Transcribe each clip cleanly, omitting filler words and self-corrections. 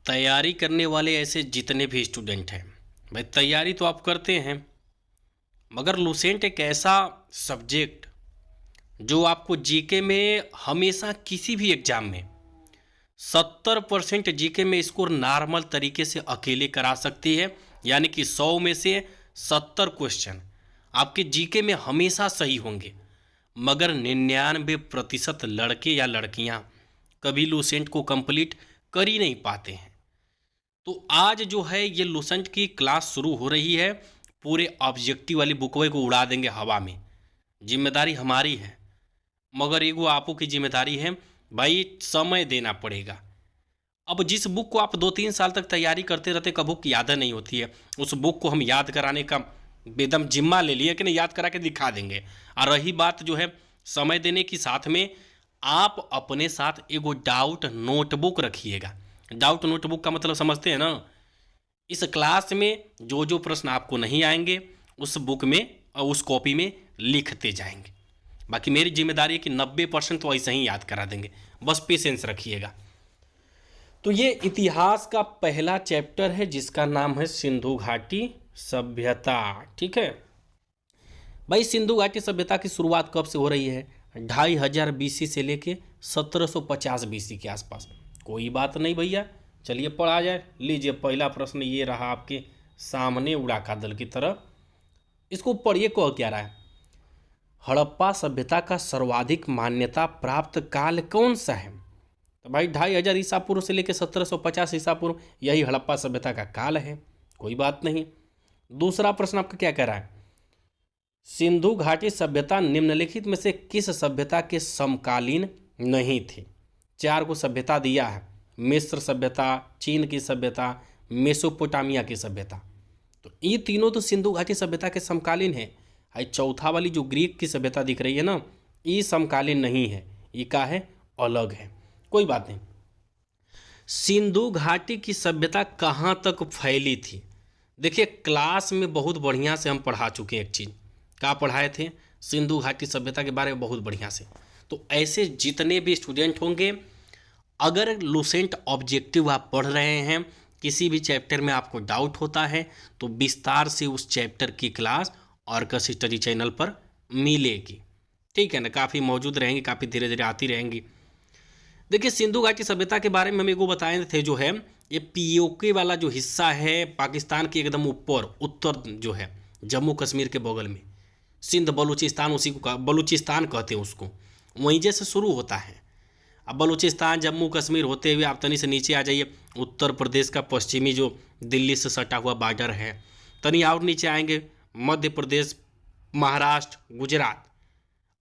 तैयारी करने वाले ऐसे जितने भी स्टूडेंट हैं, भाई तैयारी तो आप करते हैं, मगर लूसेंट एक ऐसा सब्जेक्ट जो आपको जीके में हमेशा किसी भी एग्जाम में 70% जीके में स्कोर नॉर्मल तरीके से अकेले करा सकती है। यानी कि 100 में से 70 क्वेश्चन आपके जीके में हमेशा सही होंगे, मगर 99% लड़के या लड़कियां कभी लूसेंट को कंप्लीट कर ही नहीं पाते हैं। तो आज जो है ये लूसेंट की क्लास शुरू हो रही है। पूरे ऑब्जेक्टिव वाली बुकवे को उड़ा देंगे हवा में। जिम्मेदारी हमारी है, मगर एगो आपो की जिम्मेदारी है भाई, समय देना पड़ेगा। अब जिस बुक को आप 2-3 साल तक तैयारी करते रहते, का बुक याद नहीं होती है, उस बुक को हम याद कराने का एकदम जिम्मा ले लिए कि नहीं, याद करा के दिखा देंगे। और रही बात जो है समय देने की, साथ में आप अपने साथ एगो डाउट नोटबुक रखिएगा। डाउट नोटबुक का मतलब समझते हैं ना? इस क्लास में जो जो प्रश्न आपको नहीं आएंगे उस बुक में और उस कॉपी में लिखते जाएंगे। बाकी मेरी जिम्मेदारी है कि 90% तो ऐसे ही याद करा देंगे, बस पेशेंस रखिएगा। तो ये इतिहास का पहला चैप्टर है जिसका नाम है सिंधु घाटी सभ्यता। ठीक है भाई, सिंधु घाटी सभ्यता की शुरुआत कब से हो रही है? 2500 बीसी से लेके 1750 बीसी के आसपास। कोई बात नहीं भैया, चलिए पढ़ा जाए। लीजिए पहला प्रश्न ये रहा आपके सामने उड़ाका दल की तरह। इसको पढ़िए, कह क्या रहा है? हड़प्पा सभ्यता का सर्वाधिक मान्यता प्राप्त काल कौन सा है? तो भाई 2500 ईसा पूर्व से लेकर 1750 ईसा पूर्व, यही हड़प्पा सभ्यता का काल है। कोई बात नहीं। दूसरा प्रश्न आपका क्या कह रहा है? सिंधु घाटी सभ्यता निम्नलिखित में से किस सभ्यता के समकालीन नहीं थी? 4 को सभ्यता दिया है। मिस्र सभ्यता, चीन की सभ्यता, मेसोपोटामिया की सभ्यता। तो ये तीनों तो सिंधु घाटी सभ्यता के समकालीन है। चौथा वाली जो ग्रीक की सभ्यता दिख रही है ना, ये समकालीन नहीं है, ये क्या है? अलग है। कोई बात नहीं। सिंधु घाटी की सभ्यता कहाँ तक फैली थी? देखिए क्लास में बहुत बढ़िया से हम पढ़ा चुके हैं। एक चीज़ क्या पढ़ाए थे? सिंधु घाटी सभ्यता के बारे में बहुत बढ़िया से। तो ऐसे जितने भी स्टूडेंट होंगे, अगर लूसेंट ऑब्जेक्टिव आप पढ़ रहे हैं, किसी भी चैप्टर में आपको डाउट होता है, तो विस्तार से उस चैप्टर की क्लास ऑर्कस स्टडी चैनल पर मिलेगी। ठीक है ना? काफ़ी मौजूद रहेंगी, काफ़ी धीरे धीरे आती रहेंगी। देखिए सिंधु घाटी सभ्यता के बारे में हम एगो बताए थे, जो है ये पीओके वाला जो हिस्सा है पाकिस्तान के एकदम ऊपर, उत्तर जो है जम्मू कश्मीर के बगल में, सिंध बलूचिस्तान, उसी को बलूचिस्तान कहते हैं उसको, वहीं जैसे शुरू होता है। अब बलूचिस्तान जम्मू कश्मीर होते हुए आप तनी से नीचे आ जाइए, उत्तर प्रदेश का पश्चिमी जो दिल्ली से सटा हुआ बॉर्डर है, तनी और नीचे आएंगे मध्य प्रदेश, महाराष्ट्र, गुजरात।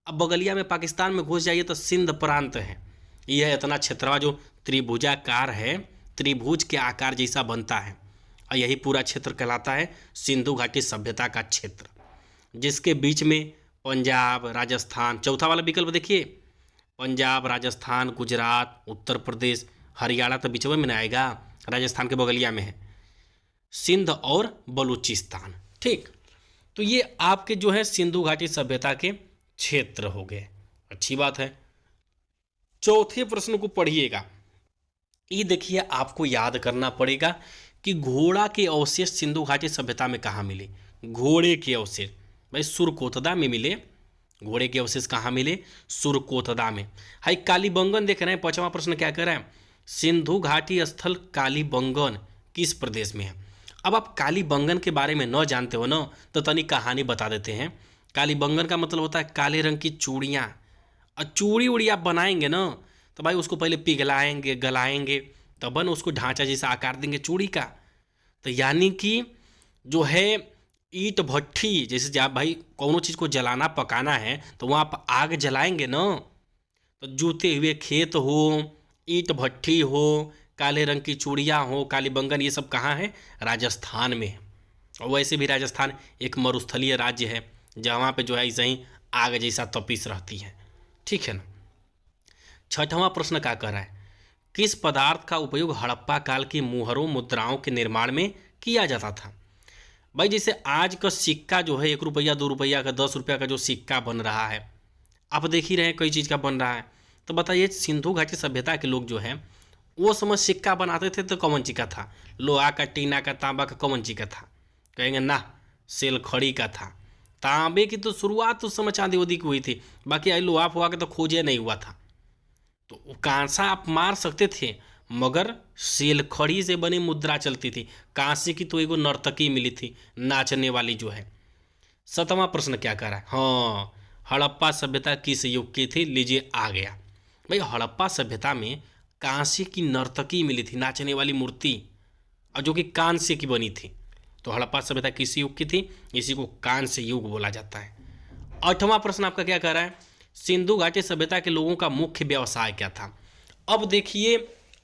अब बगलिया में पाकिस्तान में घुस जाइए तो सिंध प्रांत है। यह इतना क्षेत्रवा जो त्रिभुजाकार है, त्रिभुज के आकार जैसा बनता है, और यही पूरा क्षेत्र कहलाता है सिंधु घाटी सभ्यता का क्षेत्र, जिसके बीच में पंजाब, राजस्थान, चौथा वाला विकल्प देखिए, पंजाब, राजस्थान, गुजरात, उत्तर प्रदेश, हरियाणा तो बीच में आएगा, राजस्थान के बगलिया में है सिंध और बलूचिस्तान। ठीक, तो ये आपके जो है सिंधु घाटी सभ्यता के क्षेत्र हो गए। अच्छी बात है। चौथे प्रश्न को पढ़िएगा। ये देखिए आपको याद करना पड़ेगा कि घोड़ा के अवशेष सिंधु घाटी सभ्यता में कहाँ मिले? घोड़े के अवशेष भाई सुरकोतदा में मिले। घोड़े के अवशेष कहाँ मिले? सुरकोतदा में। हाई कालीबंगन देख रहे हैं। 5वां प्रश्न क्या कर रहा है? सिंधु घाटी स्थल कालीबंगन किस प्रदेश में है? अब आप कालीबंगन के बारे में न जानते हो ना, तो तनी कहानी बता देते हैं। कालीबंगन का मतलब होता है काले रंग की चूड़ियाँ। और चूड़ी उड़ी आप बनाएंगे ना, तो भाई उसको पहले पिघलाएंगे, गलाएंगे, तब न उसको ढांचा जैसा आकार देंगे चूड़ी का। तो यानी कि जो है ईंट भट्ठी, जैसे जब भाई कोनो चीज़ को जलाना पकाना है तो वहाँ आप आग जलाएंगे ना, तो जूते हुए खेत हो, ईंट भट्ठी हो, काले रंग की चूड़ियाँ हो, कालीबंगन, ये सब कहाँ है? राजस्थान में है। और वैसे भी राजस्थान एक मरुस्थलीय राज्य है, जहाँ पे जो है ऐसे ही आग जैसा तपिश रहती है। ठीक है ना? 6वां प्रश्न क्या कह रहा है? किस पदार्थ का उपयोग हड़प्पा काल की मुहरों, मुद्राओं के निर्माण में किया जाता था? भाई जैसे आज का सिक्का जो है 1 रुपया, 2 रुपया का, 10 रुपया का जो सिक्का बन रहा है, आप देख ही रहे हैं कई चीज़ का बन रहा है। तो बताइए सिंधु घाटी सभ्यता के लोग जो हैं वो समय सिक्का बनाते थे तो कौन चीज का था? लोहा का, टीना का, तांबा का, कौन चीज का था? कहेंगे ना, सेल खड़ी का था। तांबे की तो शुरुआत उस समय चांदी वादी की हुई थी, बाकी आई लोहा फोहा के तो खोजे नहीं हुआ था। तो कांसा आप मार सकते थे, मगर सेलखड़ी से बनी मुद्रा चलती थी। कांसे की तो एगो नर्तकी मिली थी, नाचने वाली जो है। 7वां प्रश्न क्या कर रहा है? हाँ, हड़प्पा सभ्यता किस युग की थी? लीजिए आ गया भाई। हड़प्पा सभ्यता में कांसे की नर्तकी मिली थी, नाचने वाली मूर्ति, और जो कि कांसे की बनी थी। तो हड़प्पा सभ्यता किस युग की थी? इसी को कांस्य युग बोला जाता है। 8वां प्रश्न आपका क्या कह रहा है? सिंधु घाटी सभ्यता के लोगों का मुख्य व्यवसाय क्या था? अब देखिए,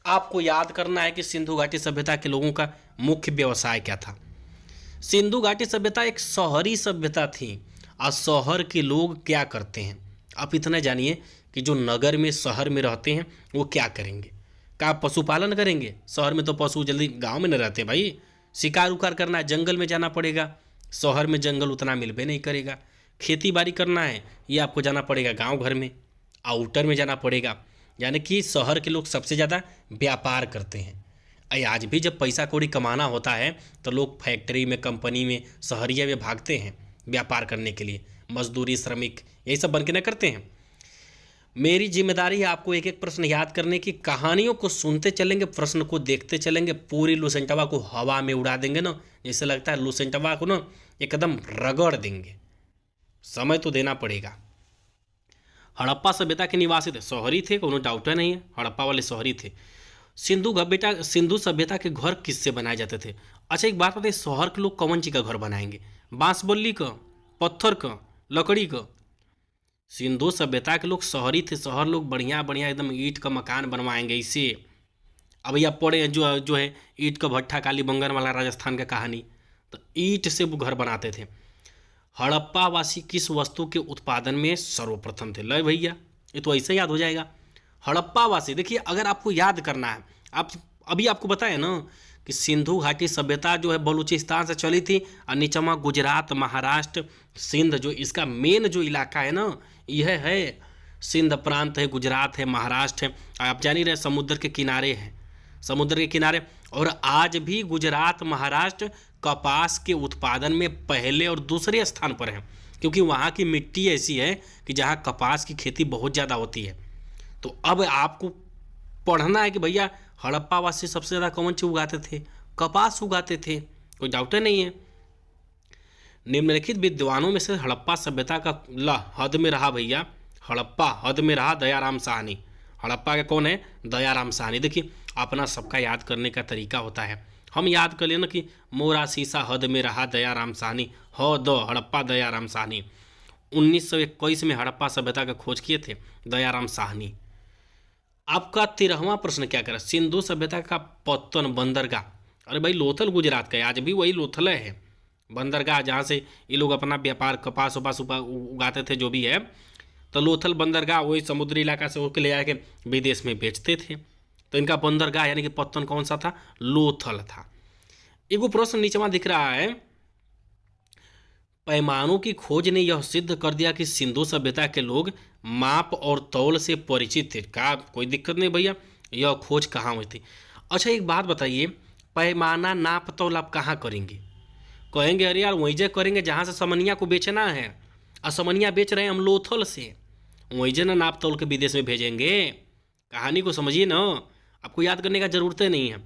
आपको याद करना है कि सिंधु घाटी सभ्यता के लोगों का मुख्य व्यवसाय क्या था। सिंधु घाटी सभ्यता एक शहरी सभ्यता थी। और शहर के लोग क्या करते हैं, आप इतना जानिए कि जो नगर में, शहर में रहते हैं, वो क्या करेंगे? क्या पशुपालन करेंगे? शहर में तो पशु जल्दी, गांव में न रहते भाई। शिकार उकार करना है, जंगल में जाना पड़ेगा। शहर में जंगल उतना मिलबे नहीं करेगा। खेती बाड़ी करना है, ये आपको जाना पड़ेगा गांव घर में, आउटर में जाना पड़ेगा। यानी कि शहर के लोग सबसे ज़्यादा व्यापार करते हैं। आज भी जब पैसा कौड़ी कमाना होता है तो लोग फैक्ट्री में, कंपनी में, शहरिया में भागते हैं व्यापार करने के लिए। मजदूरी, श्रमिक, यही सब बन के न करते हैं। मेरी जिम्मेदारी है आपको एक एक प्रश्न याद करने की। कहानियों को सुनते चलेंगे, प्रश्न को देखते चलेंगे, पूरी लुसेंटवा को हवा में उड़ा देंगे ना, जैसे लगता है लुसेंटवा को ना एकदम रगड़ देंगे। समय तो देना पड़ेगा। हड़प्पा सभ्यता के निवासी थे, शहरी थे, कोनो डाउट नहीं है, हड़प्पा वाले शहरी थे। सिंधु सभ्यता के घर किससे बनाए जाते थे? अच्छा एक बात बताइए, शहर के लोग कौन चीज का घर बनाएंगे? बांस बल्ली का, पत्थर का, लकड़ी का? सिंधु सभ्यता के लोग शहरी थे, शहर लोग बढ़िया बढ़िया एकदम ईंट का मकान बनवाएंगे इसे। अब भैया पढ़े जो है ईंट का भट्ठा, कालीबंगन वाला राजस्थान का कहानी, तो ईंट से वो घर बनाते थे। हड़प्पा वासी किस वस्तु के उत्पादन में सर्वप्रथम थे? लय भैया, ये तो ऐसे याद हो जाएगा। हड़प्पा वासी, देखिए अगर आपको याद करना है, आप अभी आपको बताया ना कि सिंधु घाटी सभ्यता जो है बलूचिस्तान से चली थी, और नीचमा गुजरात, महाराष्ट्र, सिंध, जो इसका मेन जो इलाका है ना, यह है सिंध प्रांत है, गुजरात है, महाराष्ट्र है। आप जान ही रहे समुद्र के किनारे है, समुद्र के किनारे। और आज भी गुजरात, महाराष्ट्र कपास के उत्पादन में पहले और दूसरे स्थान पर है, क्योंकि वहाँ की मिट्टी ऐसी है कि जहाँ कपास की खेती बहुत ज़्यादा होती है। तो अब आपको पढ़ना है कि भैया हड़प्पा वासी सबसे ज़्यादा कौन चीज उगाते थे? कपास उगाते थे, कोई डाउट नहीं है। निम्नलिखित विद्वानों में से हड़प्पा सभ्यता का हद में रहा भैया, हड़प्पा हद में रहा दयाराम साहनी। हड़प्पा के कौन है? दयाराम साहनी। देखिए अपना सबका याद करने का तरीका होता है, हम याद कर लेना कि मोरा शीशा हद में रहा दयाराम साहनी, हड़प्पा दयाराम साहनी। 1921 में हड़प्पा सभ्यता का खोज किए थे दयाराम साहनी। आपका 13वां प्रश्न क्या करें? सिंधु सभ्यता का पत्तन, बंदरगाह। अरे भाई लोथल गुजरात का है, आज भी वही लोथल है बंदरगाह, जहाँ से ये लोग अपना व्यापार कपास वपास उगाते थे जो भी है। तो लोथल बंदरगाह वही समुद्री इलाका से होकर ले जाके विदेश में बेचते थे। तो इनका बंदरगाह यानी कि पत्तन कौन सा था? लोथल था। एगो प्रश्न नीचे दिख रहा है, पैमानों की खोज ने यह सिद्ध कर दिया कि सिंधु सभ्यता के लोग माप और तौल से परिचित थे। का कोई दिक्कत नहीं भैया, यह खोज कहाँ हुई थी? अच्छा एक बात बताइए, पैमाना नाप तौल आप कहाँ करेंगे? कहेंगे अरे यार वहीं करेंगे जहाँ से समनिया को बेचना है, और समनिया बेच रहे हैं हम लोथल से, वहीं ना नाप तौल के विदेश में भेजेंगे। कहानी को समझिए ना, आपको याद करने का जरूरत नहीं है।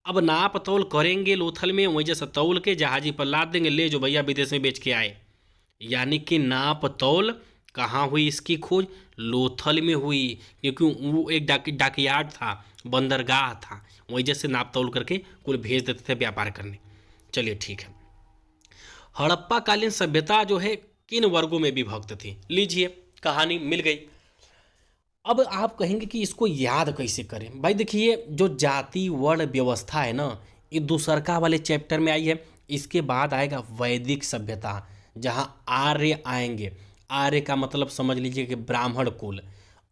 अब नाप तौल करेंगे लोथल में, वहीं जैसा तौल के जहाजी पर लाद देंगे, ले जो भैया विदेश में बेच के आए। यानी कि नाप तौल कहाँ हुई? इसकी खोज लोथल में हुई, क्योंकि वो एक डाकयार्ड था, बंदरगाह था, वहीं जैसे नाप तौल करके कुल भेज देते थे व्यापार करने। चलिए ठीक है। हड़प्पा कालीन सभ्यता जो है किन वर्गों में विभक्त थी? लीजिए कहानी मिल गई। अब आप कहेंगे कि इसको याद कैसे करें? भाई देखिए, जो जाति वर्ण व्यवस्था है ना, ये दूसरका वाले चैप्टर में आई है। इसके बाद आएगा वैदिक सभ्यता, जहाँ आर्य आएंगे। आर्य का मतलब समझ लीजिए कि ब्राह्मण कुल।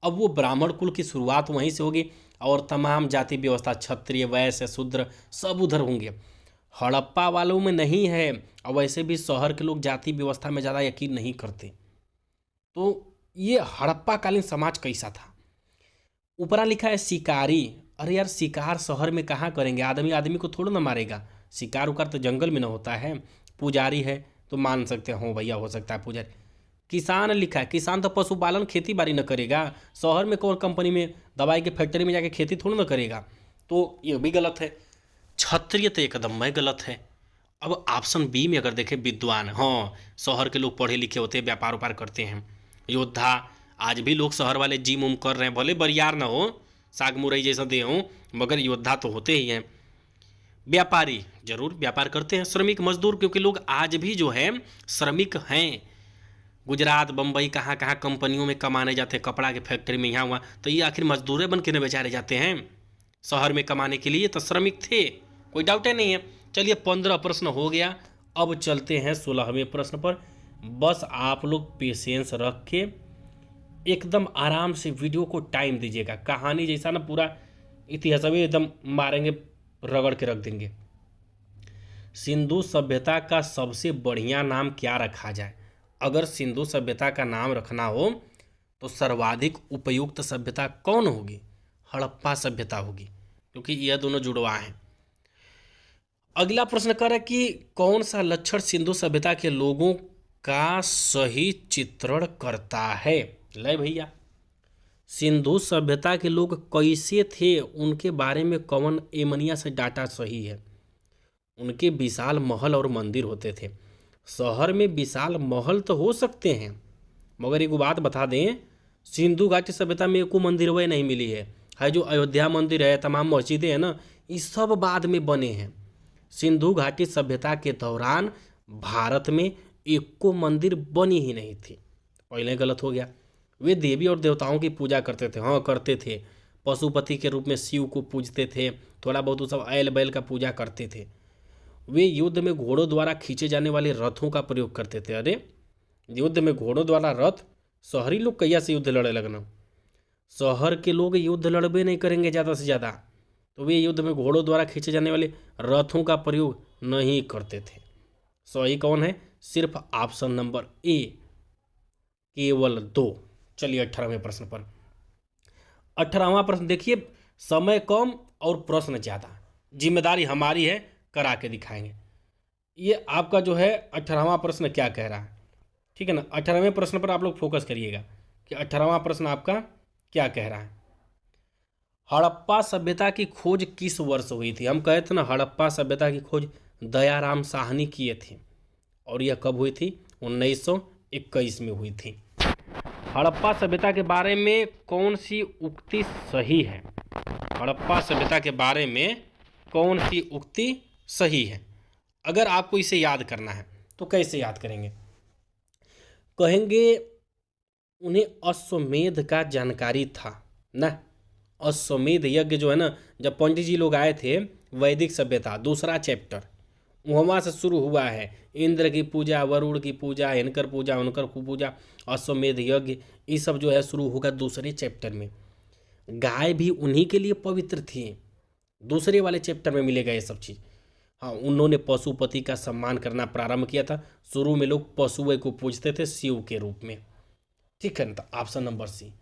अब वो ब्राह्मण कुल की शुरुआत वहीं से होगी, और तमाम जाति व्यवस्था, क्षत्रिय, वैश्य, शूद्र, सब उधर होंगे। हड़प्पा वालों में नहीं है, और वैसे भी शहर के लोग जाति व्यवस्था में ज़्यादा यकीन नहीं करते। तो ये हड़प्पा कालीन समाज कैसा था? ऊपरा लिखा है शिकारी, अरे यार शिकार शहर में कहाँ करेंगे, आदमी आदमी को थोड़ा ना मारेगा, शिकार उकार तो जंगल में ना होता है। पुजारी है तो मान सकते हैं, हो भैया हो सकता है पुजारी। किसान लिखा है, किसान तो पशुपालन खेती बाड़ी न करेगा, शहर में कौन कंपनी में दवाई के फैक्ट्री में जाके खेती थोड़ा ना करेगा, तो ये भी गलत है। क्षत्रिय तो एकदम में गलत है। अब ऑप्शन बी में अगर देखें विद्वान, हाँ शहर के लोग पढ़े लिखे होते हैं, व्यापार व्यापार करते हैं। योद्धा, आज भी लोग शहर वाले जिम उम कर रहे हैं, भले बरियार ना हो, साग मुरई जैसा दे हों, मगर योद्धा तो होते ही हैं। व्यापारी जरूर व्यापार करते हैं। श्रमिक मजदूर, क्योंकि लोग आज भी जो है श्रमिक हैं। गुजरात बम्बई कहाँ कहाँ कंपनियों में कमाने जाते हैं, कपड़ा के फैक्ट्री में, यहाँ हुआ, तो ये आखिर मजदूर बन के न बेचारे जाते हैं शहर में कमाने के लिए, तो श्रमिक थे, कोई डाउट ही नहीं है। चलिए 15 प्रश्न हो गया, अब चलते हैं 16वें प्रश्न पर। बस आप लोग पेशेंस रख के एकदम आराम से वीडियो को टाइम दीजिएगा, कहानी जैसा ना पूरा इतिहास भी एकदम मारेंगे, रगड़ के रख देंगे। सिंधु सभ्यता का सबसे बढ़िया नाम क्या रखा जाए? अगर सिंधु सभ्यता का नाम रखना हो तो सर्वाधिक उपयुक्त सभ्यता कौन होगी? हड़प्पा सभ्यता होगी, क्योंकि यह दोनों जुड़वा हैं। अगला प्रश्न कर है कि कौन सा लक्षण सिंधु सभ्यता के लोगों का सही चित्रण करता है? ले भैया, सिंधु सभ्यता के लोग कैसे थे, उनके बारे में कौन एमनिया से डाटा सही है? उनके विशाल महल और मंदिर होते थे। शहर में विशाल महल तो हो सकते हैं, मगर एक बात बता दें, सिंधु घाटी सभ्यता में एको मंदिर वह नहीं मिली है जो अयोध्या मंदिर है, तमाम मस्जिदें हैं ना, ये सब बाद में बने हैं। सिंधु घाटी सभ्यता के दौरान भारत में एको मंदिर बनी ही नहीं थी, पहले गलत हो गया। वे देवी और देवताओं की पूजा करते थे, हाँ करते थे, पशुपति के रूप में शिव को पूजते थे, थोड़ा बहुत वो सब ऐल बैल का पूजा करते थे। वे युद्ध में घोड़ों द्वारा खींचे जाने वाले रथों का प्रयोग करते थे। अरे युद्ध में घोड़ों द्वारा रथ, शहरी लोग कैया से युद्ध लड़े लगना? शहर के लोग युद्ध लड़बे नहीं करेंगे ज़्यादा से ज़्यादा, तो वे युद्ध में घोड़ों द्वारा खींचे जाने वाले रथों का प्रयोग नहीं करते थे। सही कौन है? सिर्फ ऑप्शन नंबर ए, केवल 2। चलिए 18वें प्रश्न पर। 18वां प्रश्न देखिए, समय कम और प्रश्न ज़्यादा, जिम्मेदारी हमारी है, करा के दिखाएंगे। ये आपका जो है 18वां प्रश्न क्या कह रहा है, ठीक है ना? 18वें प्रश्न पर आप लोग फोकस करिएगा कि 18वां प्रश्न आपका क्या कह रहा है। हड़प्पा सभ्यता की खोज किस वर्ष हुई थी? हम कहे थे ना, हड़प्पा सभ्यता की खोज दयाराम साहनी किए थे, और यह कब हुई थी? 1921 में हुई थी। हड़प्पा सभ्यता के बारे में कौन सी उक्ति सही है? हड़प्पा सभ्यता के बारे में कौन सी उक्ति सही है? अगर आपको इसे याद करना है तो कैसे याद करेंगे? कहेंगे उन्हें अश्वमेध का जानकारी था ना। अश्वमेध यज्ञ जो है ना, जब पंडित जी लोग आए थे, वैदिक सभ्यता दूसरा चैप्टर वहाँ से शुरू हुआ है। इंद्र की पूजा, वरुण की पूजा, इनकर पूजा, उनकर पूजा, अश्वमेध यज्ञ, ये सब जो है शुरू होगा दूसरे चैप्टर में। गाय भी उन्हीं के लिए पवित्र थी, दूसरे वाले चैप्टर में मिलेगा ये सब चीज़। हाँ, उन्होंने पशुपति का सम्मान करना प्रारंभ किया था। शुरू में लोग पशुए को पूजते थे शिव के रूप में, ठीक है ना? तो ऑप्शन नंबर सी।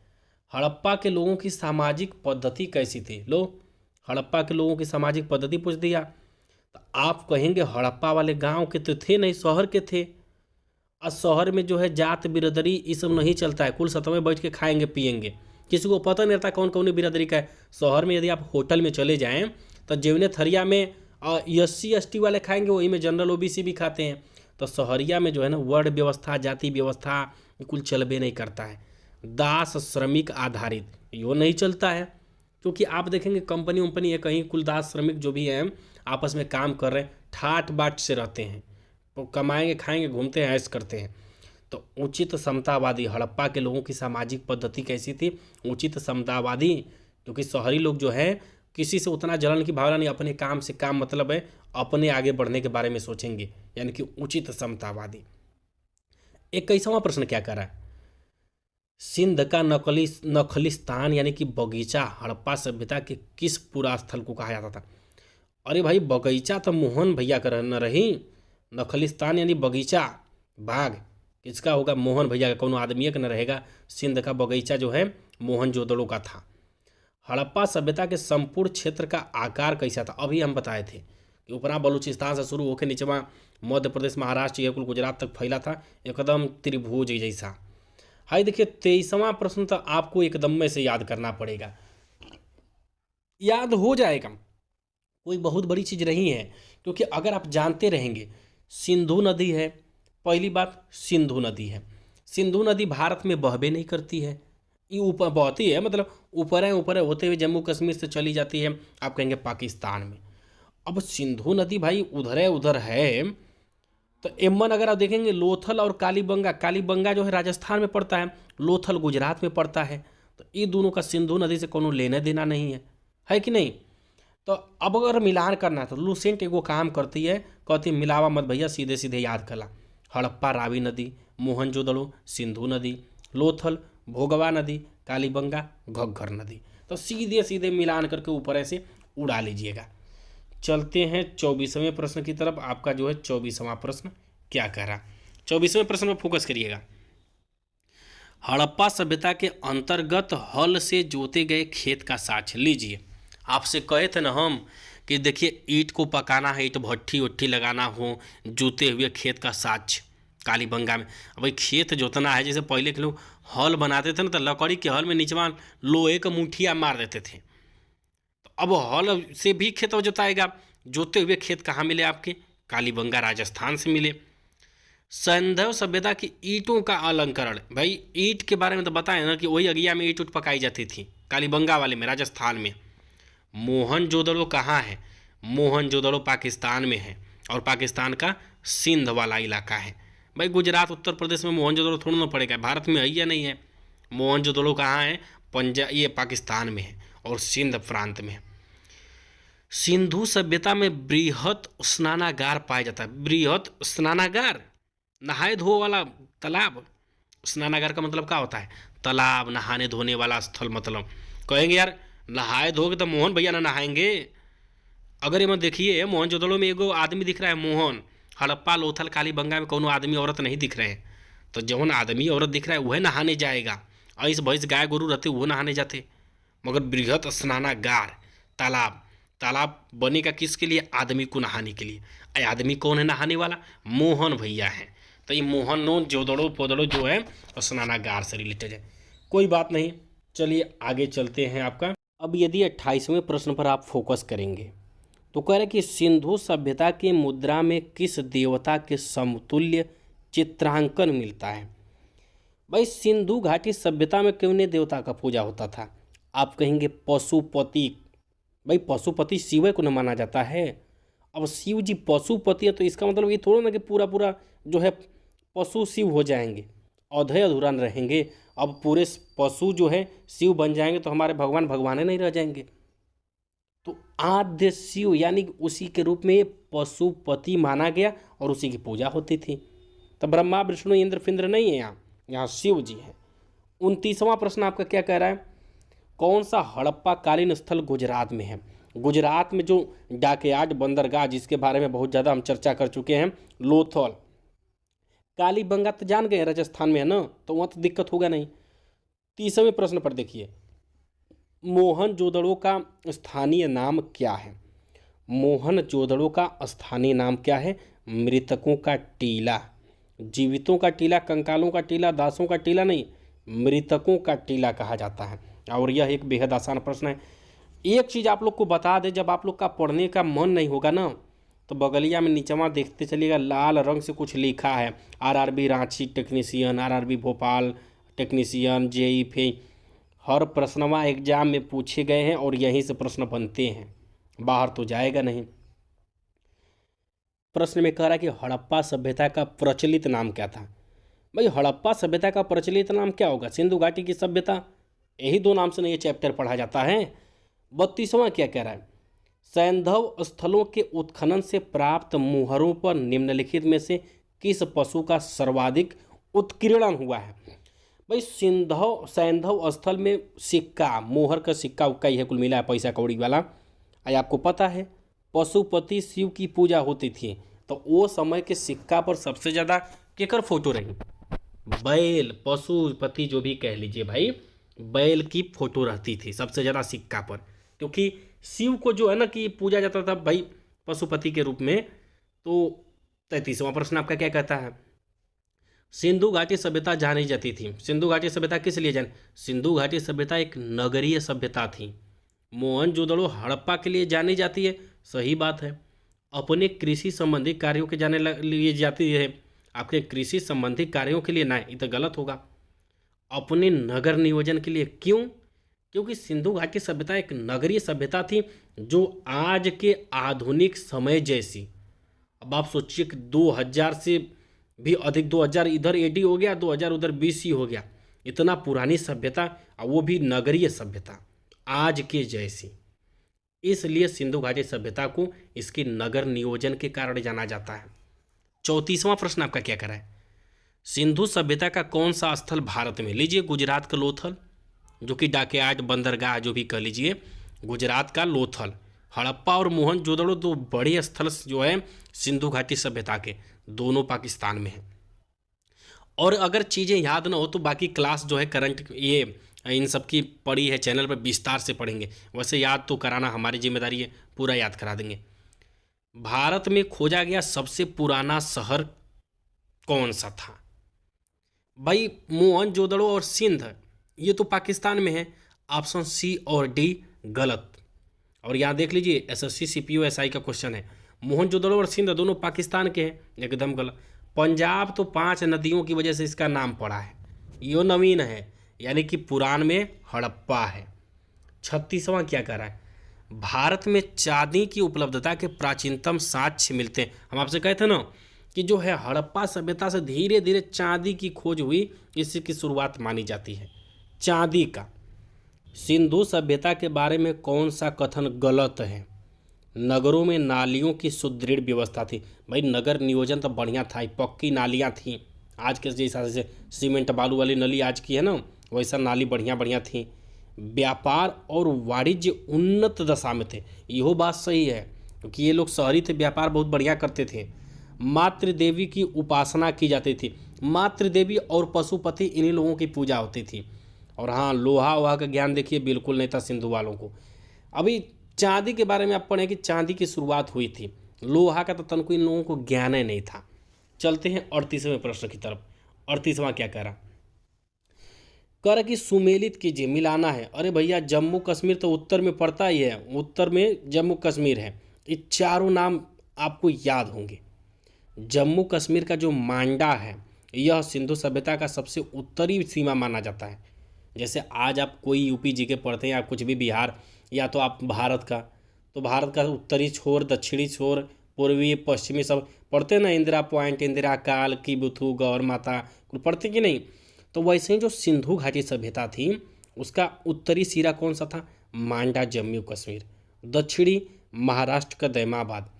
हड़प्पा के लोगों की सामाजिक पद्धति कैसी थी? लो, हड़प्पा के लोगों की सामाजिक पद्धति पूछ दिया, तो आप कहेंगे हड़प्पा वाले गांव के तो थे नहीं, शहर के थे। और शहर में जो है जात बिरादरी ये सब नहीं चलता है, कुल सतह में बैठ के खाएंगे पिएंगे, किसी को पता नहीं रहता कौन कौन बिरादरी का है। शहर में यदि आप होटल में चले जाएँ तो जेवने थरिया में SC ST वाले खाएंगे, वही में जनरल OBC भी खाते हैं। तो शहरिया में जो है ना वर्ण व्यवस्था, जाति व्यवस्था कुल चलबे नहीं करता है। दास श्रमिक आधारित यो नहीं चलता है, क्योंकि आप देखेंगे कंपनी वंपनी है कहीं, कुल दास श्रमिक जो भी हैं आपस में काम कर रहे हैं, ठाट बाट से रहते हैं, तो कमाएंगे खाएंगे घूमते हैं ऐश करते हैं। तो उचित समतावादी, हड़प्पा के लोगों की सामाजिक पद्धति कैसी थी? उचित समतावादी, क्योंकि शहरी लोग जो है किसी से उतना जलन की भावना नहीं, अपने काम से काम मतलब है, अपने आगे बढ़ने के बारे में सोचेंगे, यानी कि उचित समतावादी। 21वां प्रश्न क्या कर रहा है? सिंध का नखलिस्तान यानी कि बगीचा हड़प्पा सभ्यता के किस पूरा स्थल को कहा जाता था? अरे भाई, बगीचा तो मोहन भैया का न रही, नखलिस्तान यानी बगीचा, बाग किसका होगा? मोहन भैया का, कोनो आदमी का न रहेगा। सिंध का बगीचा जो है मोहनजोदड़ो का था। हड़प्पा सभ्यता के संपूर्ण क्षेत्र का आकार कैसा था? अभी हम बताए थे कि ऊपरा बलूचिस्तान से शुरू होकर नीचवा मध्य प्रदेश, महाराष्ट्र, ये कुल गुजरात तक फैला था, एकदम त्रिभुज जैसा। हाई देखिए 23वां प्रश्न तो आपको एकदम में से याद करना पड़ेगा, याद हो जाएगा, कोई बहुत बड़ी चीज़ नहीं है, क्योंकि अगर आप जानते रहेंगे सिंधु नदी है, पहली बात सिंधु नदी है, सिंधु नदी भारत में बहबे नहीं करती है, ये ऊपर बहती है, मतलब ऊपर है होते हुए जम्मू कश्मीर से चली जाती है, आप कहेंगे पाकिस्तान में। अब सिंधु नदी भाई उधर है, तो एमन अगर आप देखेंगे लोथल और कालीबंगा, कालीबंगा जो है राजस्थान में पड़ता है, लोथल गुजरात में पड़ता है, तो ये दोनों का सिंधु नदी से कोनो लेना देना नहीं है कि नहीं? तो अब अगर मिलान करना है तो लूसेंट एगो काम करती है, कहती है मिलावा मत भैया, सीधे सीधे याद कला। हड़प्पा रावी नदी, मोहनजोदड़ो सिंधु नदी, लोथल भोगवा नदी, कालीबंगा घग्घर नदी, तो सीधे सीधे मिलान करके ऊपर ऐसे उड़ा लीजिएगा। चलते हैं 24वें प्रश्न की तरफ। आपका जो है 24वां प्रश्न क्या कह रहा, 24वें प्रश्न पर फोकस करिएगा। हड़प्पा सभ्यता के अंतर्गत हल से जोते गए खेत का साक्ष्य लीजिए। आपसे कहे थे ना हम कि देखिए ईंट को पकाना है, ईंट भट्ठी उट्ठी लगाना हो, जोते हुए खेत का साक्ष्य कालीबंगा में। अब भाई खेत जोतना है, जैसे पहले के लोग हल बनाते थे ना, तो लकड़ी के हल में नीचवा लोहे का मुठिया मार देते थे, तो अब हल से भी खेत जोताएगा। जोते हुए खेत कहाँ मिले आपके? कालीबंगा राजस्थान से मिले। सैंधव सभ्यता की ईंटों का अलंकरण, भाई ईंट के बारे में तो बताए ना कि वही अगिया में ईंट उट पकाई जाती थी कालीबंगा वाले में, राजस्थान में। मोहनजोदड़ो कहाँ है? मोहनजोदड़ो पाकिस्तान में है, और पाकिस्तान का सिंध वाला इलाका है। भाई गुजरात उत्तर प्रदेश में मोहनजोदड़ो थोड़ा ना पड़ेगा, भारत में है या नहीं है? मोहनजोदड़ो कहाँ है? पंजाब, ये पाकिस्तान में है और सिंध प्रांत में है। सिंधु सभ्यता में बृहत स्नानागार पाया जाता है। बृहत स्नानागार, नहाए धो वाला तालाब। स्नानागार का मतलब क्या होता है? तालाब, नहाने धोने वाला स्थल। मतलब कहेंगे यार नहाए धोगे तो मोहन भैया ना नहाएंगे। अगर ये मत देखिए मोहनजोदड़ो में एगो आदमी दिख रहा है मोहन, हड़प्पा लोथल कालीबंगा में कोनो आदमी औरत नहीं दिख रहे हैं, तो जौन आदमी औरत दिख रहा है वह नहाने जाएगा। ऐस भैंस गाय गोरू रहते वो नहाने जाते, मगर बृहत स्नानागार तालाब, तालाब बनेगा किसके लिए? आदमी को नहाने के लिए। आदमी कौन है नहाने वाला? मोहन भैया है। तो ये मोहनो जोदड़ो पोदड़ो जो है स्नानागार से रिलेटेड है। कोई बात नहीं, चलिए आगे चलते हैं आपका। अब यदि 28वें प्रश्न पर आप फोकस करेंगे तो कह रहे कि सिंधु सभ्यता की मुद्रा में किस देवता के समतुल्य चित्रांकन मिलता है? भाई सिंधु घाटी सभ्यता में कितने देवता का पूजा होता था? आप कहेंगे पशुपति। भाई पशुपति शिव को न माना जाता है। अब शिव जी पशुपति है, तो इसका मतलब ये थोड़ा ना कि पूरा जो है पशु शिव हो जाएंगे, औधे अधूरा रहेंगे। अब पूरे पशु जो है शिव बन जाएंगे तो हमारे भगवान भगवान नहीं रह जाएंगे। तो आद्य शिव यानी उसी के रूप में पशुपति माना गया और उसी की पूजा होती थी। तो ब्रह्मा विष्णु इंद्र फिंद्र नहीं है, यहाँ शिव जी है। 29वां प्रश्न आपका क्या कह रहा है? कौन सा हड़प्पा कालीन स्थल गुजरात में है? गुजरात में जो डाकयार्ड बंदरगाह जिसके बारे में बहुत ज़्यादा हम चर्चा कर चुके हैं, लोथल। कालीबंगा तो जान गए राजस्थान में है ना, तो वहाँ तो दिक्कत होगा नहीं। 30वें प्रश्न पर देखिए, मोहनजोदड़ो का स्थानीय नाम क्या है? मोहनजोदड़ो का स्थानीय नाम क्या है? मृतकों का टीला। जीवितों का टीला, कंकालों का टीला, दासों का टीला नहीं, मृतकों का टीला कहा जाता है। और यह एक बेहद आसान प्रश्न है। एक चीज़ आप लोग को बता दें, जब आप लोग का पढ़ने का मन नहीं होगा ना, तो बगलिया में नीचवा देखते चलिएगा, लाल रंग से कुछ लिखा है, RRB Ranchi technician, RRB Bhopal technician, JE फे। हर प्रश्नवा एग्जाम में पूछे गए हैं और यहीं से प्रश्न बनते हैं, बाहर तो जाएगा नहीं। प्रश्न में कह रहा है कि हड़प्पा सभ्यता का प्रचलित नाम क्या था? भाई हड़प्पा सभ्यता का प्रचलित नाम क्या होगा? सिंधु घाटी की सभ्यता, यही दो नाम से नहीं ये चैप्टर पढ़ा जाता है। 32वां क्या कह रहा है? सैंधव स्थलों के उत्खनन से प्राप्त मुहरों पर निम्नलिखित में से किस पशु का सर्वाधिक उत्कीर्णन हुआ है? भाई सैंधव स्थल में सिक्का, मोहर का सिक्का उक्का ही है, कुल मिला है पैसा कौड़ी वाला। आपको पता है पशुपति शिव की पूजा होती थी, तो वो समय के सिक्का पर सबसे ज़्यादा केकर फोटो रही? बैल, पशुपति जो भी कह लीजिए भाई, बैल की फोटो रहती थी सबसे ज़्यादा सिक्का पर, क्योंकि शिव को जो है ना कि पूजा जाता था भाई पशुपति के रूप में। तो 33वां प्रश्न आपका क्या कहता है? सिंधु घाटी सभ्यता जानी जाती थी। सिंधु घाटी सभ्यता किस लिए जानी? सिंधु घाटी सभ्यता एक नगरीय सभ्यता थी। मोहनजोदड़ो हड़प्पा के लिए जानी जाती है, सही बात है। अपने कृषि संबंधी कार्यों के लिए जाती है, आपके कृषि संबंधी कार्यों के लिए ना, ये तो गलत होगा। अपने नगर नियोजन के लिए, क्यों? क्योंकि सिंधु घाटी सभ्यता एक नगरीय सभ्यता थी जो आज के आधुनिक समय जैसी, अब आप सोचिए कि 2000 से भी अधिक, 2000 इधर एडी हो गया, 2000 उधर बीसी हो गया, इतना पुरानी सभ्यता और वो भी नगरीय सभ्यता आज के जैसी। इसलिए सिंधु घाटी सभ्यता को इसके नगर नियोजन के कारण जाना जाता है। 34वां प्रश्न आपका क्या करा है? सिंधु सभ्यता का कौन सा स्थल भारत में? लीजिए गुजरात का लोथल, जो कि डाकयार्ड बंदरगाह जो भी कह लीजिए, गुजरात का लोथल। हड़प्पा और मोहनजोदड़ो दो बड़े स्थल जो है सिंधु घाटी सभ्यता के, दोनों पाकिस्तान में हैं। और अगर चीज़ें याद ना हो तो बाकी क्लास जो है करंट ये इन सब की पढ़ी है चैनल पर, विस्तार से पढ़ेंगे। वैसे याद तो कराना हमारी जिम्मेदारी है, पूरा याद करा देंगे। भारत में खोजा गया सबसे पुराना शहर कौन सा था? भाई मोहनजोदड़ो और सिंध, ये तो पाकिस्तान में है। ऑप्शन सी और डी गलत। और यहाँ देख लीजिए एसएससी सीपीओ एसआई का क्वेश्चन है, मोहनजोदड़ो और सिंध दोनों पाकिस्तान के हैं, एकदम गलत। पंजाब तो 5 नदियों की वजह से इसका नाम पड़ा है, यो नवीन है, यानी कि पुराण में हड़प्पा है। 36वां क्या कह रहा है? भारत में चांदी की उपलब्धता के प्राचीनतम साक्ष्य मिलते हैं। हम आपसे कहे थे ना कि जो है हड़प्पा सभ्यता से धीरे धीरे चांदी की खोज हुई, इसी की शुरुआत मानी जाती है चांदी का। सिंधु सभ्यता के बारे में कौन सा कथन गलत है? नगरों में नालियों की सुदृढ़ व्यवस्था थी। भाई नगर नियोजन तो बढ़िया था, पक्की नालियाँ थीं, आज के जैसा जैसे सीमेंट बालू वाली नली आज की है ना, वैसा नाली बढ़िया बढ़िया थी। व्यापार और वाणिज्य उन्नत दशा में थे, यहो बात सही है, क्योंकि ये लोग शहरी थे, व्यापार बहुत बढ़िया करते थे। मातृ देवी की उपासना की जाती थी। मातृ देवी और पशुपति इन्हीं लोगों की पूजा होती थी। और हाँ, लोहा वोहा का ज्ञान देखिए बिल्कुल नहीं था सिंधु वालों को। अभी चांदी के बारे में आप पढ़ें कि चांदी की शुरुआत हुई थी, लोहा का तो तनको इन लोगों को ज्ञान ही नहीं था। चलते हैं 38वें प्रश्न की तरफ। 38वां क्या कह रहा? कर कि सुमेलित कीजिए, मिलाना है। अरे भैया जम्मू कश्मीर तो उत्तर में पड़ता ही है, उत्तर में जम्मू कश्मीर है, ये चारों नाम आपको याद होंगे। जम्मू कश्मीर का जो मांडा है यह सिंधु सभ्यता का सबसे उत्तरी सीमा माना जाता है। जैसे आज आप कोई यूपी जी के पढ़ते हैं या कुछ भी बिहार, या तो आप भारत का, तो भारत का उत्तरी छोर, दक्षिणी छोर, पूर्वी पश्चिमी सब पढ़ते हैं ना, इंदिरा पॉइंट, इंदिरा काल की बुथु, गौर माता, कुछ पढ़ते कि नहीं? तो वैसे ही जो सिंधु घाटी सभ्यता थी उसका उत्तरी सिरा कौन सा था? मांडा जम्मू कश्मीर। दक्षिणी महाराष्ट्र का दैमाबाद,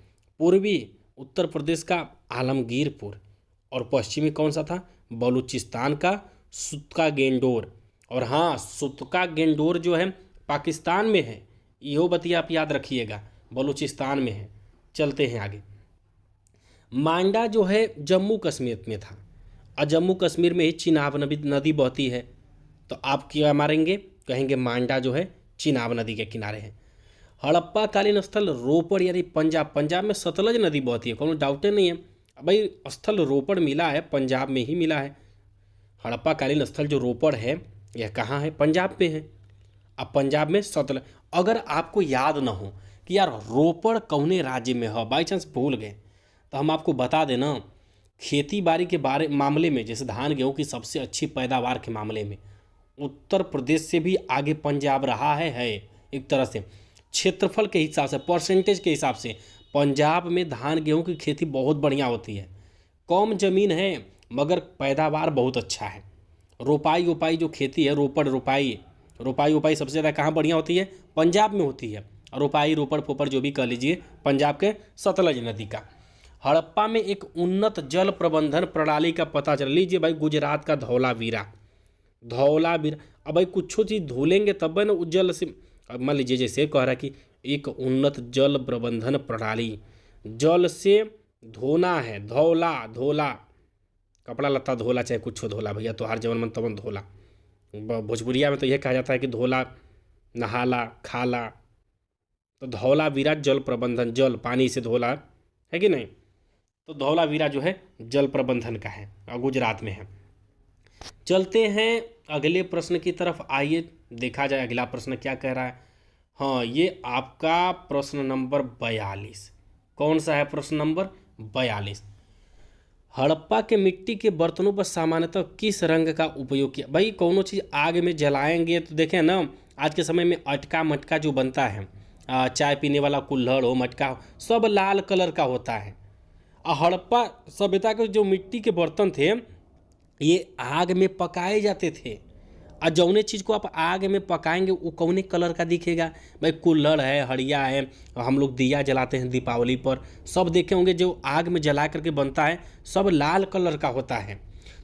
पूर्वी उत्तर प्रदेश का आलमगीरपुर, और पश्चिमी कौन सा था? बलूचिस्तान का सुतका गेंडोर। और हाँ, सुतका गेंडोर जो है पाकिस्तान में है, यो बतिया आप याद रखिएगा, बलूचिस्तान में है। चलते हैं आगे। मांडा जो है जम्मू कश्मीर में था, और जम्मू कश्मीर में ही चिनाब नदी बहती है, तो आप क्या मारेंगे? कहेंगे मांडा जो है चिनाब नदी के किनारे है। हड़प्पा कालीन स्थल रोपड़ यानी पंजाब, पंजाब में सतलज नदी बहती है, कोनो डाउटे नहीं है भाई। स्थल रोपड़ मिला है, पंजाब में ही मिला है। हड़प्पा कालीन स्थल जो रोपड़ है यह कहाँ है? पंजाब में है। अब पंजाब में सतलज, अगर आपको याद ना हो कि यार रोपड़ कौने राज्य में है, बाई चांस भूल गए, तो हम आपको बता देना, खेती बाड़ी के मामले में, जैसे धान गेहूँ की सबसे अच्छी पैदावार के मामले में उत्तर प्रदेश से भी आगे पंजाब रहा है एक तरह से। क्षेत्रफल के हिसाब से, परसेंटेज के हिसाब से पंजाब में धान गेहूँ की खेती बहुत बढ़िया होती है। कम ज़मीन है मगर पैदावार बहुत अच्छा है। रोपाई ओपाई जो खेती है, रोपड़ रोपाई ओपाई सबसे ज़्यादा कहाँ बढ़िया होती है? पंजाब में होती है। और रोपाई रोपड़ पोपड़ जो भी कह लीजिए पंजाब के सतलज नदी का। हड़प्पा में एक उन्नत जल प्रबंधन प्रणाली का पता चल लीजिए भाई, गुजरात का धौलावीरा। अब भाई कुछ चीज़ धोलेंगे तब ना उज्जवल से, अब मान लीजिए जैसे कह रहा है कि एक उन्नत जल प्रबंधन प्रणाली, जल से धोना है, धोला, कपड़ा लत्ता धोला चाहे कुछ धोला भैया, तो हर जवन मन तवन धोला, भोजपुरिया में तो यह कहा जाता है कि धोला नहाला खाला, तो धौलावीरा जल प्रबंधन, जल पानी से धोला है कि नहीं, तो धौलावीरा जो है जल प्रबंधन का है और गुजरात में है। चलते हैं अगले प्रश्न की तरफ, आइए देखा जाए अगला प्रश्न क्या कह रहा है। हाँ, ये आपका प्रश्न नंबर 42। कौन सा है प्रश्न नंबर 42? हड़प्पा के मिट्टी के बर्तनों पर सामान्यतः किस रंग का उपयोग किया? भाई कोनो चीज़ आग में जलाएंगे तो देखें ना, आज के समय में अटका मटका जो बनता है, चाय पीने वाला कुल्हड़ हो, मटका हो, सब लाल कलर का होता है। और हड़प्पा सभ्यता के जो मिट्टी के बर्तन थे ये आग में पकाए जाते थे, और जौने चीज़ को आप आग में पकाएंगे वो कौने कलर का दिखेगा? भाई कुल्हड़ है, हड़िया है, हम लोग दिया जलाते हैं दीपावली पर, सब देखे होंगे जो आग में जला करके बनता है सब लाल कलर का होता है।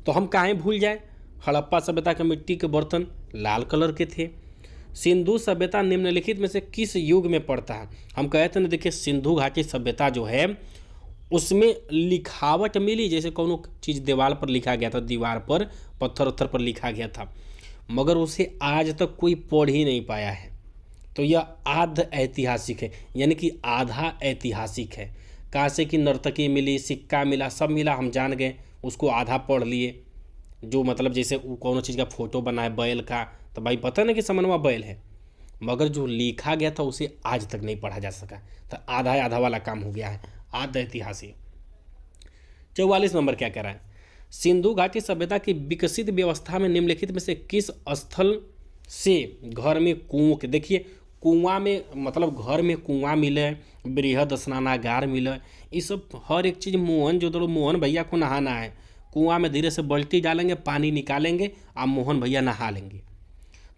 तो हम काहे भूल जाए, हड़प्पा सभ्यता के मिट्टी के बर्तन लाल कलर के थे। सिंधु सभ्यता निम्नलिखित में से किस युग में पड़ता है? हम कहते हैं, देखिए सिंधु घाटी सभ्यता जो है उसमें लिखावट मिली, जैसे कोनो चीज़ दीवार पर लिखा गया था, दीवार पर पत्थर उत्थर पर लिखा गया था, मगर उसे आज तक कोई पढ़ ही नहीं पाया है। तो यह आध ऐतिहासिक है, यानी कि आधा ऐतिहासिक है। कहाँ से कि नर्तकी मिली, सिक्का मिला, सब मिला, हम जान गए, उसको आधा पढ़ लिए। जो मतलब जैसे कोनो चीज़ का फोटो बना है बैल का, तो भाई पता ना कि समनवा बैल है, मगर जो लिखा गया था उसे आज तक नहीं पढ़ा जा सका। तो आधा आधा वाला काम हो गया है, आध ऐतिहासिक। 44 नंबर क्या कह रहा है? सिंधु घाटी सभ्यता की विकसित व्यवस्था में निम्नलिखित में से किस स्थल से घर में कुओं के, देखिए कुआं में मतलब घर में कुआं मिले, बृहद स्नानागार मिले, ये सब हर एक चीज़ मोहन जोदड़ो, मोहन भैया को नहाना है, कुआं में धीरे से बाल्टी डालेंगे, पानी निकालेंगे, आप मोहन भैया नहा लेंगे।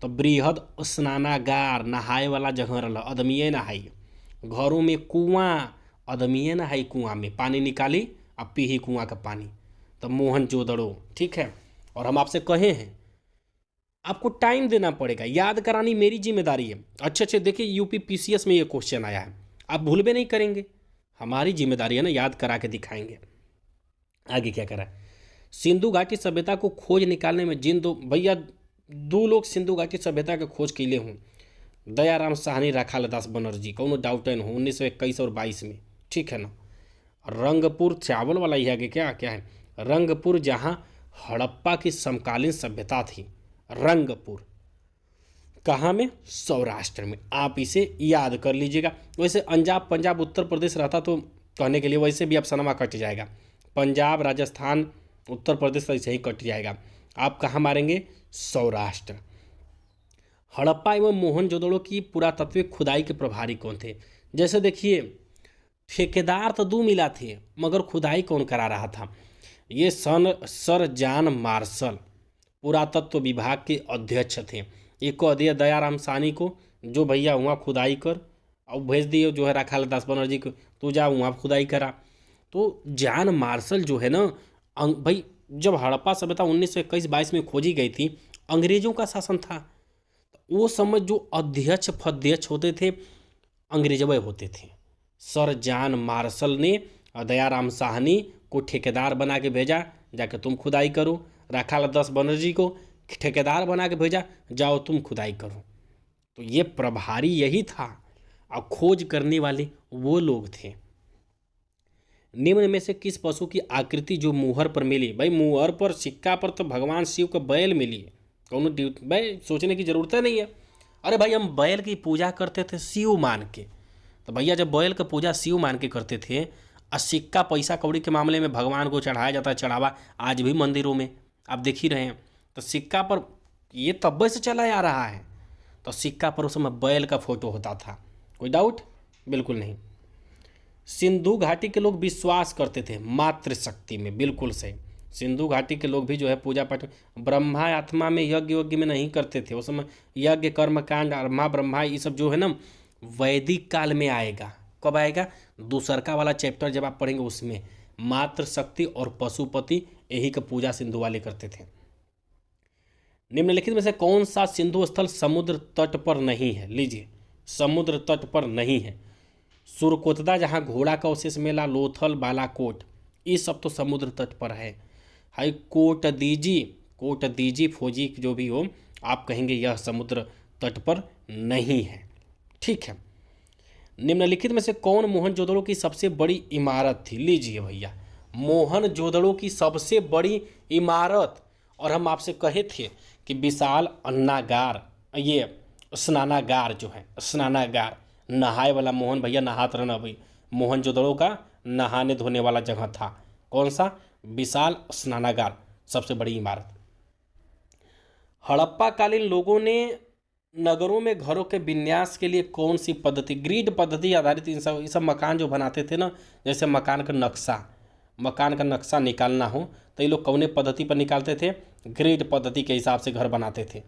तो बृहद स्नानागार, नहाए वाला जगह रहा, आदमिये नहाई। घरों में कुआं, आदमिये नहाई, कुआं में पानी निकाली, अब पी कुआं का पानी, तो मोहन जोदड़ो, ठीक है। और हम आपसे कहे हैं आपको टाइम देना पड़ेगा, याद करानी मेरी जिम्मेदारी है। अच्छे देखिए यूपी पीसीएस में ये क्वेश्चन आया है, आप भूल भी नहीं करेंगे, हमारी जिम्मेदारी है ना, याद करा के दिखाएंगे। आगे क्या करा? सिंधु घाटी सभ्यता को खोज निकालने में जिन दो भैया, दो लोग सिंधु घाटी सभ्यता के खोज के लिए हूँ, दयाराम साहनी, राखाल दास बनर्जी, कौन डाउटन हो, 1921 और 22 में, ठीक है ना। रंगपुर चावल वाला ही आगे क्या क्या है, रंगपुर, जहाँ हड़प्पा की समकालीन सभ्यता थी, रंगपुर कहाँ में? सौराष्ट्र में। आप इसे याद कर लीजिएगा। वैसे अंजाब पंजाब उत्तर प्रदेश रहता तो कहने के लिए वैसे भी आप सनमा कट जाएगा, पंजाब राजस्थान उत्तर प्रदेश ऐसे ही कट जाएगा। आप कहाँ मारेंगे? सौराष्ट्र। हड़प्पा एवं मोहनजोदड़ो की पुरातत्विक खुदाई के प्रभारी कौन थे? जैसे देखिए ठेकेदार तो दो मिला थे, मगर खुदाई कौन करा रहा था? ये सर जॉन मार्शल पुरातत्व विभाग के अध्यक्ष थे। ये कह दिया दयाराम साहनी को, जो भैया वहाँ खुदाई कर, और भेज दिए जो है राखाल दास बनर्जी को, तू जा वहाँ खुदाई करा। तो जॉन मार्शल जो है ना, भाई जब हड़प्पा सभ्यता 1921-22 में खोजी गई थी, अंग्रेजों का शासन था, तो वो समय जो अध्यक्ष फध्यक्ष होते थे अंग्रेजवे होते थे। सर जॉन मार्शल ने दयाराम साहनी को ठेकेदार बना के भेजा, जाके तुम खुदाई करो। राखाल दास बनर्जी को ठेकेदार बना के भेजा, जाओ तुम खुदाई करो। तो ये प्रभारी यही था, और खोज करने वाले वो लोग थे। निम्न में से किस पशु की आकृति जो मुहर पर मिली? भाई मुहर पर, सिक्का पर तो भगवान शिव का बैल मिली है, कौन भाई सोचने की जरूरत नहीं है। अरे भाई हम बैल की पूजा करते थे शिव मान के, तो भैया जब बैल का पूजा शिव मान के करते थे, और सिक्का पैसा कौड़ी के मामले में भगवान को चढ़ाया जाता है, चढ़ावा आज भी मंदिरों में आप देख ही रहे हैं। तो सिक्का पर ये तब से चला आ रहा है, तो सिक्का पर उस समय बैल का फोटो होता था, कोई डाउट? बिल्कुल नहीं। सिंधु घाटी के लोग विश्वास करते थे मातृशक्ति में, बिल्कुल सही। सिंधु घाटी के लोग भी जो है पूजा पाठ ब्रह्मा आत्मा में, यज्ञ में नहीं करते थे उस समय। यज्ञ कर्मकांड अर्मा ब्रह्मा ये सब जो है ना वैदिक काल में आएगा। कब आएगा? दूसरका वाला चैप्टर जब आप पढ़ेंगे उसमें मातृशक्ति और पशुपति यही का पूजा सिंधु वाले करते थे। निम्नलिखित में से कौन सा सिंधु स्थल समुद्र तट पर नहीं है? लीजिए, समुद्र तट पर नहीं है। सुरकोतदा जहाँ घोड़ा का अवशेष मेला, लोथल, बालाकोट, ये सब तो समुद्र तट पर है। हाई कोट दीजी फौजी जो भी हो, आप कहेंगे यह समुद्र तट पर नहीं है। ठीक है। निम्नलिखित में से कौन मोहनजोदड़ो की सबसे बड़ी इमारत थी? लीजिए भैया, मोहनजोदड़ो की सबसे बड़ी इमारत, और हम आपसे कहे थे कि विशाल अन्नागार, ये स्नानागार जो है, स्नानागार नहाए वाला, मोहन भैया नहात रहना भाई, मोहनजोदड़ो का नहाने धोने वाला जगह था। कौन सा? विशाल स्नानागार, सबसे बड़ी इमारत। हड़प्पा कालीन लोगों ने नगरों में घरों के विन्यास के लिए कौन सी पद्धति, ग्रिड पद्धति आधारित इन सब मकान जो बनाते थे ना, जैसे मकान का नक्शा निकालना हो तो ये लोग कौने पद्धति पर निकालते थे? ग्रिड पद्धति के हिसाब से घर बनाते थे।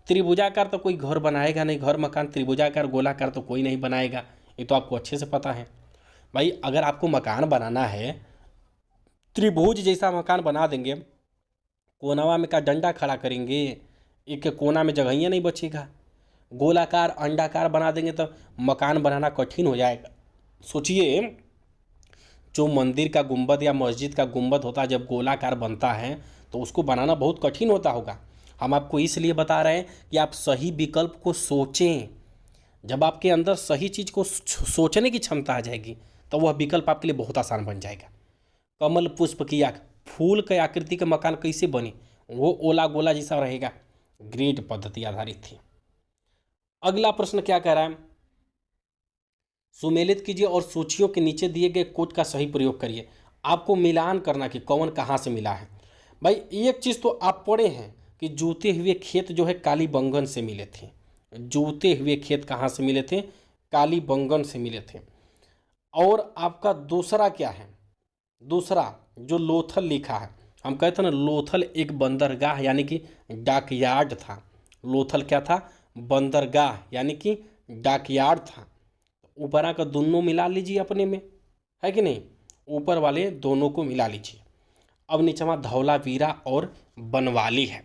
त्रिभुजाकार तो कोई घर बनाएगा नहीं, घर मकान त्रिभुजाकार गोलाकार तो कोई नहीं बनाएगा, ये तो आपको अच्छे से पता है भाई। अगर आपको मकान बनाना है, त्रिभुज जैसा मकान बना देंगे, कोनावा में का डंडा खड़ा करेंगे, एक कोना में जगहिया नहीं बचेगा। गोलाकार अंडाकार बना देंगे तो मकान बनाना कठिन हो जाएगा। सोचिए, जो मंदिर का गुंबद या मस्जिद का गुंबद होता है, जब गोलाकार बनता है तो उसको बनाना बहुत कठिन होता होगा। हम आपको इसलिए बता रहे हैं कि आप सही विकल्प को सोचें। जब आपके अंदर सही चीज़ को सोचने की क्षमता आ जाएगी तो वह विकल्प आपके लिए बहुत आसान बन जाएगा। कमल पुष्प की फूल के आकृति का मकान कैसे बने? वो ओला गोला जैसा रहेगा। ग्रिड पद्धति आधारित थी। अगला प्रश्न क्या कह रहा है? सुमेलित कीजिए और सूचियों के नीचे दिए गए कोट का सही प्रयोग करिए। आपको मिलान करना कि कौन कहाँ से मिला है। भाई एक चीज़ तो आप पढ़े हैं कि जूते हुए खेत जो है कालीबंगन से मिले थे। जूते हुए खेत कहाँ से मिले थे? कालीबंगन से मिले थे। और आपका दूसरा क्या है? दूसरा जो लोथल लिखा है, हम कहते हैं ना, लोथल एक बंदरगाह यानी कि डाकयार्ड था। लोथल क्या था? बंदरगाह यानी कि डाकयार्ड था। ऊपरा का दोनों मिला लीजिए अपने में, है कि नहीं? ऊपर वाले दोनों को मिला लीजिए। अब नीचे धौलावीरा और बनवाली है।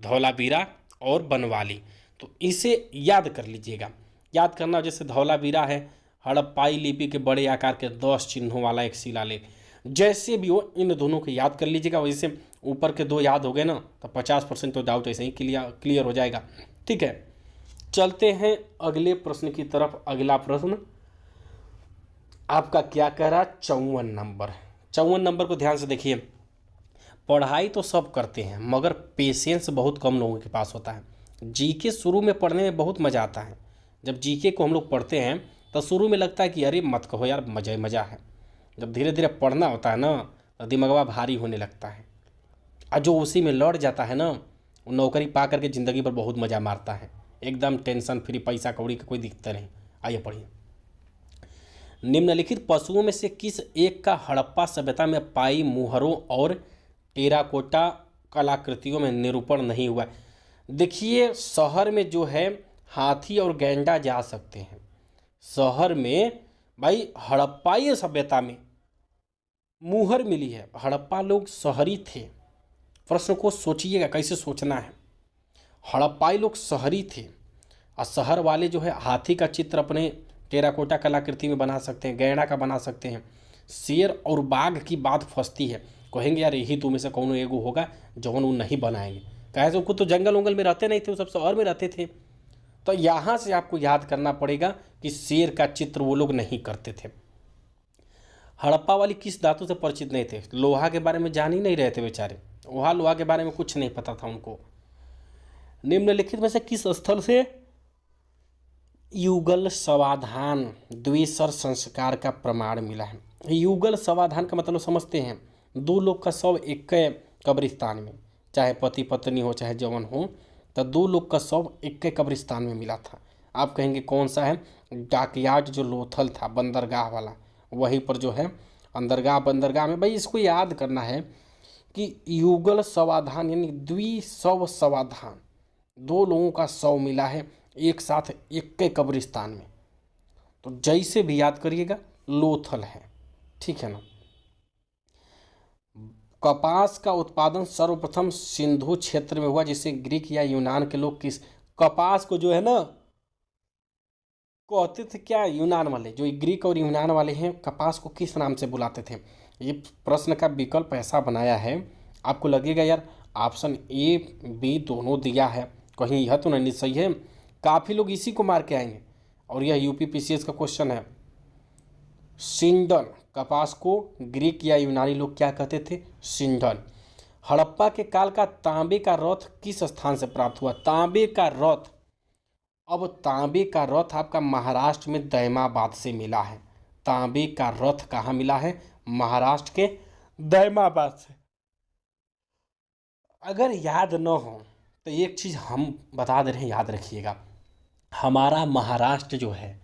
धौलावीरा और बनवाली, तो इसे याद कर लीजिएगा। याद करना, जैसे धौलावीरा है हड़प्पाई लिपि के बड़े आकार के 10 चिन्हों वाला एक शिलालेख। जैसे भी हो इन दोनों को याद कर लीजिएगा। वैसे ऊपर के दो याद हो गए ना तो 50% तो डाउट ऐसे ही क्लियर हो जाएगा। ठीक है, चलते हैं अगले प्रश्न की तरफ। अगला प्रश्न आपका क्या कह रहा है? 54 नंबर। 54 नंबर को ध्यान से देखिए। पढ़ाई तो सब करते हैं मगर पेशेंस बहुत कम लोगों के पास होता है। जीके शुरू में पढ़ने में बहुत मज़ा आता है। जब जीके को हम लोग पढ़ते हैं तो शुरू में लगता है कि अरे मत कहो यार, मज़ा ही मज़ा है। जब धीरे धीरे पढ़ना होता है ना तो दिमागवा भारी होने लगता है। और जो उसी में लड़ जाता है ना, वो नौकरी पा करके ज़िंदगी पर बहुत मज़ा मारता है। एकदम टेंशन फ्री, पैसा कौड़ी का कोई दिक्कत नहीं। आइए पढ़िए। निम्नलिखित पशुओं में से किस एक का हड़प्पा सभ्यता में पाई मुहरों और टेराकोटा कलाकृतियों में निरूपण नहीं हुआ? देखिए, शहर में जो है हाथी और गैंडा जा सकते हैं। शहर में भाई हड़प्पाई सभ्यता में मुहर मिली है। हड़प्पा लोग शहरी थे। प्रश्न को सोचिएगा कैसे सोचना है। हड़प्पाई लोग शहरी थे और शहर वाले जो है हाथी का चित्र अपने टेराकोटा कलाकृति में बना सकते हैं, गैंडा का बना सकते हैं। शेर और बाघ की बात फंसती है। कहेंगे यार यही तुम में से कौन एगो होगा जौन वो नहीं बनाएंगे। कहे तो खुद तो जंगल उंगल में रहते नहीं थे, वो सब शहर में रहते थे। तो यहाँ से आपको याद करना पड़ेगा कि शेर का चित्र वो लोग नहीं करते थे। हड़प्पा वाली किस धातु से परिचित नहीं थे? लोहा के बारे में जान ही नहीं रहे थे बेचारे। वहाँ लोहा के बारे में कुछ नहीं पता था उनको। निम्नलिखित में से किस स्थल से युगल समाधान द्विसर संस्कार का प्रमाण मिला है? युगल समाधान का मतलब समझते हैं, दो लोग का शव एक कब्रिस्तान में, चाहे पति पत्नी हो चाहे जवान हो, तो दो लोग का शव एक कब्रिस्तान में मिला था। आप कहेंगे कौन सा है? डाकयार्ड जो लोथल था बंदरगाह वाला, वहीं पर जो है बंदरगाह में। भाई इसको याद करना है कि युगल समाधान यानी द्विशव समाधान, दो लोगों का शव मिला है एक साथ एक कब्रिस्तान में। तो जैसे भी याद करिएगा लोथल है। ठीक है ना। कपास का उत्पादन सर्वप्रथम सिंधु क्षेत्र में हुआ, जिसे ग्रीक या यूनान के लोग किस कपास को जो है ना कहते थे क्या? यूनान वाले, जो ग्रीक और यूनान वाले हैं, कपास को किस नाम से बुलाते थे? ये प्रश्न का विकल्प ऐसा बनाया है, आपको लगेगा यार ऑप्शन ए बी दोनों दिया है, कहीं यह तो नहीं सही है, काफ़ी लोग इसी को मार के आएंगे। और यह यूपी पीसीएस का क्वेश्चन है। सिंडन, कपास को ग्रीक या यूनानी लोग क्या कहते थे? सिंडन। हड़प्पा के काल का तांबे का रथ किस स्थान से प्राप्त हुआ? तांबे का रथ, अब तांबे का रथ आपका महाराष्ट्र में दैमाबाद से मिला है। तांबे का रथ कहाँ मिला है? महाराष्ट्र के दैमाबाद से। अगर याद न हो तो एक चीज़ हम बता दे रहे हैं, याद रखिएगा। हमारा महाराष्ट्र जो है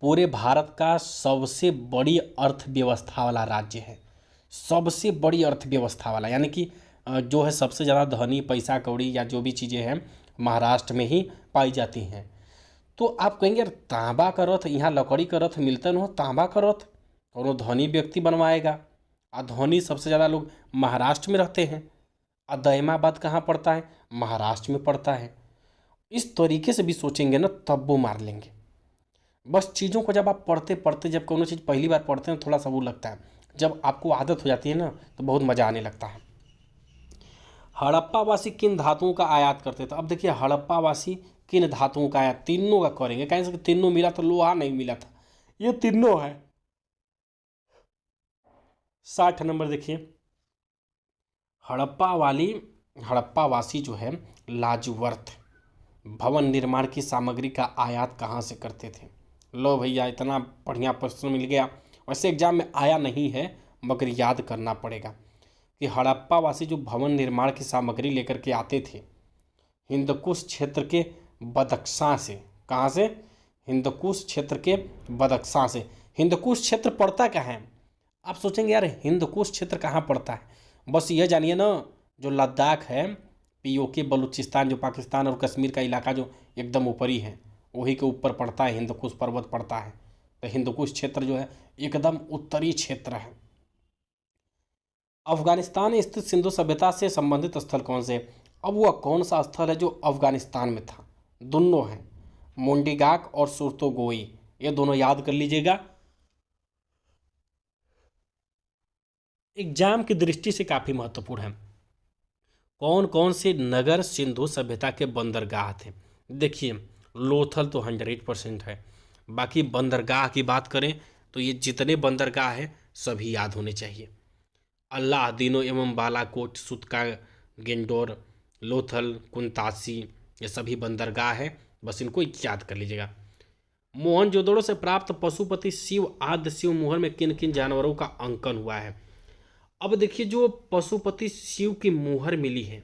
पूरे भारत का सबसे बड़ी अर्थव्यवस्था वाला राज्य है। सबसे बड़ी अर्थव्यवस्था वाला, यानी कि जो है सबसे ज़्यादा धनी, पैसा कौड़ी या जो भी चीज़ें हैं महाराष्ट्र में ही पाई जाती हैं। तो आप कहेंगे यार तांबा का रथ, यहाँ लकड़ी का रथ मिलता न हो, तांबा का रथ और वो धनी व्यक्ति बनवाएगा। और धनी सबसे ज़्यादा लोग महाराष्ट्र में रहते हैं। और दैमाबाद कहाँ पड़ता है? महाराष्ट्र में पड़ता है। इस तरीके से भी सोचेंगे ना तब वो मार लेंगे। बस चीज़ों को जब आप पढ़ते पढ़ते, जब कोनो चीज़ पहली बार पढ़ते हैं थोड़ा सा वो लगता है, जब आपको आदत हो जाती है ना तो बहुत मज़ा आने लगता है। हड़प्पावासी किन धातुओं का आयात करते थे? अब देखिए हड़प्पावासी किन धातुओं का आयात, तीनों का करेंगे। कहें कि तीनों मिला तो लोहा नहीं मिला था, ये तीनों है। 60 नंबर देखिए, हड़प्पावासी जो है लाजवर्थ भवन निर्माण की सामग्री का आयात कहाँ से करते थे? लो भैया, इतना बढ़िया प्रश्न मिल गया। वैसे एग्जाम में आया नहीं है मगर याद करना पड़ेगा कि हड़प्पावासी जो भवन निर्माण की सामग्री लेकर के आते थे हिंदकुश क्षेत्र के बदख्शां से। कहाँ से? हिंदकुश क्षेत्र के बदख्शां से। हिंदकुश क्षेत्र पड़ता कहाँ है? आप सोचेंगे यार हिंदकुश क्षेत्र कहाँ पड़ता है, बस यह जानिए ना, जो लद्दाख है, पीओके बलूचिस्तान, जो पाकिस्तान और कश्मीर का इलाका जो एकदम ऊपरी है, वही के ऊपर पड़ता है, हिंदकुश पर्वत पड़ता है। तो हिंदकुश क्षेत्र जो है एकदम उत्तरी क्षेत्र है। अफगानिस्तान स्थित सिंधु सभ्यता से संबंधित स्थल कौन से? अब वह कौन सा स्थल है जो अफगानिस्तान में था? दोनों हैं, मुंडीगाक और सुरतोगोई, ये दोनों याद कर लीजिएगा। एग्जाम की दृष्टि से काफ़ी महत्वपूर्ण है। कौन कौन से नगर सिंधु सभ्यता के बंदरगाह थे? देखिए लोथल तो 100% है। बाकी बंदरगाह की बात करें तो ये जितने बंदरगाह हैं सभी याद होने चाहिए। अल्लादीनो एवं बालाकोट, सुतका, गेंडोर, लोथल, कुंतासी, ये सभी बंदरगाह हैं, बस इनको याद कर लीजिएगा। मोहनजोदड़ो से प्राप्त पशुपति शिव आद्य शिव मोहर में किन किन जानवरों का अंकन हुआ है? अब देखिए जो पशुपति शिव की मोहर मिली है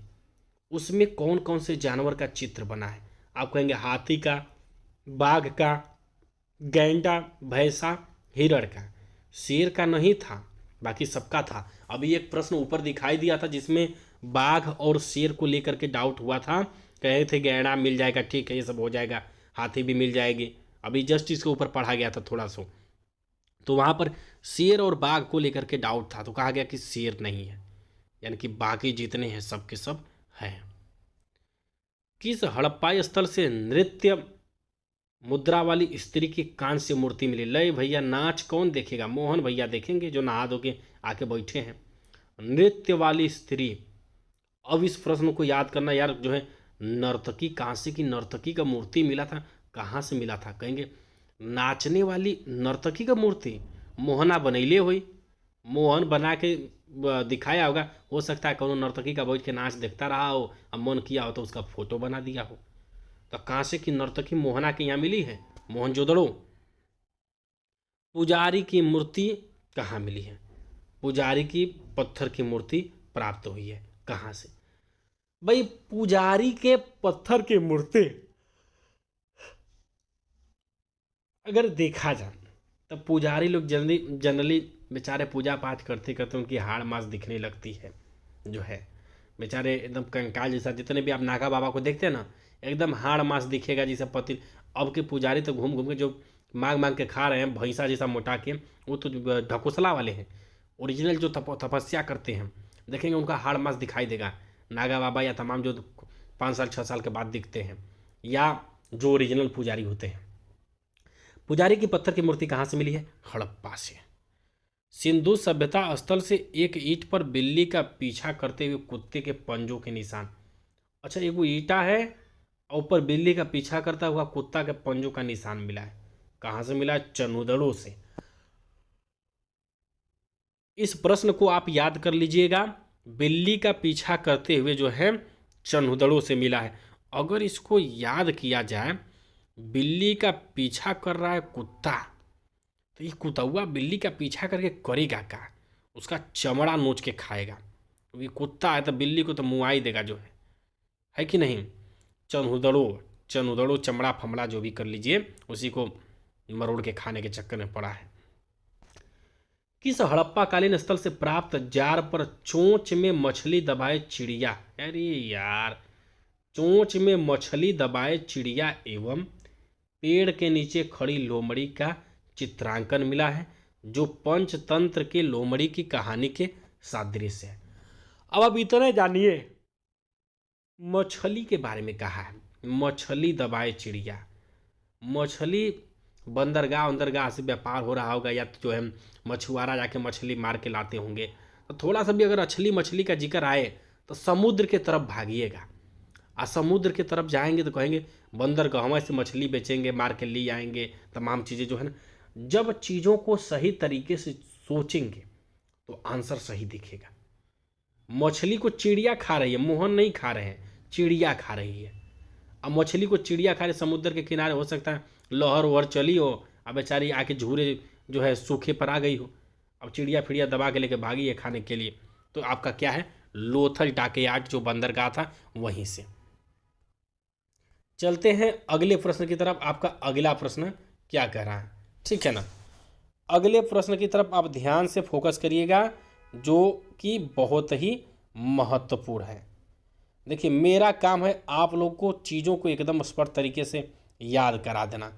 उसमें कौन कौन से जानवर का चित्र बना है? आप कहेंगे हाथी का, बाघ का, गैंडा, भैंसा, हिरण का। शेर का नहीं था, बाकी सबका था। अभी एक प्रश्न ऊपर दिखाई दिया था जिसमें बाघ और शेर को लेकर के डाउट हुआ था, कहे थे गैंडा मिल जाएगा, ठीक है ये सब हो जाएगा, हाथी भी मिल जाएगी। अभी जस्ट इसके ऊपर पढ़ा गया था थोड़ा सा, तो वहाँ पर शेर और बाघ को लेकर के डाउट था, तो कहा गया कि शेर नहीं है, यानी कि बाकी जितने हैं सब के सब हैं। किस हड़प्पाई स्थल से नृत्य मुद्रा वाली स्त्री की कांस्य मूर्ति मिली? लय भैया नाच कौन देखेगा? मोहन भैया देखेंगे जो नहा धो के आके बैठे हैं। नृत्य वाली स्त्री, अब इस प्रश्न को याद करना यार, जो है नर्तकी, कांस्य की नर्तकी का मूर्ति मिला था, कहाँ से मिला था? कहेंगे नाचने वाली नर्तकी का मूर्ति मोहना बनैले हुई, मोहन बना के दिखाया होगा। हो सकता है कोनो नर्तकी का बैठ के नाच देखता रहा हो, अब मन किया हो तो उसका फोटो बना दिया हो। तो कांसे की नर्तकी मोहना के यहाँ मिली है, मोहनजोदड़ो। पुजारी की मूर्ति कहाँ मिली है? पुजारी की पत्थर की मूर्ति प्राप्त हुई है, कहाँ से? भाई पुजारी के पत्थर की मूर्ति अगर देखा जाए तो पुजारी लोग जनरली बेचारे पूजा पाठ करते करते उनकी हाड़ मांस दिखने लगती है, जो है बेचारे एकदम कंकाल जैसा। जितने भी आप नागा बाबा को देखते हैं ना, एकदम हाड़ मांस दिखेगा जैसे पति। अब के पुजारी तो घूम घूम के जो मांग मांग के खा रहे हैं भैंसा जैसा मोटा के, वो तो ढकोसला वाले हैं। ओरिजिनल जो तपस्या करते हैं देखेंगे उनका हाड़ मांस दिखाई देगा। नागा बाबा या तमाम जो 5 साल 6 साल के बाद दिखते हैं, या जो ओरिजिनल पुजारी होते हैं। पुजारी की पत्थर की मूर्ति कहाँ से मिली है? हड़प्पा से। सिंधु सभ्यता स्थल से एक ईंट पर बिल्ली का पीछा करते हुए कुत्ते के पंजों के निशान। अच्छा, एक वो ईंटा है और ऊपर बिल्ली का पीछा करता हुआ कुत्ता के पंजों का निशान मिला है। कहाँ से मिला है? चनुदड़ों से। इस प्रश्न को आप याद कर लीजिएगा, बिल्ली का पीछा करते हुए जो है चनुदड़ों से मिला है। अगर इसको याद किया जाए, बिल्ली का पीछा कर रहा है कुत्ता, तो ये कुतौआ बिल्ली का पीछा करके करेगा क्या? उसका चमड़ा नोच के खाएगा। ये कुत्ता है तो बिल्ली को तो मुआ ही देगा जो है कि नहीं? चनुदड़ो चनुदड़ो चमड़ा फमड़ा जो भी कर लीजिए, उसी को मरोड़ के खाने के चक्कर में पड़ा है। किस हड़प्पाकालीन स्थल से प्राप्त जार पर चोंच में मछली दबाए चिड़िया, अरे यार, चोंच में मछली दबाए चिड़िया एवं पेड़ के नीचे खड़ी लोमड़ी का चित्रांकन मिला है, जो पंचतंत्र के लोमड़ी की कहानी के सादृश्य है। अब आप इतना जानिए, मछली के बारे में कहा है, मछली दबाए चिड़िया। मछली बंदरगाह अंदरगाह से व्यापार हो रहा होगा, या तो जो है मछुआरा जाके मछली मार के लाते होंगे। तो थोड़ा सा भी अगर असली मछली का जिक्र आए तो समुद्र के तरफ भागिएगा। आ समुद्र के तरफ जाएंगे तो कहेंगे बंदरगाह से मछली बेचेंगे, मार के ले आएंगे, तमाम चीज़ें जो है ना। जब चीज़ों को सही तरीके से सोचेंगे तो आंसर सही दिखेगा। मछली को चिड़िया खा रही है, मोहन नहीं खा रहे हैं, चिड़िया खा रही है। अब मछली को चिड़िया खा रही, समुद्र के किनारे हो सकता है लहर वहर चली हो, अब बेचारी आके झूरे जो है सूखे पर आ गई हो, अब चिड़िया फिड़िया दबा के लेके भागी है खाने के लिए। तो आपका क्या है? लोथल डाकयार्ड जो बंदरगाह था वहीं से। चलते हैं अगले प्रश्न की तरफ। आपका अगला प्रश्न क्या कह रहा है, ठीक है ना? अगले प्रश्न की तरफ आप ध्यान से फोकस करिएगा, जो कि बहुत ही महत्वपूर्ण है। देखिए, मेरा काम है आप लोग को चीज़ों को एकदम स्पष्ट तरीके से याद करा देना,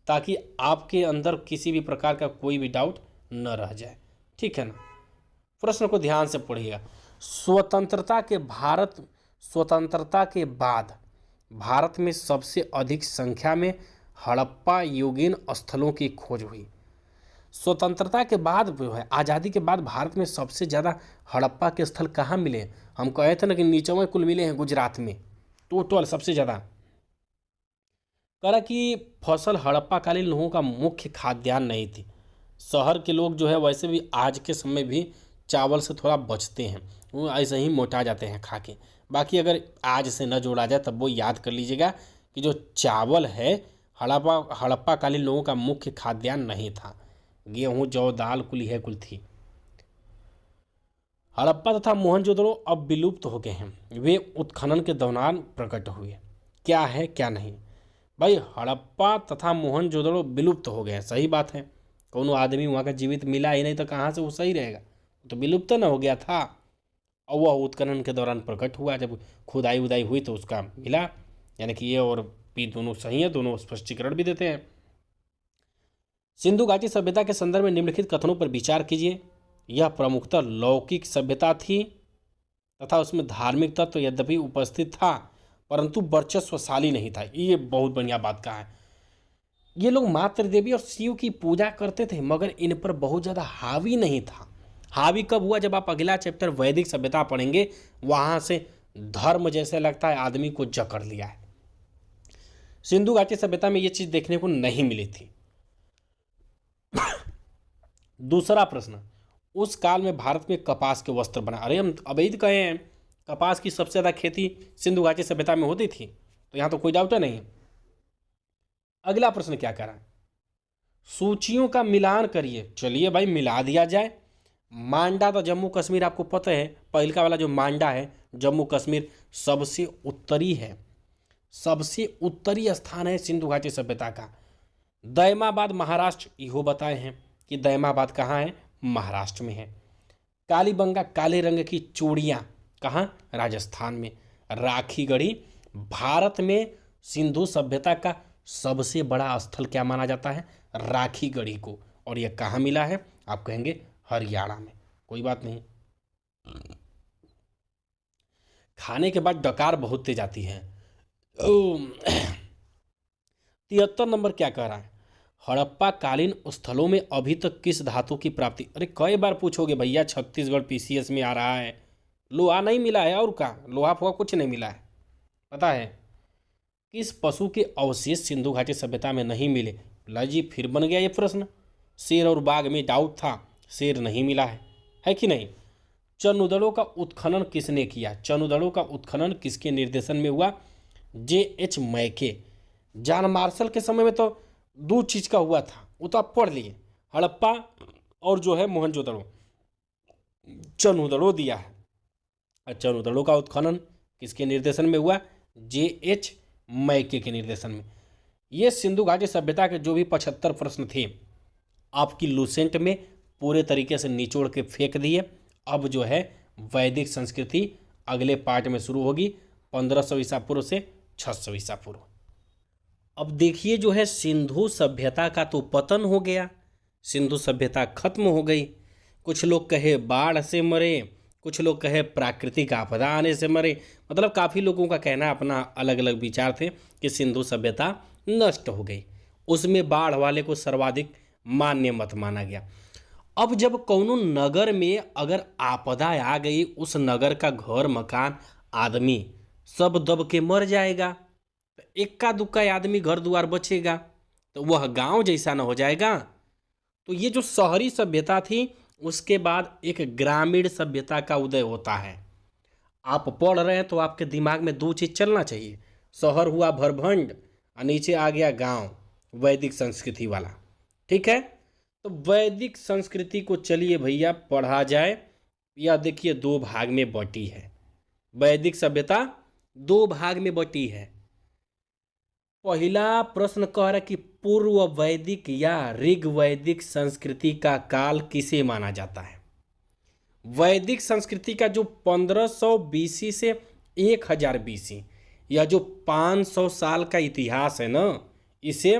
ताकि आपके अंदर किसी भी प्रकार का कोई भी डाउट न रह जाए, ठीक है ना? प्रश्न को ध्यान से पढ़िएगा। स्वतंत्रता के बाद भारत में सबसे अधिक संख्या में हड़प्पा युगीन स्थलों की खोज हुई। स्वतंत्रता के बाद जो है, आज़ादी के बाद भारत में सबसे ज़्यादा हड़प्पा के स्थल कहाँ मिले? हम कहे थे ना कि नीचों कुल मिले हैं गुजरात में, टोटल सबसे ज़्यादा। कह कि फसल हड़प्पाकालीन लोगों का मुख्य खाद्यान्न नहीं थी। शहर के लोग जो है वैसे भी आज के समय भी चावल से थोड़ा बचते हैं, वो ऐसे ही मोटा जाते हैं खा के। बाकी अगर आज से न जोड़ा जाए तब वो याद कर लीजिएगा कि जो चावल है हड़प्पाकालीन लोगों का मुख्य खाद्यान्न नहीं था। गेहूँ जौ दाल कुल है कुल थी। हड़प्पा तथा मोहनजोदड़ो अब विलुप्त हो गए हैं, वे उत्खनन के दौरान प्रकट हुए। क्या है क्या नहीं भाई? हड़प्पा तथा मोहनजोदड़ो विलुप्त हो गए हैं, सही बात है। कोनो आदमी वहाँ का जीवित मिला ही नहीं तो कहाँ से वो सही रहेगा? तो विलुप्त न हो गया था, और वह उत्खनन के दौरान प्रकट हुआ। जब खुदाई उदाई हुई तो उसका मिला, यानी कि ये और भी दोनों सही है, दोनों स्पष्टीकरण भी देते हैं। सिंधु घाटी सभ्यता के संदर्भ में निम्नलिखित कथनों पर विचार कीजिए। यह प्रमुखतः लौकिक सभ्यता थी तथा उसमें धार्मिक तत्व यद्यपि उपस्थित था, परंतु वर्चस्वशाली नहीं था। ये बहुत बढ़िया बात कहा है। ये लोग मात्र देवी और शिव की पूजा करते थे, मगर इन पर बहुत ज़्यादा हावी नहीं था। हावी कब हुआ? जब आप अगला चैप्टर वैदिक सभ्यता पढ़ेंगे, वहाँ से धर्म जैसे लगता है आदमी को जकड़ लिया है। सिंधु घाटी सभ्यता में ये चीज़ देखने को नहीं मिली थी। दूसरा प्रश्न, उस काल में भारत में कपास के वस्त्र बना। अरे हम अवैध कहे हैं, कपास की सबसे ज़्यादा खेती सिंधु घाटी सभ्यता में होती थी, तो यहाँ तो कोई डाउट नहीं है। अगला प्रश्न क्या कर रहा है? सूचियों का मिलान करिए। चलिए भाई मिला दिया जाए। मांडा तो जम्मू कश्मीर आपको पता है, पहलका वाला जो मांडा है जम्मू कश्मीर सबसे उत्तरी है, सबसे उत्तरी स्थान है सिंधु घाटी सभ्यता का। दैमाबाद महाराष्ट्र, इहो बताए हैं कि दैमाबाद कहाँ है? महाराष्ट्र में है। कालीबंगा काले रंग की चूड़ियाँ कहाँ? राजस्थान में। राखी गढ़ी भारत में सिंधु सभ्यता का सबसे बड़ा स्थल क्या माना जाता है? राखी गढ़ी को। और यह कहाँ मिला है? आप कहेंगे हरियाणा में। कोई बात नहीं। खाने के बाद डकार बहुत तेज आती है। 73 नंबर क्या कह रहा है? हड़प्पा कालीन स्थलों में अभी तक किस धातु की प्राप्ति? अरे कई बार पूछोगे भैया, छत्तीसगढ़ पीसीएस में आ रहा है। लोहा नहीं मिला है, और का लोहा फोहा कुछ नहीं मिला है, पता है। किस पशु के अवशेष सिंधु घाटी सभ्यता में नहीं मिले? ला जी, फिर बन गया ये प्रश्न। शेर और बाघ में डाउट था, शेर नहीं मिला है कि नहीं? चनुदड़ों का उत्खनन किसने किया? चनुदड़ों का उत्खनन किसके निर्देशन में हुआ? J.H. मैके। जॉन मार्शल के समय में तो दो चीज का हुआ था, वो तो आप पढ़ लिए, हड़प्पा और जो है मोहनजोदड़ो। चनुदड़ो दिया है। और चनुदड़ो का उत्खनन किसके निर्देशन में हुआ? J.H. मैके के निर्देशन में। ये सिंधु घाटी सभ्यता के जो भी 75 प्रश्न थे आपकी लूसेंट में पूरे तरीके से निचोड़ के फेंक दिए। अब जो है वैदिक संस्कृति अगले पार्ट में शुरू होगी 1500 ईसा पूर्व से 600 ईसा पूर्व। अब देखिए जो है सिंधु सभ्यता का तो पतन हो गया, सिंधु सभ्यता खत्म हो गई। कुछ लोग कहे बाढ़ से मरे, कुछ लोग कहे प्राकृतिक आपदा आने से मरे, मतलब काफ़ी लोगों का कहना अपना अलग अलग विचार थे कि सिंधु सभ्यता नष्ट हो गई। उसमें बाढ़ वाले को सर्वाधिक मान्य मत माना गया। अब जब कौनो नगर में अगर आपदा आ गई, उस नगर का घर मकान आदमी सब दब के मर जाएगा, तो इक्का दुक्का आदमी घर द्वार बचेगा, तो वह गांव जैसा न हो जाएगा। तो ये जो शहरी सभ्यता थी, उसके बाद एक ग्रामीण सभ्यता का उदय होता है। आप पढ़ रहे हैं तो आपके दिमाग में दो चीज़ चलना चाहिए। शहर हुआ भरभंड और नीचे आ गया गांव, वैदिक संस्कृति वाला। ठीक है, तो वैदिक संस्कृति को चलिए भैया पढ़ा जाए। यह देखिए दो भाग में बटी है, वैदिक सभ्यता दो भाग में बटी है। पहला प्रश्न कह रहा है कि पूर्व वैदिक या ऋग वैदिक संस्कृति का काल किसे माना जाता है? वैदिक संस्कृति का जो 1500 बीसी से 1000 बीसी, यह जो 500 साल का इतिहास है ना, इसे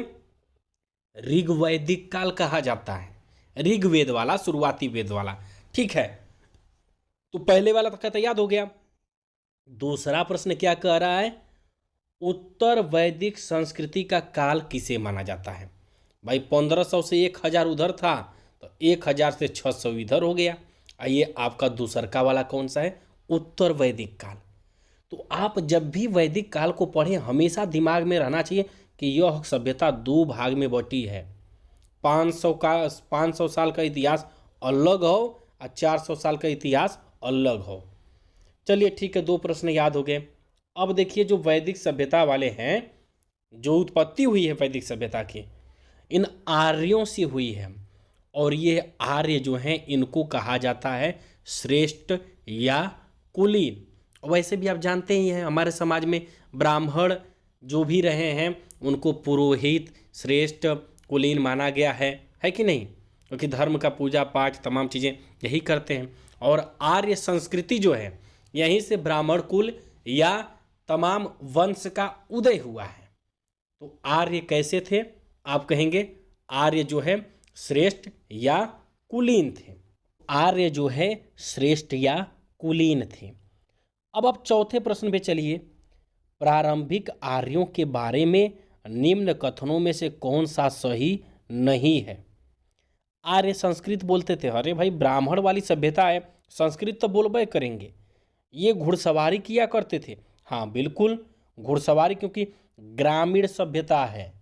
ऋग वैदिक काल कहा जाता है। ऋग्वेद वाला, शुरुआती वेद वाला। ठीक है, तो पहले वाला तो कहता याद हो गया। दूसरा प्रश्न क्या कह रहा है? उत्तर वैदिक संस्कृति का काल किसे माना जाता है? भाई 1500 से 1000 उधर था, तो 1000 से 600 इधर हो गया। आइए आपका दूसरका वाला कौन सा है? उत्तर वैदिक काल। तो आप जब भी वैदिक काल को पढ़ें हमेशा दिमाग में रहना चाहिए कि यह सभ्यता दो भाग में बटी है। 500 साल का इतिहास अलग हो और 400 साल का इतिहास अलग हो। चलिए ठीक है, दो प्रश्न याद हो गए। अब देखिए जो वैदिक सभ्यता वाले हैं, जो उत्पत्ति हुई है वैदिक सभ्यता की, इन आर्यों से हुई है। और ये आर्य जो हैं इनको कहा जाता है श्रेष्ठ या कुलीन। वैसे भी आप जानते ही हैं हमारे समाज में ब्राह्मण जो भी रहे हैं उनको पुरोहित, श्रेष्ठ, कुलीन माना गया है कि नहीं? क्योंकि धर्म का पूजा पाठ तमाम चीज़ें यही करते हैं। और आर्य संस्कृति जो है यहीं से ब्राह्मण कुल या तमाम वंश का उदय हुआ है। तो आर्य कैसे थे? आप कहेंगे आर्य जो है श्रेष्ठ या कुलीन थे। आर्य जो है श्रेष्ठ या कुलीन थे। अब आप चौथे प्रश्न पे चलिए। प्रारंभिक आर्यों के बारे में निम्न कथनों में से कौन सा सही नहीं है? आर्य संस्कृत बोलते थे। अरे भाई ब्राह्मण वाली सभ्यता है, संस्कृत तो बोलबे करेंगे। ये घुड़सवारी किया करते थे। हाँ बिल्कुल, घुड़सवारी, क्योंकि ग्रामीण सभ्यता है।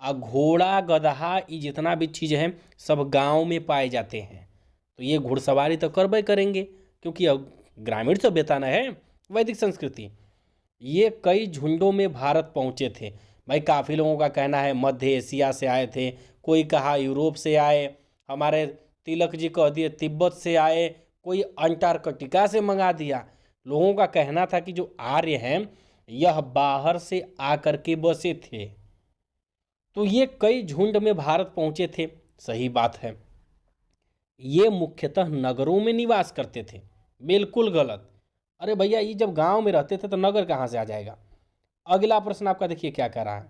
घोड़ा गधा ये जितना भी चीज़ है सब गांव में पाए जाते हैं, तो ये घुड़सवारी तो करबे करेंगे क्योंकि ग्रामीण सभ्यता न है वैदिक संस्कृति। ये कई झुंडों में भारत पहुँचे थे। भाई काफ़ी लोगों का कहना है मध्य एशिया से आए थे, कोई कहा यूरोप से आए, हमारे तिलक जी कह दिए तिब्बत से आए, कोई अंटार्कटिका से मंगा दिया। लोगों का कहना था कि जो आर्य हैं यह बाहर से आकर के बसे थे। तो ये कई झुंड में भारत पहुंचे थे, सही बात है। ये मुख्यतः नगरों में निवास करते थे, बिल्कुल गलत। अरे भैया ये जब गांव में रहते थे तो नगर कहाँ से आ जाएगा? अगला प्रश्न आपका देखिए क्या कह रहा है।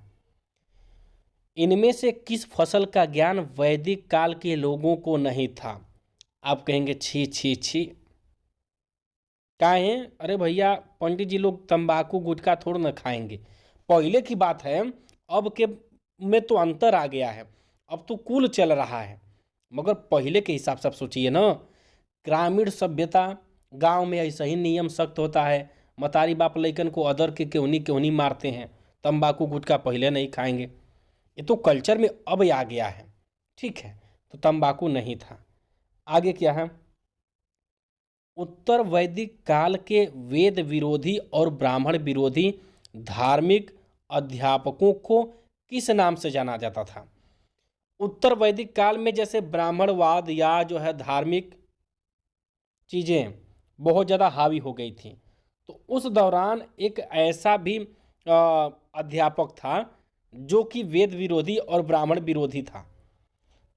इनमें से किस फसल का ज्ञान वैदिक काल के लोगों को नहीं था? आप कहेंगे छी छी छी, काहे? अरे भैया पंडित जी लोग तंबाकू गुटखा थोड़ा ना खाएंगे। पहले की बात है, अब के में तो अंतर आ गया है, अब तो कुल चल रहा है। मगर पहले के हिसाब से आप सोचिए ना, ग्रामीण सभ्यता, गांव में ऐसा ही नियम सख्त होता है। मतारी बाप लइकन को अदर के केहनी केहनी मारते हैं, तंबाकू गुटखा पहले नहीं खाएंगे, ये तो कल्चर में अब आ गया है। ठीक है, तो तंबाकू नहीं था। आगे क्या है, उत्तर वैदिक काल के वेद विरोधी और ब्राह्मण विरोधी धार्मिक अध्यापकों को किस नाम से जाना जाता था? उत्तर वैदिक काल में जैसे ब्राह्मणवाद या जो है धार्मिक चीज़ें बहुत ज़्यादा हावी हो गई थी, तो उस दौरान एक ऐसा भी अध्यापक था जो कि वेद विरोधी और ब्राह्मण विरोधी था।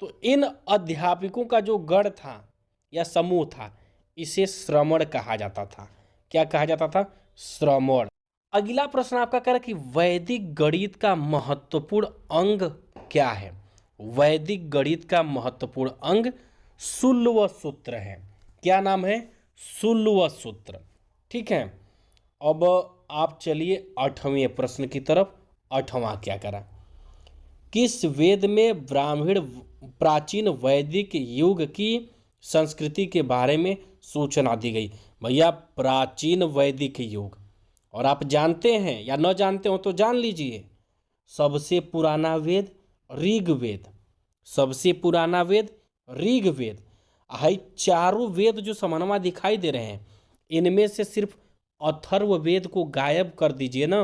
तो इन अध्यापकों का जो गढ़ था या समूह था, इसे श्रमण कहा जाता था। क्या कहा जाता था? श्रमण। अगला प्रश्न आपका कह रहा है कि वैदिक गणित का महत्वपूर्ण अंग क्या है? वैदिक गणित का महत्वपूर्ण अंग शुल्व सूत्र है। क्या नाम है? शुल्व सूत्र। ठीक है, अब आप चलिए 8वें प्रश्न की तरफ। 8वां क्या करा, किस वेद में ब्राह्मण प्राचीन वैदिक युग की संस्कृति के बारे में सूचना दी गई? भैया प्राचीन वैदिक युग, और आप जानते हैं या न जानते हो तो जान लीजिए, सबसे पुराना वेद ऋग्वेद। सबसे पुराना वेद ऋग्वेद। हाई चारों वेद जो समन्वय दिखाई दे रहे हैं, इनमें से सिर्फ अथर्ववेद को गायब कर दीजिए ना,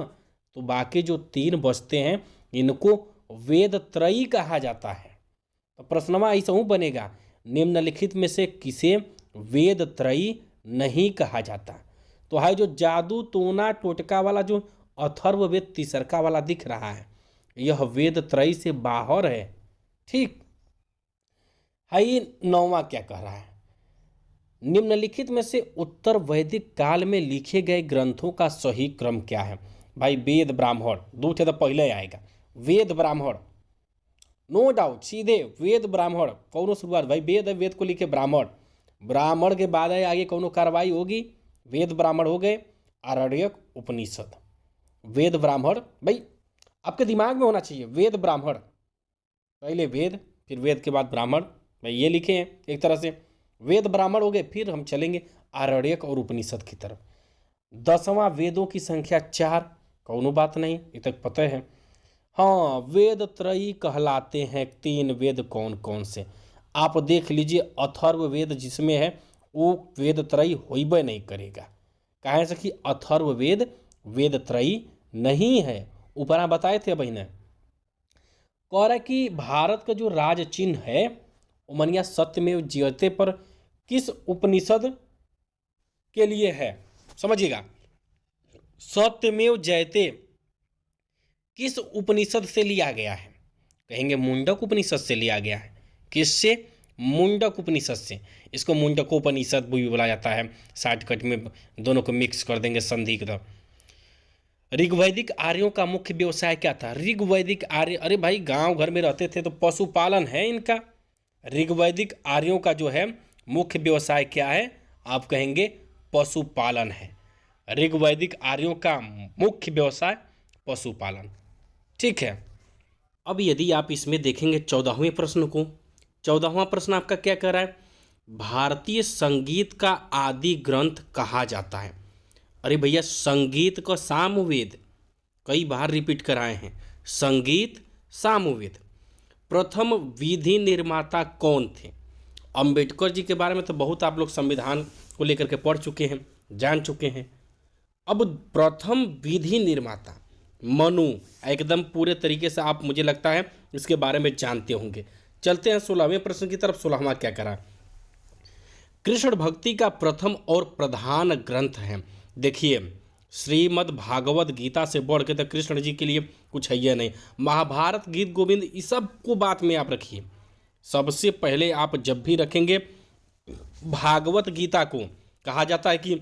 तो बाकी जो 3 बचते हैं इनको वेद त्रयी कहा जाता है। तो प्रश्नवा ऐसा हूँ बनेगा, निम्नलिखित में से किसे वेद त्रयी नहीं कहा जाता? तो है जो जादू टोना टोटका वाला जो अथर्ववेद तीसरका वाला दिख रहा है, यह वेद त्रयी से बाहर है। ठीक है, ये 9वां क्या कह रहा है, निम्नलिखित में से उत्तर वैदिक काल में लिखे गए ग्रंथों का सही क्रम क्या है? भाई वेद ब्राह्मण, दूसरे तो पहले आएगा वेद ब्राह्मण, नो डाउट, सीधे वेद ब्राह्मण। कौनो शुरुआत भाई वेद है, वेद को लिखे ब्राह्मण, ब्राह्मण के बाद है आगे कौनो कार्रवाई होगी, वेद ब्राह्मण हो गए आरण्यक उपनिषद। वेद ब्राह्मण भाई आपके दिमाग में होना चाहिए, वेद ब्राह्मण, पहले वेद फिर वेद के बाद ब्राह्मण, भाई ये लिखे हैं एक तरह से, वेद ब्राह्मण हो गए, फिर हम चलेंगे आरण्यक और उपनिषद की तरफ। 10वां वेदों की संख्या 4, कौनो बात नहीं, ये तक पता है। हाँ, वेद त्रयी कहलाते हैं 3 वेद कौन कौन से? आप देख लीजिए, अथर्व वेद जिसमें है वो वेद त्रयी होइबे नहीं करेगा। काहे से कि अथर्व वेद वेद त्रयी नहीं है। ऊपर आप बताए थे बहने, कह रहा है कि भारत का जो राज चिन्ह है उमनिया सत्यमेव जयते पर किस उपनिषद के लिए है? समझिएगा, सत्यमेव जयते किस उपनिषद से लिया गया है? कहेंगे मुंडक उपनिषद से लिया गया है। किससे? मुंडक उपनिषद से। इसको मुंडकोपनिषद भी बोला जाता है, शॉर्टकट में दोनों को मिक्स कर देंगे संधि की तरफ। ऋग्वैदिक आर्यों का मुख्य व्यवसाय क्या था? ऋग्वैदिक आर्य, अरे भाई गांव घर में रहते थे तो पशुपालन है इनका। ऋग्वैदिक आर्यों का जो है मुख्य व्यवसाय क्या है? आप कहेंगे पशुपालन है। ऋग्वैदिक आर्यों का मुख्य व्यवसाय पशुपालन। ठीक है, अब यदि आप इसमें देखेंगे 14वें प्रश्न को, 14वां प्रश्न आपका क्या कह रहा है? भारतीय संगीत का आदि ग्रंथ कहा जाता है। अरे भैया संगीत का सामवेद, कई बार रिपीट कराए हैं, संगीत सामवेद। प्रथम विधि निर्माता कौन थे? अंबेडकर जी के बारे में तो बहुत आप लोग संविधान को लेकर के पढ़ चुके हैं, जान चुके हैं। अब प्रथम विधि निर्माता मनु, एकदम पूरे तरीके से आप मुझे लगता है इसके बारे में जानते होंगे। चलते हैं 16वें प्रश्न की तरफ। 16वां क्या करा? कृष्ण भक्ति का प्रथम और प्रधान ग्रंथ है। देखिए, श्रीमद् भागवत गीता से बढ़ के तो कृष्ण जी के लिए कुछ है ही नहीं। महाभारत, गीत गोविंद, इस सब को बात में आप रखिए। सबसे पहले आप जब भी रखेंगे भागवत गीता को, कहा जाता है कि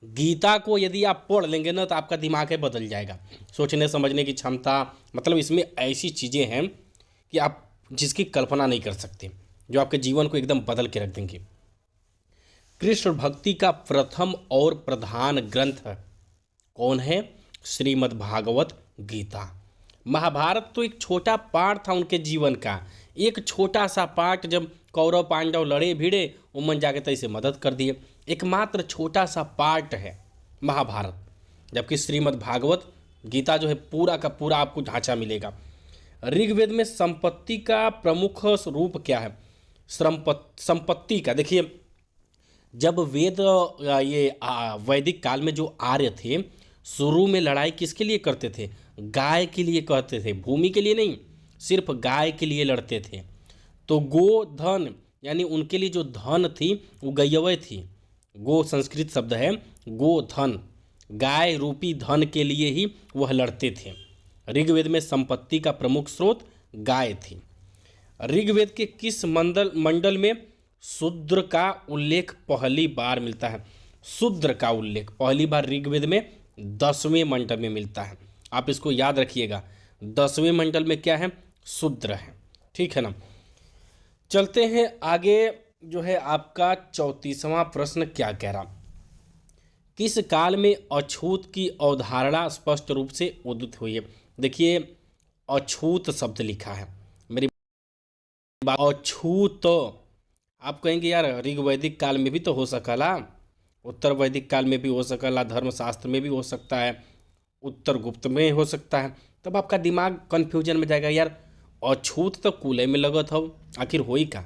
गीता को यदि आप पढ़ लेंगे ना तो आपका दिमाग है बदल जाएगा, सोचने समझने की क्षमता, मतलब इसमें ऐसी चीज़ें हैं कि आप जिसकी कल्पना नहीं कर सकते, जो आपके जीवन को एकदम बदल के रख देंगे। कृष्ण भक्ति का प्रथम और प्रधान ग्रंथ कौन है? श्रीमद् भागवत गीता। महाभारत तो एक छोटा पार्ट था उनके जीवन का, एक छोटा सा पार्ट। जब कौरव पांडव लड़े भिड़े, उमन जाके तैसे मदद कर दिए, एकमात्र छोटा सा पार्ट है महाभारत। जबकि श्रीमद् भागवत गीता जो है पूरा का पूरा आपको ढांचा मिलेगा। ऋग्वेद में संपत्ति का प्रमुख रूप क्या है? संपत्ति का, देखिए जब वेद वैदिक काल में जो आर्य थे, शुरू में लड़ाई किसके लिए करते थे? गाय के लिए करते थे, भूमि के लिए नहीं, सिर्फ गाय के लिए लड़ते थे। तो गो धन यानी उनके लिए जो धन थी वो गयवय थी। गो संस्कृत शब्द है, गो धन, गाय रूपी धन के लिए ही वह लड़ते थे। ऋग्वेद में संपत्ति का प्रमुख स्रोत गाय थी। ऋग्वेद के किस मंडल में शूद्र का उल्लेख पहली बार मिलता है? शूद्र का उल्लेख पहली बार ऋग्वेद में 10वें मंडल में मिलता है। आप इसको याद रखिएगा, 10वें मंडल में क्या है? शूद्र है। ठीक है ना। चलते हैं आगे, जो है आपका 34वां प्रश्न क्या कह रहा? किस काल में अछूत की अवधारणा स्पष्ट रूप से उदित हुई है? देखिए अछूत शब्द लिखा है, मेरी बात अछूत। आप कहेंगे यार ऋग्वैदिक काल में भी तो हो सकला, उत्तर वैदिक काल में भी हो सकला, धर्मशास्त्र में भी हो सकता है, उत्तर गुप्त में हो सकता है। तब आपका दिमाग कन्फ्यूजन में जाएगा, यार अछूत तो कूले में लगत हो, आखिर होई का?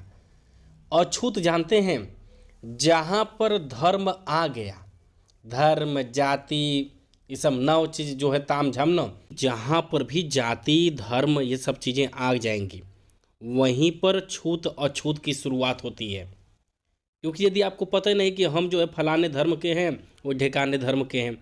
अछूत जानते हैं, जहाँ पर धर्म आ गया, धर्म जाति ये सब नौ चीज़ जो है ताम झाम न, जहाँ पर भी जाति धर्म ये सब चीज़ें आ जाएंगी वहीं पर छूत अछूत की शुरुआत होती है। क्योंकि यदि आपको पता ही नहीं कि हम जो है फलाने धर्म के हैं, वो ढेकाने धर्म के हैं,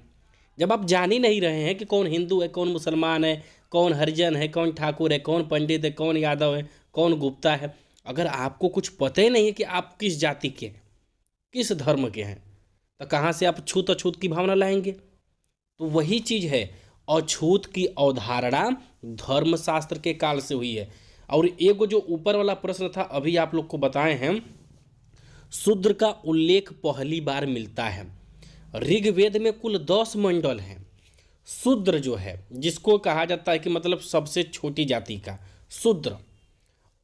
जब आप जान ही नहीं रहे हैं कि कौन हिंदू है, कौन मुसलमान है, कौन हरिजन है, कौन ठाकुर है, कौन पंडित है, कौन यादव है, कौन गुप्ता है, अगर आपको कुछ पता ही नहीं है कि आप किस जाति के हैं, किस धर्म के हैं, तो कहाँ से आप छूत अछूत की भावना लाएंगे? तो वही चीज़ है, अछूत की अवधारणा धर्मशास्त्र के काल से हुई है। और एक जो ऊपर वाला प्रश्न था अभी आप लोग को बताए हैं, शूद्र का उल्लेख पहली बार मिलता है ऋग्वेद में। कुल 10 मंडल हैं। शूद्र जो है जिसको कहा जाता है कि मतलब सबसे छोटी जाति का शूद्र,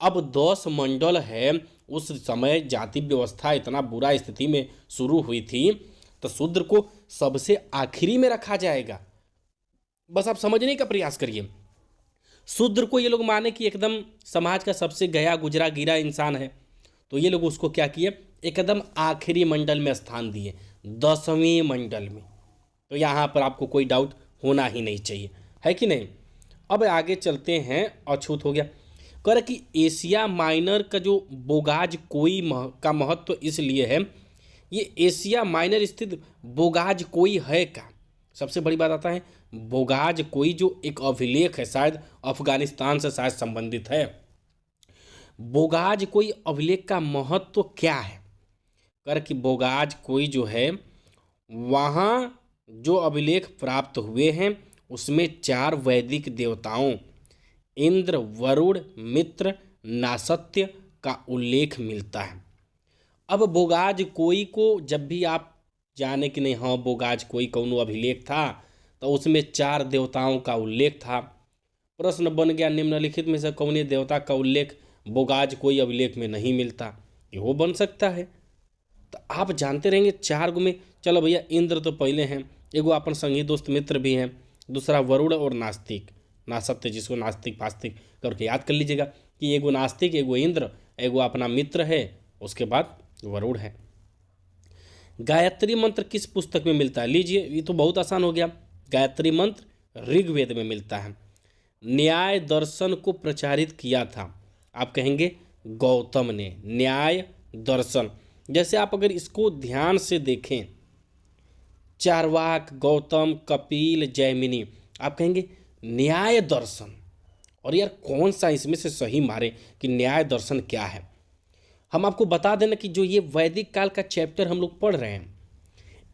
अब 10 मंडल है। उस समय जाति व्यवस्था इतना बुरा स्थिति में शुरू हुई थी, तो शूद्र को सबसे आखिरी में रखा जाएगा। बस आप समझने का प्रयास करिए। शूद्र को ये लोग माने कि एकदम समाज का सबसे गया गुजरा गिरा इंसान है, तो ये लोग उसको क्या किए, एकदम आखिरी मंडल में स्थान दिए, 10वें मंडल में। तो यहाँ पर आपको कोई डाउट होना ही नहीं चाहिए, है कि नहीं। अब आगे चलते हैं, अछूत हो गया। कह रहे कि एशिया माइनर का जो बोगाज कोई का महत्व इसलिए है, ये एशिया माइनर स्थित बोगाज कोई है का, सबसे बड़ी बात आता है बोगाज कोई जो एक अभिलेख है, शायद अफगानिस्तान से शायद संबंधित है। बोगाज कोई अभिलेख का महत्व क्या है? कर कि बोगाज कोई जो है वहाँ जो अभिलेख प्राप्त हुए हैं उसमें 4 वैदिक देवताओं इंद्र, वरुण, मित्र, नासत्य का उल्लेख मिलता है। अब बोगाज कोई को जब भी आप जाने कि नहीं हाँ बोगाज कोई कौनो अभिलेख था, तो उसमें 4 देवताओं का उल्लेख था। प्रश्न बन गया निम्नलिखित में से कौन देवता का उल्लेख बोगाज कोई अभिलेख में नहीं मिलता? ये वो बन सकता है। तो आप जानते रहेंगे 4 गो में, चलो भैया इंद्र तो पहले हैं, एगो अपन संगी दोस्त मित्र भी हैं, दूसरा वरुण और नास्तिक नासत्य, जिसको नास्तिक फास्तिक करके याद कर लीजिएगा कि एगो नास्तिक, एगो इंद्र, एगो अपना मित्र है, उसके बाद वरुण है। गायत्री मंत्र किस पुस्तक में मिलता है? लीजिए ये तो बहुत आसान हो गया। गायत्री मंत्र ऋग्वेद में मिलता है। न्याय दर्शन को प्रचारित किया था, आप कहेंगे गौतम ने। न्याय दर्शन, जैसे आप अगर इसको ध्यान से देखें, चारवाक, गौतम, कपिल, जैमिनी, आप कहेंगे न्याय दर्शन। और यार कौन सा इसमें से सही मारे कि न्याय दर्शन क्या है? हम आपको बता देना कि जो ये वैदिक काल का चैप्टर हम लोग पढ़ रहे हैं,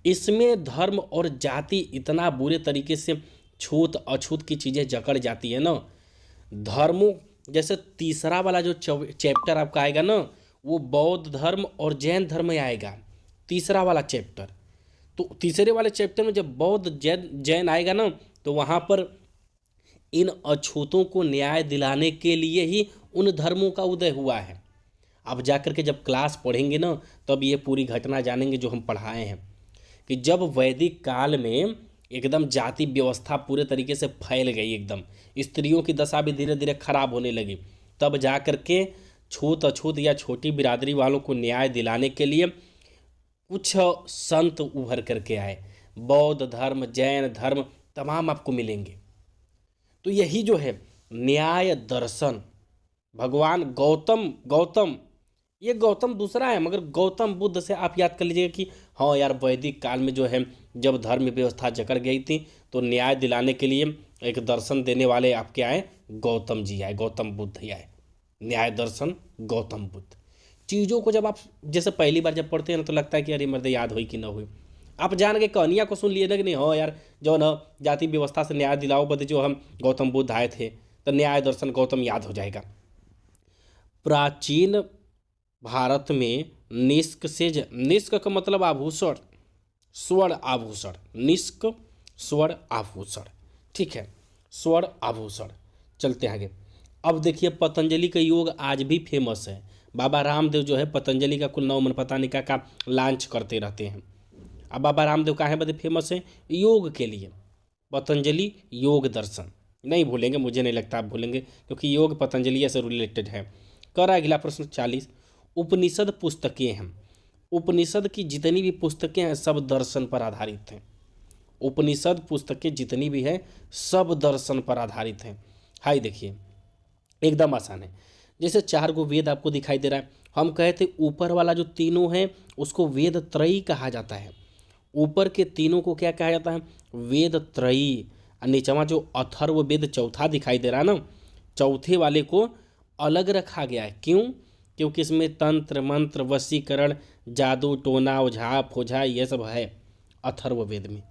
इसमें धर्म और जाति इतना बुरे तरीके से छूत अछूत की चीज़ें जकड़ जाती है ना। धर्मों जैसे तीसरा वाला जो चैप्टर आपका आएगा ना, वो बौद्ध धर्म और जैन धर्म आएगा, तीसरा वाला चैप्टर। तो तीसरे वाले चैप्टर में जब बौद्ध जैन आएगा ना, तो वहाँ पर इन अछूतों को न्याय दिलाने के लिए ही उन धर्मों का उदय हुआ है। अब जाकर के जब क्लास पढ़ेंगे ना, तब ये पूरी घटना जानेंगे जो हम पढ़ाए हैं कि जब वैदिक काल में एकदम जाति व्यवस्था पूरे तरीके से फैल गई, एकदम स्त्रियों की दशा भी धीरे धीरे खराब होने लगी। तब जा कर के छूत अछूत या छोटी बिरादरी वालों को न्याय दिलाने के लिए कुछ संत उभर करके आए। बौद्ध धर्म, जैन धर्म तमाम आपको मिलेंगे। तो यही जो है न्याय दर्शन, भगवान गौतम ये गौतम दूसरा है, मगर गौतम बुद्ध से आप याद कर लीजिएगा कि हाँ यार, वैदिक काल में जो है जब धर्म व्यवस्था जकड़ गई थी तो न्याय दिलाने के लिए एक दर्शन देने वाले आपके आए, गौतम जी आए, गौतम बुद्ध ही आए। न्याय दर्शन गौतम बुद्ध। चीज़ों को जब आप जैसे पहली बार जब पढ़ते हैं ना तो लगता है कि अरे मर्द याद हुई कि ना हुई। आप जान के कहानियाँ को सुन लिए ना कि नहीं, हाँ यार जो ना जाति व्यवस्था से न्याय दिलाओ बदे जो हम गौतम बुद्ध आए थे, तो न्याय दर्शन गौतम याद हो जाएगा। प्राचीन भारत में निष्क का मतलब आभूषण, स्वर्ण आभूषण, निष्क स्वर्ण आभूषण, ठीक है, स्वर्ण आभूषण। चलते हैं आगे। अब देखिए पतंजलि का योग आज भी फेमस है। बाबा रामदेव जो है पतंजलि का कुल 9 मन पता नहीं का लॉन्च करते रहते हैं। अब बाबा रामदेव काहे बदे फेमस है? योग के लिए। पतंजलि योग दर्शन नहीं भूलेंगे, मुझे नहीं लगता आप भूलेंगे, क्योंकि योग पतंजलि से रिलेटेड है। कर अगला प्रश्न 40। उपनिषद पुस्तकें हैं। उपनिषद की जितनी भी पुस्तकें हैं सब दर्शन पर आधारित हैं। उपनिषद पुस्तकें जितनी भी हैं सब दर्शन पर आधारित हैं। हाय देखिए एकदम आसान है। जैसे 4 गो वेद आपको दिखाई दे रहा है, हम कहे थे ऊपर वाला जो तीनों है उसको वेद त्रयी कहा जाता है। ऊपर के तीनों को क्या कहा जाता है? वेद त्रयी। और नीचवा जो अथर्व वेद चौथा दिखाई दे रहा है ना, चौथे वाले को अलग रखा गया है। क्यों? क्योंकि इसमें तंत्र मंत्र वशीकरण जादू टोना ओझा फोझा ये सब है अथर्व वेद में।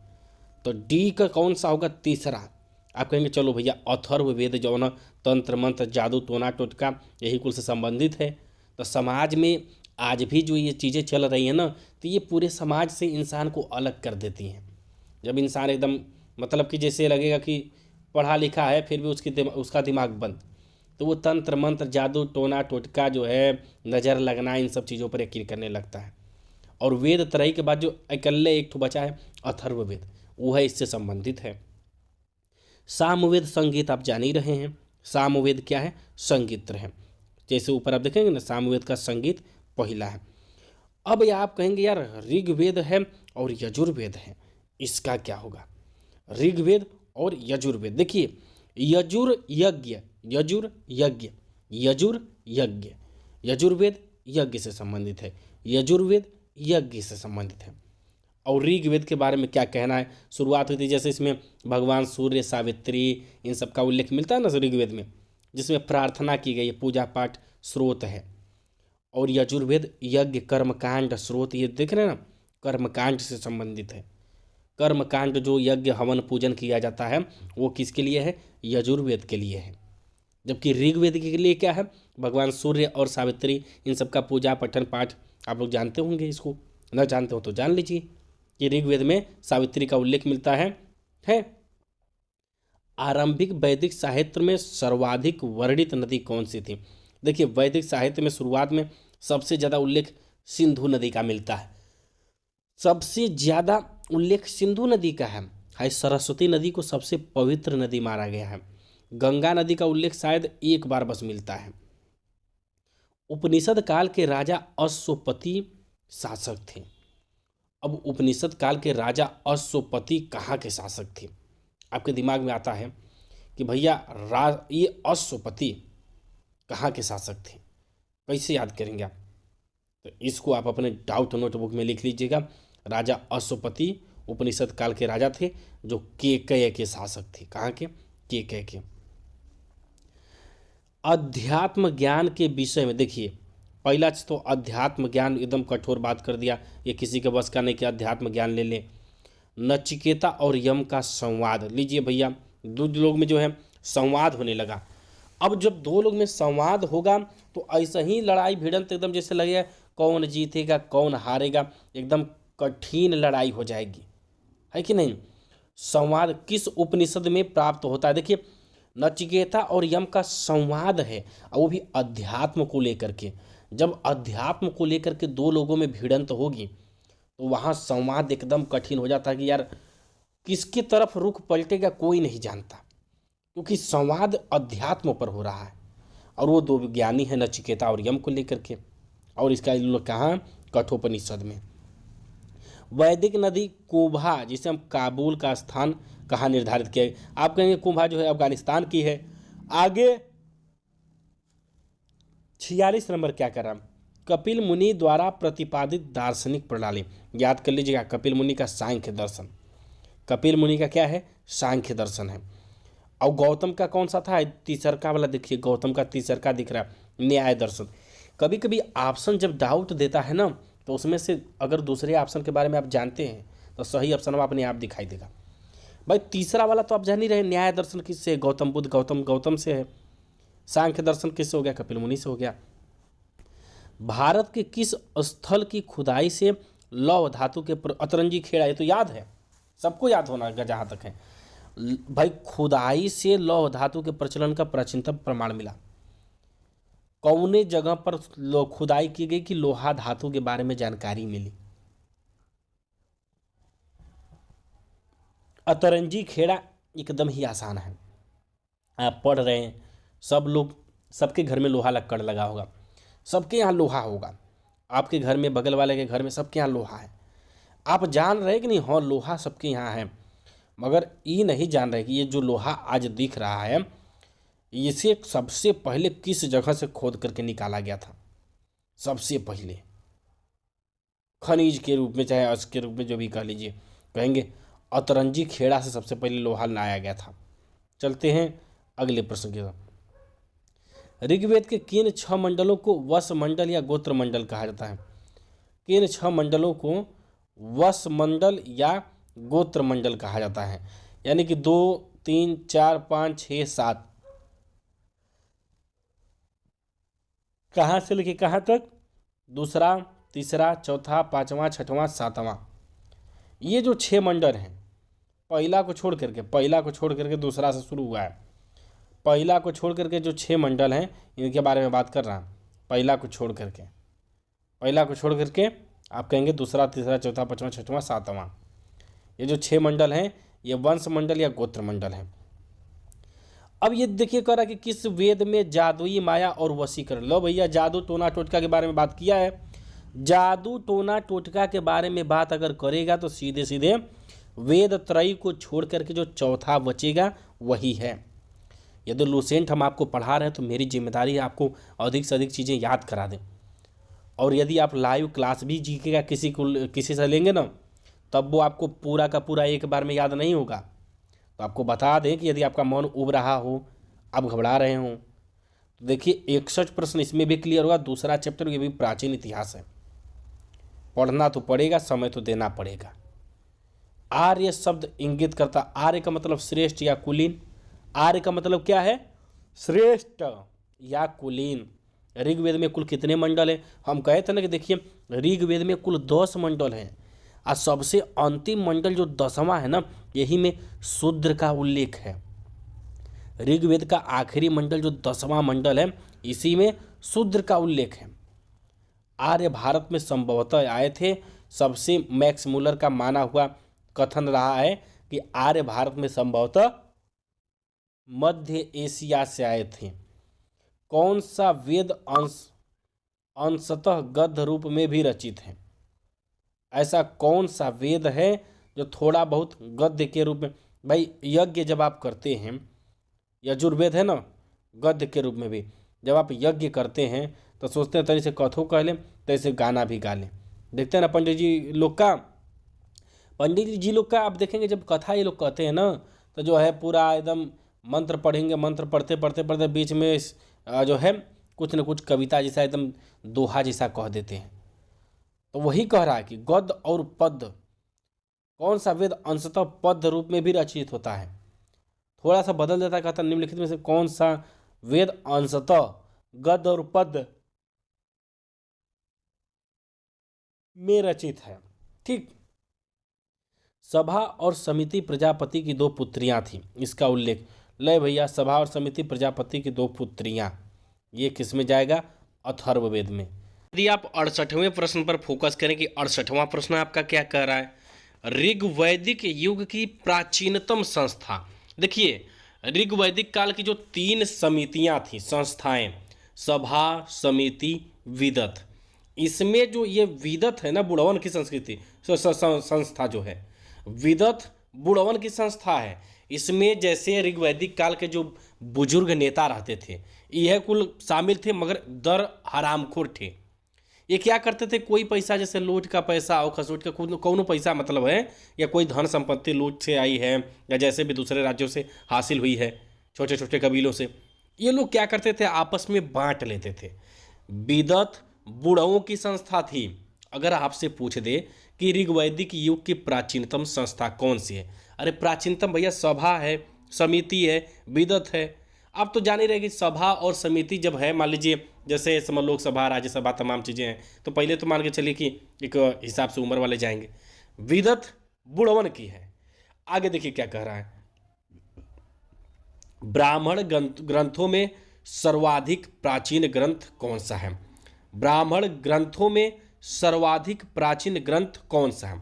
तो डी का कौन सा होगा? तीसरा। आप कहेंगे चलो भैया अथर्व वेद जो ना तंत्र मंत्र जादू टोना टोटका यही कुल से संबंधित है। तो समाज में आज भी जो ये चीज़ें चल रही हैं ना, तो ये पूरे समाज से इंसान को अलग कर देती हैं। जब इंसान एकदम मतलब कि जैसे लगेगा कि पढ़ा लिखा है फिर भी उसका दिमाग बंद, तो वो तंत्र मंत्र जादू टोना टोटका जो है नज़र लगना इन सब चीज़ों पर यकीन करने लगता है। और वेद त्रयी के बाद जो अकेले एक ठो बचा है अथर्व वेद, वो है इससे संबंधित है। सामवेद संगीत आप जान ही रहे हैं। सामवेद क्या है? संगीत है। जैसे ऊपर आप देखेंगे ना सामवेद का संगीत पहला है। अब या आप कहेंगे यार ऋग्वेद है और यजुर्वेद है, इसका क्या होगा? ऋग्वेद और यजुर्वेद देखिए, यजुर यज्ञ, यजुर यज्ञ, यजुर यज्ञ, यजुर्वेद यज्ञ से संबंधित है, यजुर्वेद यज्ञ से संबंधित है। और ऋग्वेद के बारे में क्या कहना है? शुरुआत हुई थी जैसे इसमें भगवान सूर्य सावित्री इन सब का उल्लेख मिलता है ना ऋग्वेद में, जिसमें प्रार्थना की गई है, पूजा पाठ स्रोत है। और यजुर्वेद यज्ञ कर्मकांड स्रोत, ये देख रहे हैं ना, कर्मकांड से संबंधित है। कर्मकांड जो यज्ञ हवन पूजन किया जाता है वो किसके लिए है? यजुर्वेद के लिए है। जबकि ऋग्वेद के लिए क्या है? भगवान सूर्य और सावित्री इन सब का पूजा पठन पाठ आप लोग जानते होंगे, इसको न जानते हो तो जान लीजिए कि ऋग्वेद में सावित्री का उल्लेख मिलता है। आरंभिक वैदिक साहित्य में सर्वाधिक वर्णित नदी कौन सी थी? देखिए वैदिक साहित्य में शुरुआत में सबसे ज़्यादा उल्लेख सिंधु नदी का मिलता है। सबसे ज़्यादा उल्लेख सिंधु नदी का है। सरस्वती नदी को सबसे पवित्र नदी माना गया है। गंगा नदी का उल्लेख शायद एक बार बस मिलता है। उपनिषद काल के राजा अश्वपति शासक थे। अब उपनिषद काल के राजा अश्वपति कहाँ के शासक थे? आपके दिमाग में आता है कि भैया ये अश्वपति कहाँ के शासक थे, कैसे याद करेंगे आप? तो इसको आप अपने डाउट नोटबुक में लिख लीजिएगा। राजा अश्वपति उपनिषद काल के राजा थे जो केकय के शासक थे। कहाँ के? केकय के। अध्यात्म ज्ञान के विषय में देखिए, पहला तो अध्यात्म ज्ञान एकदम कठोर बात कर दिया, ये किसी के बस का नहीं कि अध्यात्म ज्ञान ले लें। नचिकेता और यम का संवाद लीजिए भैया, दो लोग में जो है संवाद होने लगा। अब जब दो लोग में संवाद होगा तो ऐसा ही लड़ाई भिड़ंत एकदम जैसे लगेगा कौन जीतेगा कौन हारेगा, एकदम कठिन लड़ाई हो जाएगी, है कि नहीं? संवाद किस उपनिषद में प्राप्त होता है? देखिए नचिकेता और यम का संवाद है, और वो भी अध्यात्म को लेकर के। जब अध्यात्म को लेकर के दो लोगों में भिड़ंत होगी तो वहाँ संवाद एकदम कठिन हो जाता है कि यार किसके तरफ रुख पलटेगा कोई नहीं जानता, क्योंकि संवाद अध्यात्म पर हो रहा है और वो दो ज्ञानी हैं नचिकेता और यम को लेकर के। और इसका लोग कहाँ, कठोपनिषद में। वैदिक नदी कुंभा, जिसे हम काबुल का स्थान कहाँ निर्धारित किया है, आप कहेंगे कुंभा जो है अफगानिस्तान की है। आगे 46 नंबर क्या कर रहा, कपिल मुनि द्वारा प्रतिपादित दार्शनिक प्रणाली। याद कर लीजिएगा, कपिल मुनि का सांख्य दर्शन, कपिल मुनि का क्या है, सांख्य दर्शन है। और गौतम का कौन सा था, तीसरका वाला देखिए, गौतम का तीसरका दिख रहा है, न्याय दर्शन। कभी कभी ऑप्शन जब डाउट देता है ना, तो उसमें से अगर दूसरे ऑप्शन के बारे में आप जानते हैं तो सही ऑप्शन अपने आप दिखाई देगा। भाई तीसरा वाला तो आप जान ही रहे, न्याय दर्शन किससे, गौतम बुद्ध, गौतम से है। सांख्य दर्शन किससे हो गया, कपिल मुनि से हो गया। भारत के किस स्थल की खुदाई से लौह धातु के अतरंजी खेड़ा, ये तो याद है, सबको याद होना जहाँ तक है भाई, खुदाई से लौह धातु के प्रचलन का प्राचीनतम प्रमाण मिला। कौने जगह पर खुदाई की गई कि लोहा धातु के बारे में जानकारी मिली। अतरंजी खेड़ा एकदम ही आसान है, आप पढ़ रहे हैं, सब लोग, सबके घर में लोहा लक्कड़ लगा होगा, सबके यहाँ लोहा होगा, आपके घर में, बगल वाले के घर में, सबके यहाँ लोहा है। आप जान रहे कि नहीं, हाँ लोहा सबके यहाँ है, मगर ये नहीं जान रहे कि ये जो लोहा आज दिख रहा है, इसे सबसे पहले किस जगह से खोद करके निकाला गया था। सबसे पहले खनिज के रूप में, चाहे अस के रूप में, जो भी कह लीजिए, कहेंगे अतरंजी खेड़ा से सबसे पहले लोहा लाया गया था। चलते हैं अगले प्रश्न की तरफ। ऋग्वेद के किन 6 मंडलों को वस मंडल या गोत्र मंडल कहा जाता है। किन 6 मंडलों को वस मंडल या गोत्र मंडल कहा जाता है, यानी कि 2, 3, 4, 5, 6, 7, कहाँ से लेके कहाँ तक, दूसरा, तीसरा, चौथा, पांचवा, छठवां, सातवां, ये जो 6 मंडल हैं, पहला को छोड़ करके दूसरा से शुरू हुआ है। पहला को छोड़ करके जो 6 मंडल हैं, इनके बारे में बात कर रहा हूँ। पहला को छोड़ करके आप कहेंगे दूसरा, तीसरा, चौथा, पांचवा, छठवां, सातवां, ये जो 6 मंडल हैं, ये वंश मंडल या गोत्र मंडल हैं। अब ये देखिए कह रहा कि किस वेद में जादुई माया और वशीकरण, लो भैया जादू टोना टोटका के बारे में बात किया है। जादू टोना टोटका के बारे में बात अगर करेगा तो सीधे सीधे वेद त्रयी को छोड़ करके जो चौथा बचेगा वही है। यदि लूसेंट हम आपको पढ़ा रहे हैं तो मेरी जिम्मेदारी है आपको अधिक से अधिक चीज़ें याद करा दें। और यदि आप लाइव क्लास भी जीके का किसी से लेंगे ना, तब वो आपको पूरा का पूरा एक बार में याद नहीं होगा। तो आपको बता दें कि यदि आपका मन उब रहा हो, आप घबरा रहे हों, तो देखिए 61 प्रश्न इसमें भी क्लियर होगा। दूसरा चैप्टर ये भी प्राचीन इतिहास है, पढ़ना तो पड़ेगा, समय तो देना पड़ेगा। आर्य शब्द इंगित करता, आर्य का मतलब श्रेष्ठ या कुलीन। आर्य का मतलब क्या है, श्रेष्ठ या कुलीन। ऋग्वेद में कुल कितने मंडल हैं, हम कहे थे ना कि देखिए ऋग्वेद में कुल 10 मंडल हैं, और सबसे अंतिम मंडल जो 10वां है ना, यही में शूद्र का उल्लेख है। ऋग्वेद का आखिरी मंडल जो 10वां मंडल है, इसी में शूद्र का उल्लेख है। आर्य भारत में संभवतः आए थे। सबसे मैक्स मुलर का माना हुआ कथन रहा है कि आर्य भारत में संभवतः मध्य एशिया से आए थे। कौन सा वेद अंशतः गद्य रूप में भी रचित है, ऐसा कौन सा वेद है जो थोड़ा बहुत गद्य के रूप में। भाई यज्ञ जब आप करते हैं, यजुर्वेद है ना, गद्य के रूप में भी जब आप यज्ञ करते हैं तो सोचते हैं तरी से कथो कह लें, तैसे गाना भी गा लें। देखते हैं ना पंडित जी लोग का आप देखेंगे जब कथा ये लोग कहते हैं ना, तो जो है पूरा एकदम मंत्र पढ़ेंगे, मंत्र पढ़ते पढ़ते बीच में जो है कुछ न कुछ कविता जैसा एकदम दोहा जैसा कह देते हैं। तो वही कह रहा है कि गद्य और पद्य, कौन सा वेद अंशतः पद्य रूप में भी रचित होता है। थोड़ा सा बदल देता है, कहता निम्नलिखित में से कौन सा वेद अंशतः गद्य और पद्य में रचित है। ठीक, सभा और समिति प्रजापति की 2 पुत्रियां थीं, इसका उल्लेख। ले भैया, सभा और समिति प्रजापति की 2 पुत्रियां, ये किस में जाएगा, अथर्ववेद में। यदि आप 68वें प्रश्न पर फोकस करें कि 68वां प्रश्न आपका क्या कह रहा है, ऋग्वैदिक युग की प्राचीनतम संस्था। देखिए, ऋग्वैदिक काल की जो 3 समितियां थी, संस्थाएं, सभा, समिति, विदत, इसमें जो ये विदत है ना, बुड़वन की संस्कृति संस्था जो है, विदत बुड़वन की संस्था है। इसमें जैसे ऋग्वैदिक काल के जो बुजुर्ग नेता रहते थे, यह कुल शामिल थे, मगर दर हरामखोर थे। ये क्या करते थे, कोई पैसा जैसे लूट का पैसा और खसोट का कौनो पैसा मतलब है, या कोई धन संपत्ति लूट से आई है, या जैसे भी दूसरे राज्यों से हासिल हुई है, छोटे छोटे कबीलों से, ये लोग क्या करते थे, आपस में बांट लेते थे। विदत बुढ़ाओं की संस्था थी। अगर आपसे पूछ दे कि ऋग्वैदिक युग की प्राचीनतम संस्था कौन सी है, अरे प्राचीनतम भैया सभा है, समिति है, विदत है। आप तो जान ही रहे कि सभा और समिति जब है, मान लीजिए जैसे समझ लोकसभा, राज्यसभा, तमाम चीज़ें हैं, तो पहले तो मान के चलिए कि एक हिसाब से उम्र वाले जाएंगे। विदत बुढ़वन की है। आगे देखिए क्या कह रहा है, ब्राह्मण ग्रंथों में सर्वाधिक प्राचीन ग्रंथ कौन सा है। ब्राह्मण ग्रंथों में सर्वाधिक प्राचीन ग्रंथ कौन सा है।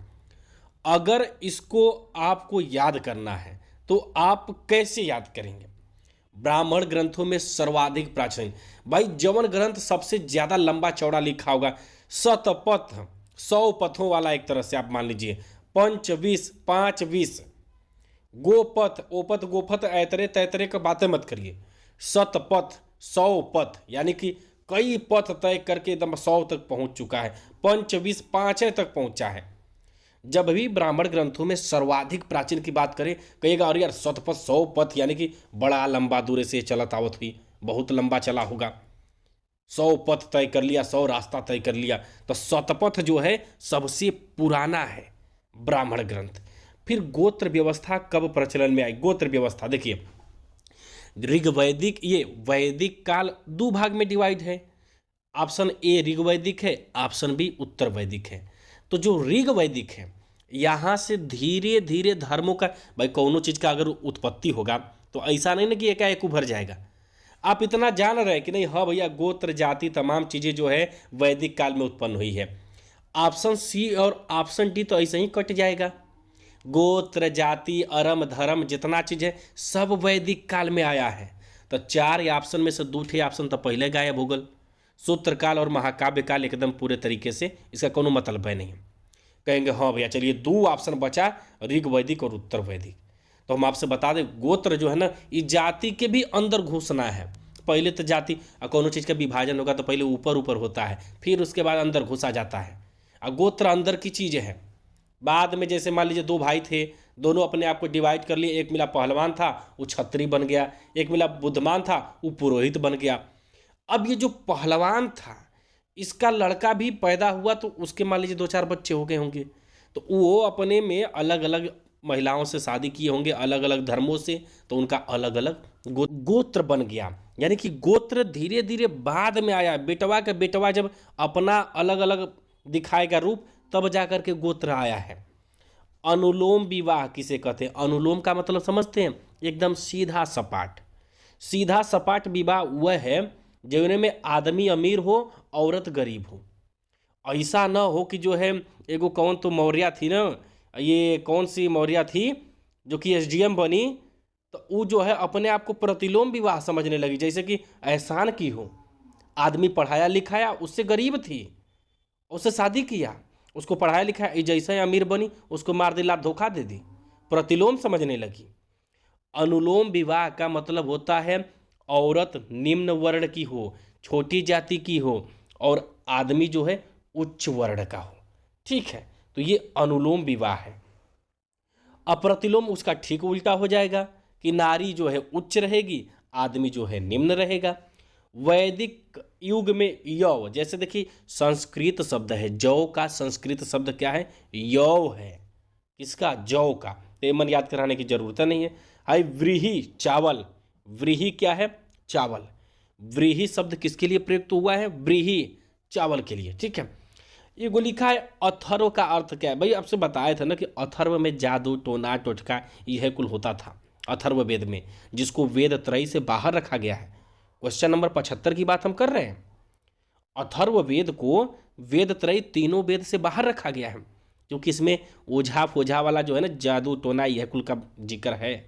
अगर इसको आपको याद करना है तो आप कैसे याद करेंगे। ब्राह्मण ग्रंथों में सर्वाधिक प्राचीन, भाई जवन ग्रंथ सबसे ज्यादा लंबा चौड़ा लिखा होगा, शतपथ, 100 पथों वाला, एक तरह से आप मान लीजिए, पंचविश, 5 20, गोपथ, ओपथ, गोपथ, ऐतरे तैतरे का बातें मत करिए, शतपथ, 100 पथ, यानी कि कई पथ तय करके एकदम 100 तक पहुंच चुका है। पंचविश, 5 तक पहुंचा है। जब भी ब्राह्मण ग्रंथों में सर्वाधिक प्राचीन की बात करें, कहेगा अरे यार शतपथ, 100 पथ, यानी कि बड़ा लंबा दूर से चलत आवत हुई, बहुत लंबा चला होगा, 100 पथ तय कर लिया, 100 रास्ता तय कर लिया। तो शतपथ जो है सबसे पुराना है ब्राह्मण ग्रंथ। फिर गोत्र व्यवस्था कब प्रचलन में आई। गोत्र व्यवस्था देखिए, ऋग्वैदिक, ये वैदिक काल 2 भाग में डिवाइड है। ऑप्शन ए ऋग्वैदिक है, ऑप्शन बी उत्तर वैदिक है। तो जो ऋग्वैदिक है, यहाँ से धीरे धीरे धर्मों का, भाई कौनो चीज़ का अगर उत्पत्ति होगा तो ऐसा नहीं ना कि एकाएक उभर जाएगा। आप इतना जान रहे हैं कि नहीं, हाँ भैया गोत्र जाति तमाम चीज़ें जो है वैदिक काल में उत्पन्न हुई है। ऑप्शन सी और ऑप्शन डी तो ऐसे ही कट जाएगा। गोत्र जाति अरम धर्म जितना चीज़ है सब वैदिक काल में आया है। तो 4 ऑप्शन में से 2 ऑप्शन तो पहले गायब हो गल। सूत्र काल और महाकाव्य काल एकदम पूरे तरीके से, इसका कोनो मतलब है नहीं। कहेंगे हाँ भैया चलिए 2 ऑप्शन बचा, ऋग्वैदिक और उत्तर वैदिक। तो हम आपसे बता दें, गोत्र जो है ना, ये जाति के भी अंदर घुसना है। पहले तो जाति, कोनो चीज़ का विभाजन होगा तो पहले ऊपर ऊपर होता है, फिर उसके बाद अंदर घुसा जाता है। और गोत्र अंदर की चीज़ है। बाद में जैसे मान लीजिए 2 भाई थे, दोनों अपने आप को डिवाइड कर लिए, एक मिला पहलवान था वो क्षत्रिय बन गया, एक मिला बुद्धिमान था वो पुरोहित बन गया। अब ये जो पहलवान था, इसका लड़का भी पैदा हुआ तो उसके मान लीजिए 2-4 बच्चे हो गए होंगे, तो वो अपने में अलग अलग महिलाओं से शादी किए होंगे, अलग अलग धर्मों से, तो उनका अलग अलग गोत्र बन गया। यानी कि गोत्र धीरे धीरे बाद में आया। बेटवा का बेटवा जब अपना अलग अलग दिखाएगा रूप, तब जाकर के गोत्र आया है। अनुलोम विवाह किसे कहते हैं। अनुलोम का मतलब समझते हैं, एकदम सीधा सपाट। सीधा सपाट विवाह वह है जिनमें आदमी अमीर हो, औरत गरीब हो। ऐसा ना हो कि जो है, एगो कौन तो मौर्या थी ना, ये कौन सी मौर्या थी जो कि एसडीएम बनी, तो वो जो है अपने आप को प्रतिलोम विवाह समझने लगी, जैसे कि एहसान की हो। आदमी पढ़ाया लिखाया, उससे गरीब थी, उससे शादी किया, उसको पढ़ाया लिखाया, जैसे अमीर बनी उसको मार दिला, धोखा दे दी, प्रतिलोम समझने लगी। अनुलोम विवाह का मतलब होता है औरत निम्न वर्ण की हो, छोटी जाति की हो, और आदमी जो है उच्च वर्ण का हो। ठीक है, तो ये अनुलोम विवाह है। अप्रतिलोम उसका ठीक उल्टा हो जाएगा कि नारी जो है उच्च रहेगी, आदमी जो है निम्न रहेगा। वैदिक युग में यौ, जैसे देखिए संस्कृत शब्द है जौ का, संस्कृत शब्द क्या है, यौ है। किसका, जौ का। तो मन याद कराने की जरूरत नहीं है। हाई व्रीहि, चावल। व्रीहि क्या है, चावल। व्रीहि शब्द किसके लिए प्रयुक्त हुआ है, व्रीहि, चावल के लिए। ठीक है, ये को लिखा है। अथर्व का अर्थ क्या है, भाई आपसे बताया था ना कि अथर्व में जादू टोना टोटका यह कुल होता था अथर्व वेद में, जिसको वेद त्रयी से बाहर रखा गया है। क्वेश्चन नंबर 75 की बात हम कर रहे हैं। अथर्व वेद को वेद त्रयी तीनों वेद से बाहर रखा गया है। क्योंकि इसमें ओझा फोझा वाला जो है ना, जादू टोना, यह कुल का जिक्र है।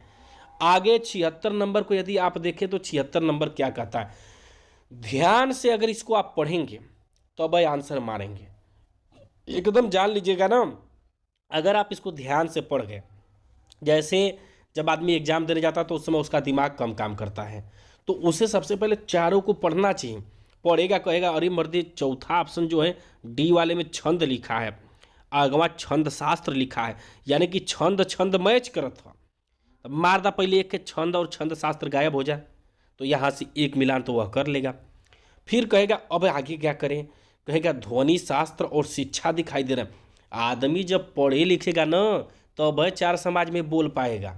आगे 76 नंबर को यदि आप देखें तो 76 नंबर क्या कहता है, ध्यान से अगर इसको आप पढ़ेंगे तो भाई आंसर मारेंगे, एकदम जान लीजिएगा ना। अगर आप इसको ध्यान से पढ़ गए, जैसे जब आदमी एग्जाम देने जाता है तो उस समय उसका दिमाग कम काम करता है, तो उसे सबसे पहले चारों को पढ़ना चाहिए। पढ़ेगा कहेगा अरे मर्दे, चौथा ऑप्शन जो है डी वाले में छंद लिखा है, अगवा छंद शास्त्र लिखा है, यानी कि छंद छंद मैच करत था। अब मार दा पहले एक के छंद और छंद शास्त्र गायब हो जाए, तो यहाँ से एक मिलान तो वह कर लेगा। फिर कहेगा अब आगे क्या करें, कहेगा ध्वनि शास्त्र और शिक्षा दिखाई दे रहा है। आदमी जब पढ़े लिखेगा ना तो वह चार समाज में बोल पाएगा।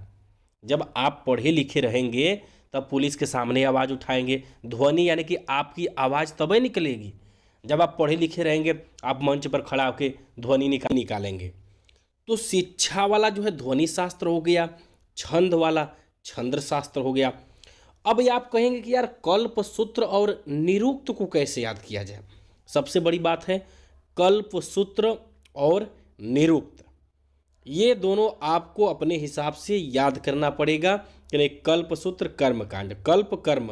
जब आप पढ़े लिखे रहेंगे तब पुलिस के सामने आवाज़ उठाएंगे, ध्वनि यानी कि आपकी आवाज़ तभी निकलेगी। जब आप पढ़े लिखे रहेंगे आप मंच पर खड़ा होकर ध्वनि निकालेंगे। तो शिक्षा वाला जो है ध्वनि शास्त्र हो गया, छंद वाला छंद शास्त्र हो गया। अब ये आप कहेंगे कि यार कल्प सूत्र और निरुक्त को कैसे याद किया जाए। सबसे बड़ी बात है कल्प सूत्र और निरुक्त, ये दोनों आपको अपने हिसाब से याद करना पड़ेगा। कि कल्प सूत्र कर्मकांड, कल्प कर्म,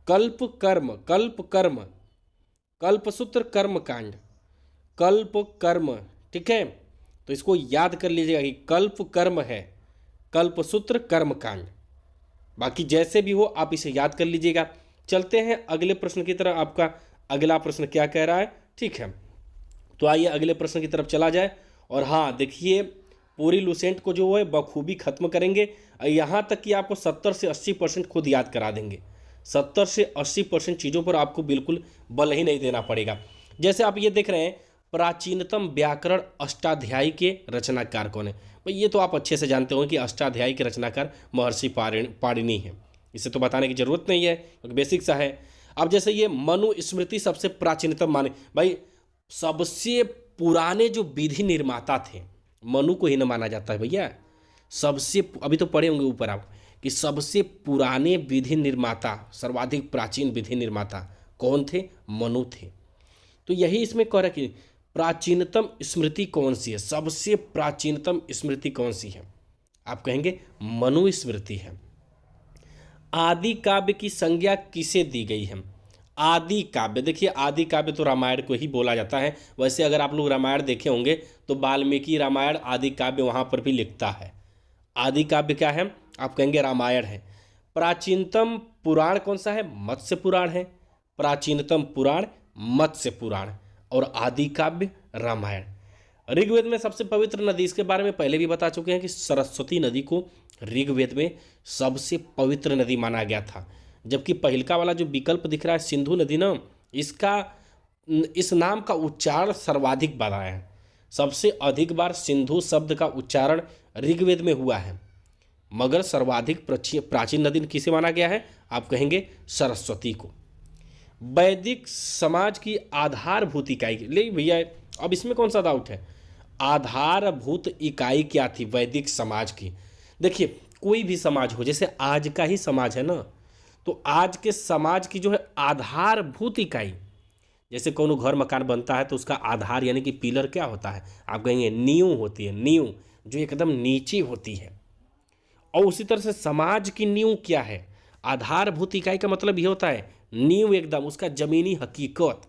कल्प कर्म, कल्प कर्म, कल्प सूत्र कर्मकांड, कल्प कर्म, ठीक है। तो इसको याद कर लीजिएगा कि कल्प कर्म है, कल्प सूत्र कर्मकांड। बाकी जैसे भी हो आप इसे याद कर लीजिएगा। चलते हैं अगले प्रश्न की तरफ। आपका अगला प्रश्न क्या कह रहा है, ठीक है, तो आइए अगले प्रश्न की तरफ चला जाए। और हाँ देखिए, पूरी लुसेंट को जो है बखूबी खत्म करेंगे, यहाँ तक कि आपको 70 से 80% खुद याद करा देंगे। 70 से 80% चीज़ों पर आपको बिल्कुल बल ही नहीं देना पड़ेगा। जैसे आप ये देख रहे हैं, प्राचीनतम व्याकरण अष्टाध्यायी के रचनाकार कौन है। भाई ये तो आप अच्छे से जानते होंगे कि अष्टाध्यायी के रचनाकार महर्षि पाणिनि है, इसे तो बताने की जरूरत नहीं है क्योंकि बेसिक सा है। अब जैसे ये मनुस्मृति सबसे प्राचीनतम माने, भाई सबसे पुराने जो विधि निर्माता थे मनु को ही न माना जाता है भैया। सबसे, अभी तो पढ़े होंगे ऊपर आप कि सबसे पुराने विधि निर्माता, सर्वाधिक प्राचीन विधि निर्माता कौन थे, मनु थे। तो यही इसमें कह रहा कि प्राचीनतम स्मृति कौन सी है, सबसे प्राचीनतम स्मृति कौन सी है, आप कहेंगे मनुस्मृति है। आदि काव्य की संज्ञा किसे दी गई है। आदि काव्य, देखिए आदि काव्य तो रामायण को ही बोला जाता है। वैसे अगर आप लोग रामायण देखे होंगे तो वाल्मीकि रामायण आदि काव्य वहाँ पर भी लिखता है। आदि काव्य क्या है, आप कहेंगे रामायण है। प्राचीनतम पुराण कौन सा है, मत्स्य पुराण है। प्राचीनतम पुराण मत्स्य पुराण और आदि काव्य रामायण। ऋग्वेद में सबसे पवित्र नदी, इसके बारे में पहले भी बता चुके हैं कि सरस्वती नदी को ऋग्वेद में सबसे पवित्र नदी माना गया था। जबकि पहिलका वाला जो विकल्प दिख रहा है सिंधु नदी ना, इस नाम का उच्चारण सर्वाधिक बार आया है। सबसे अधिक बार सिंधु शब्द का उच्चारण ऋग्वेद में हुआ है, मगर सर्वाधिक प्राचीन नदी किसे माना गया है, आप कहेंगे सरस्वती को। वैदिक समाज की आधारभूत इकाई, ले भैया अब इसमें कौन सा डाउट है, आधारभूत इकाई क्या थी वैदिक समाज की। देखिए कोई भी समाज हो, जैसे आज का ही समाज है ना, तो आज के समाज की जो है आधारभूत इकाई, जैसे कोनो घर मकान बनता है तो उसका आधार यानी कि पिलर क्या होता है, आप कहेंगे नींव होती है, नींव जो एकदम नीचे होती है। और उसी तरह से समाज की नींव क्या है, आधारभूत इकाई का मतलब ये होता है नींव एकदम उसका जमीनी हकीकत।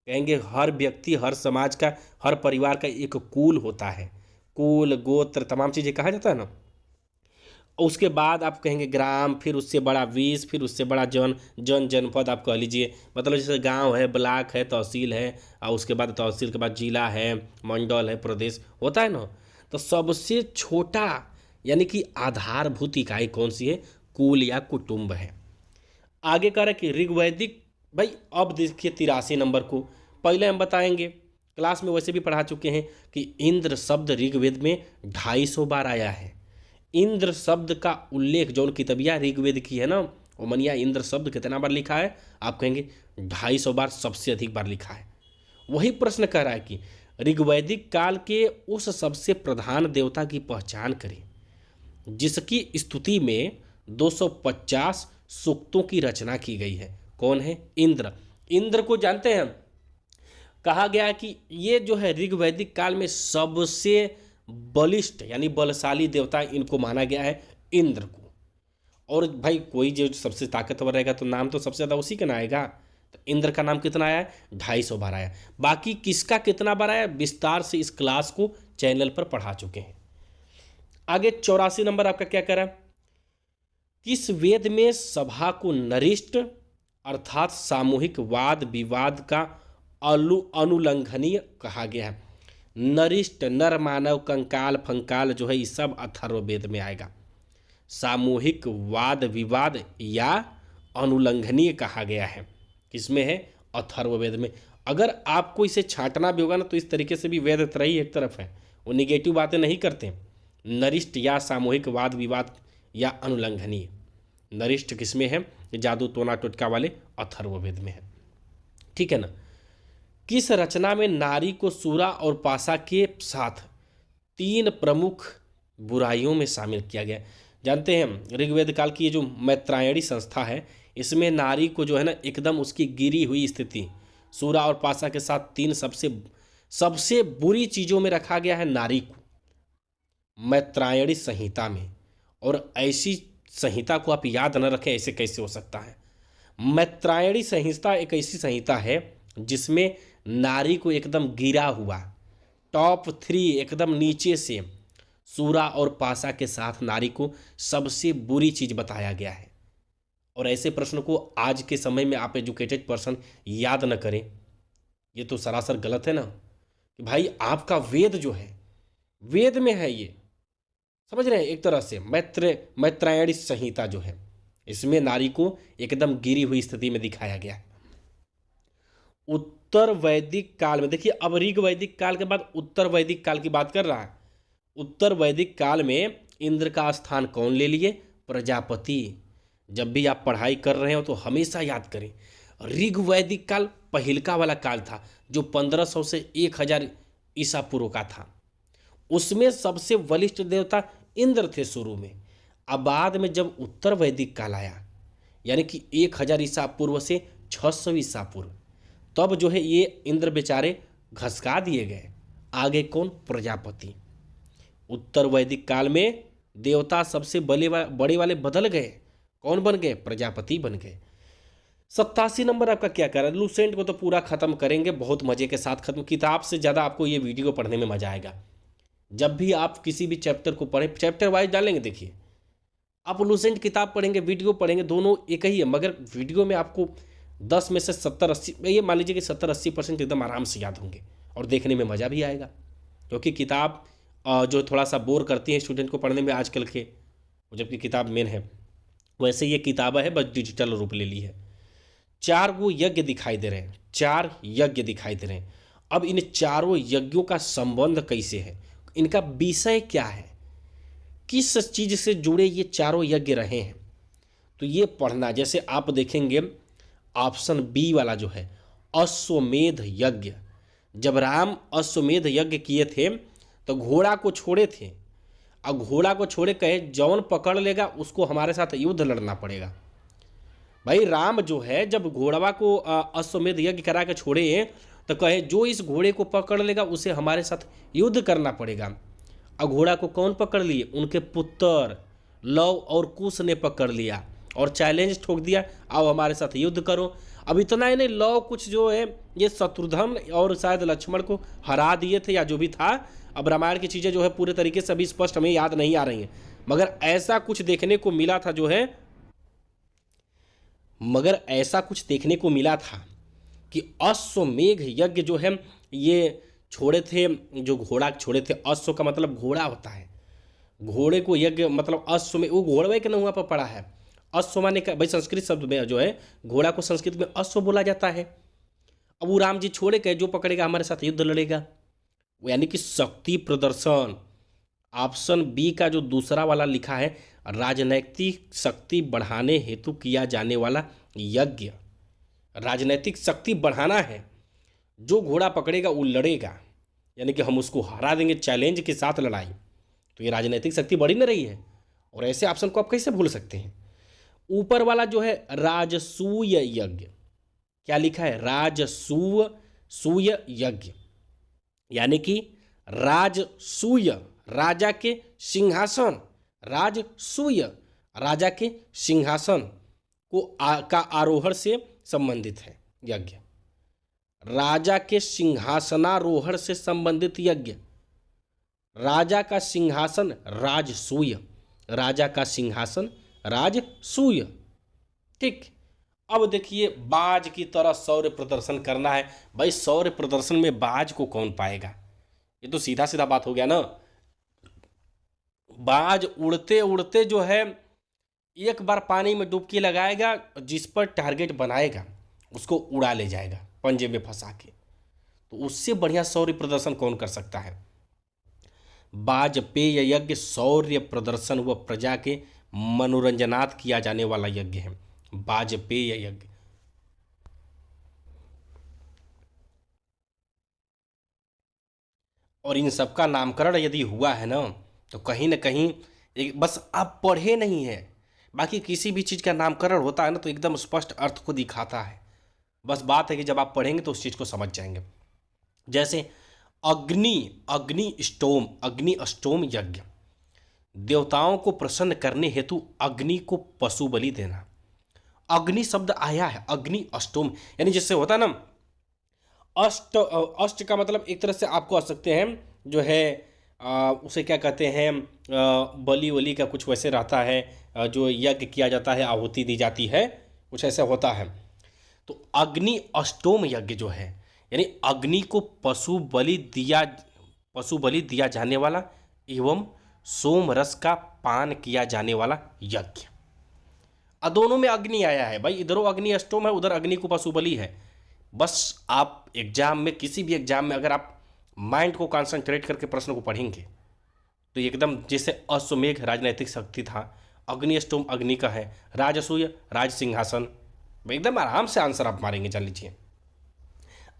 कहेंगे हर व्यक्ति, हर समाज का, हर परिवार का एक कुल होता है, कुल गोत्र तमाम चीज़ें कहा जाता है ना। उसके बाद आप कहेंगे ग्राम, फिर उससे बड़ा विष, फिर उससे बड़ा जनपद आप कह लीजिए। मतलब जैसे गांव है, ब्लॉक है, तहसील है, और उसके बाद तहसील के बाद जिला है, मंडल है, प्रदेश होता है ना। तो सबसे छोटा यानी कि आधारभूत इकाई कौन सी है, कुल या कुटुंब है। आगे कह रहा है कि ऋग्वैदिक, भाई अब देखिए 83 नंबर को पहले हम बताएंगे, क्लास में वैसे भी पढ़ा चुके हैं कि इंद्र शब्द ऋग्वेद में 250 बार आया है। इंद्र शब्द का उल्लेख जो किताबिया ऋग्वेद की है ना, वो मनिया इंद्र शब्द कितना बार लिखा है, आप कहेंगे 250 बार, सबसे अधिक बार लिखा है। वही प्रश्न कह रहा है कि ऋग्वैदिक काल के उस सबसे प्रधान देवता की पहचान करें जिसकी स्तुति में 250 सूक्तों की रचना की गई है। कौन है, इंद्र। इंद्र को जानते हैं, कहा गया है कि ये जो है ऋग वैदिक काल में सबसे बलिष्ठ यानी बलशाली देवता इनको माना गया है, इंद्र को। और भाई कोई जो सबसे ताकतवर रहेगा तो नाम तो सबसे ज़्यादा उसी का ना आएगा। तो इंद्र का नाम कितना आया है? 250 बार आया। बाकी किसका कितना बार आया विस्तार से इस क्लास को चैनल पर पढ़ा चुके हैं। आगे 84 नंबर आपका क्या कह रहा है? किस वेद में सभा को नरिष्ट अर्थात सामूहिक वाद विवाद का अनुल्लंघनीय कहा गया है? नरिष्ट, नर, मानव, कंकाल, फंकाल जो है ये सब अथर्ववेद में आएगा। सामूहिक वाद विवाद या अनुल्लंघनीय कहा गया है, किसमें है? अथर्ववेद में। अगर आपको इसे छांटना भी होगा ना तो इस तरीके से भी वेद त्रयी एक तरफ है, वो निगेटिव बातें नहीं करते। नरिष्ट या सामूहिक वाद विवाद या अनुल्लंघनीय। नरिष्ट किसमें है? जादू टोना टोटका वाले अथर्ववेद में है, ठीक है ना। किस रचना में नारी को सूरा और पासा के साथ 3 प्रमुख बुराइयों में शामिल किया गया? जानते हैं ऋग्वेद काल की ये जो मैत्रायणी संस्था है, इसमें नारी को जो है ना एकदम उसकी गिरी हुई स्थिति सूरा और पासा के साथ 3 सबसे बुरी चीज़ों में रखा गया है नारी को, मैत्रायणी संहिता में। और ऐसी संहिता को आप याद न रखें, ऐसे कैसे हो सकता है? मैत्रायणी संहिता एक ऐसी संहिता है जिसमें नारी को एकदम गिरा हुआ टॉप 3 एकदम नीचे से सूरा और पासा के साथ नारी को सबसे बुरी चीज बताया गया है। और ऐसे प्रश्न को आज के समय में आप एजुकेटेड पर्सन याद न करें, ये तो सरासर गलत है ना। कि भाई आपका वेद जो है, वेद में है ये, समझ रहे हैं? एक तरह से मैत्रायणी संहिता जो है, इसमें नारी को एकदम गिरी हुई स्थिति में दिखाया गया है। उत्तर वैदिक काल में देखिए, अब ऋग वैदिक काल के बाद उत्तर वैदिक काल की बात कर रहा है। उत्तर वैदिक काल में इंद्र का स्थान कौन ले लिए? प्रजापति। जब भी आप पढ़ाई कर रहे हो तो हमेशा याद करें, ऋग वैदिक काल पहिलका वाला काल था जो 1500 से 1000 ईसा पूर्व का था। उसमें सबसे वरिष्ठ देवता इंद्र थे शुरू में। अब बाद में जब उत्तर वैदिक काल आया, यानी कि 1000 ईसा पूर्व से 600 ईसा पूर्व, तब जो है ये इंद्र बेचारे घसका दिए गए। आगे कौन? प्रजापति। उत्तर वैदिक काल में देवता सबसे बड़े वाले बदल गए। कौन बन गए? प्रजापति बन गए। 87 नंबर आपका क्या कर रहा है? लूसेंट को तो पूरा खत्म करेंगे, बहुत मजे के साथ खत्म। किताब से ज़्यादा आपको ये वीडियो पढ़ने में मजा आएगा। जब भी आप किसी भी चैप्टर को पढ़ें, चैप्टर वाइज डालेंगे। देखिए, आप लूसेंट किताब पढ़ेंगे, वीडियो पढ़ेंगे, दोनों एक ही है, मगर वीडियो में आपको 10 में से 70-80, ये मान लीजिए कि 70-80% एकदम आराम से याद होंगे और देखने में मज़ा भी आएगा। क्योंकि किताब जो थोड़ा सा बोर करती है स्टूडेंट को पढ़ने में आजकल के, जबकि किताब मेन है, वैसे ये किताब है बस डिजिटल रूप ले ली है। 4 वो यज्ञ दिखाई दे रहे हैं, 4 यज्ञ दिखाई दे रहे हैं। अब इन चारों यज्ञों का संबंध कैसे है, इनका विषय क्या है, किस चीज़ से जुड़े ये चारों यज्ञ रहे हैं, तो ये पढ़ना। जैसे आप देखेंगे ऑप्शन बी वाला जो है अश्वमेध यज्ञ, जब राम अश्वमेध यज्ञ किए थे तो घोड़ा को छोड़े थे, और घोड़ा को छोड़े कहे जौन पकड़ लेगा उसको हमारे साथ युद्ध लड़ना पड़ेगा। भाई राम जो है जब घोड़वा को अश्वमेध यज्ञ करा के छोड़े तो कहे जो इस घोड़े को पकड़ लेगा उसे हमारे साथ युद्ध करना पड़ेगा। और घोड़ा को कौन पकड़ लिए? उनके पुत्र लव और कुश ने पकड़ लिया और चैलेंज ठोक दिया, आओ हमारे साथ युद्ध करो। अब इतना ही नहीं, लव कुछ जो है ये शत्रुघ्न और शायद लक्ष्मण को हरा दिए थे या जो भी था। अब रामायण की चीज़ें जो है पूरे तरीके से अभी स्पष्ट हमें याद नहीं आ रही हैं, मगर ऐसा कुछ देखने को मिला था जो है, मगर ऐसा कुछ देखने को मिला था कि अश्वमेध यज्ञ जो है ये छोड़े थे, जो घोड़ा छोड़े थे। अश्व का मतलब घोड़ा होता है, घोड़े को यज्ञ मतलब अश्व में, वो घोड़वे के वहाँ पर पड़ा है। अश्व माने का भाई संस्कृत शब्द में जो है घोड़ा को संस्कृत में अश्व बोला जाता है। अब वो राम जी छोड़े कहे जो पकड़ेगा हमारे साथ युद्ध लड़ेगा, यानी कि शक्ति प्रदर्शन। ऑप्शन बी का जो दूसरा वाला लिखा है राजनैतिक शक्ति बढ़ाने हेतु किया जाने वाला यज्ञ। राजनैतिक शक्ति बढ़ाना है, जो घोड़ा पकड़ेगा वो लड़ेगा, यानी कि हम उसको हरा देंगे, चैलेंज के साथ लड़ाई। तो ये राजनैतिक शक्ति बढ़ ही न रही है, और ऐसे ऑप्शन को आप कैसे भूल सकते हैं। ऊपर वाला जो है राजसूय यज्ञ, क्या लिखा है? राजसूय सूय यज्ञ, यानी कि राजसूय, राजा के सिंहासन, राजसूय राजा के सिंहासन का आरोहण से संबंधित है यज्ञ, राजा के सिंहासनारोहण से संबंधित यज्ञ, राजा का सिंहासन राजसूय, राजा का सिंहासन राजसूय। ठीक, अब देखिए बाज की तरह शौर्य प्रदर्शन करना है। भाई शौर्य प्रदर्शन में बाज को कौन पाएगा, ये तो सीधा सीधा बात हो गया ना। बाज उड़ते उड़ते जो है एक बार पानी में डुबकी लगाएगा, जिस पर टारगेट बनाएगा उसको उड़ा ले जाएगा पंजे में फंसा के। तो उससे बढ़िया शौर्य प्रदर्शन कौन कर सकता है। बाजपेय यज्ञ शौर्य प्रदर्शन व प्रजा के मनोरंजनार्थ किया जाने वाला यज्ञ है, बाजपेय यज्ञ। और इन सबका नामकरण यदि हुआ है ना, तो कहीं ना कहीं एक बस आप पढ़े नहीं है, बाकी किसी भी चीज़ का नामकरण होता है ना तो एकदम स्पष्ट अर्थ को दिखाता है। बस बात है कि जब आप पढ़ेंगे तो उस चीज़ को समझ जाएंगे। जैसे अग्नि अष्टोम यज्ञ, देवताओं को प्रसन्न करने हेतु अग्नि को पशु बलि देना। अग्नि शब्द आया है अग्नि अष्टोम, यानी जैसे होता है ना अष्ट का मतलब एक तरह से आपको आ सकते हैं जो है उसे क्या कहते हैं, बलि वली का कुछ वैसे रहता है, जो यज्ञ किया जाता है, आहुति दी जाती है, कुछ ऐसा होता है। तो अग्नि अष्टोम यज्ञ जो है यानी अग्नि को पशु बलि दिया जाने वाला एवं सोम रस का पान किया जाने वाला यज्ञ। दोनों में अग्नि आया है भाई, इधरों अग्नि अष्टोम है, उधर अग्नि को पशु बलि है। बस आप एग्जाम में, किसी भी एग्जाम में अगर आप माइंड को कंसंट्रेट करके प्रश्न को पढ़ेंगे तो एकदम जैसे अश्वमेघ राजनैतिक शक्ति था, अग्नि अष्टोम अग्नि का है, राजसूय राज सिंहासन, एकदम आराम से आंसर आप मारेंगे, जान लीजिए।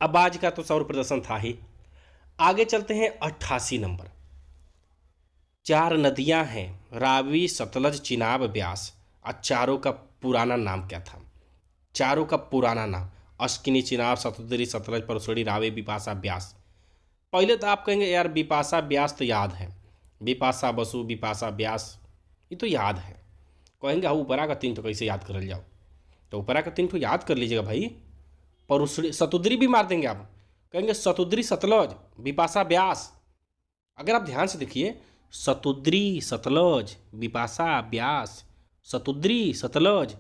अब आज का तो शौर्य प्रदर्शन था ही, आगे चलते हैं 88 नंबर। 4 नदियां हैं, रावी सतलज चिनाब ब्यास, और चारों का पुराना नाम क्या था। चारों का पुराना नाम अश्किनी चिनाब सतुद्री सतलज परसुड़ी रावी बिपाशा ब्यास। पहले तो आप कहेंगे यार बिपाशा ब्यास तो याद है, बिपाशा बसु बिपाशा ब्यास ये तो याद है। कहेंगे हाँ ऊपरा का 3 तो कैसे याद कर जाओ, तो ऊपरा का 3 तो याद कर लीजिएगा भाई। परसुड़ी सतुद्री भी मार देंगे आप, कहेंगे सतुद्री सतलज बिपाशा ब्यास। अगर आप ध्यान से देखिए सतुद्री सतलज बिपाशा ब्यास, सतुद्री सतलज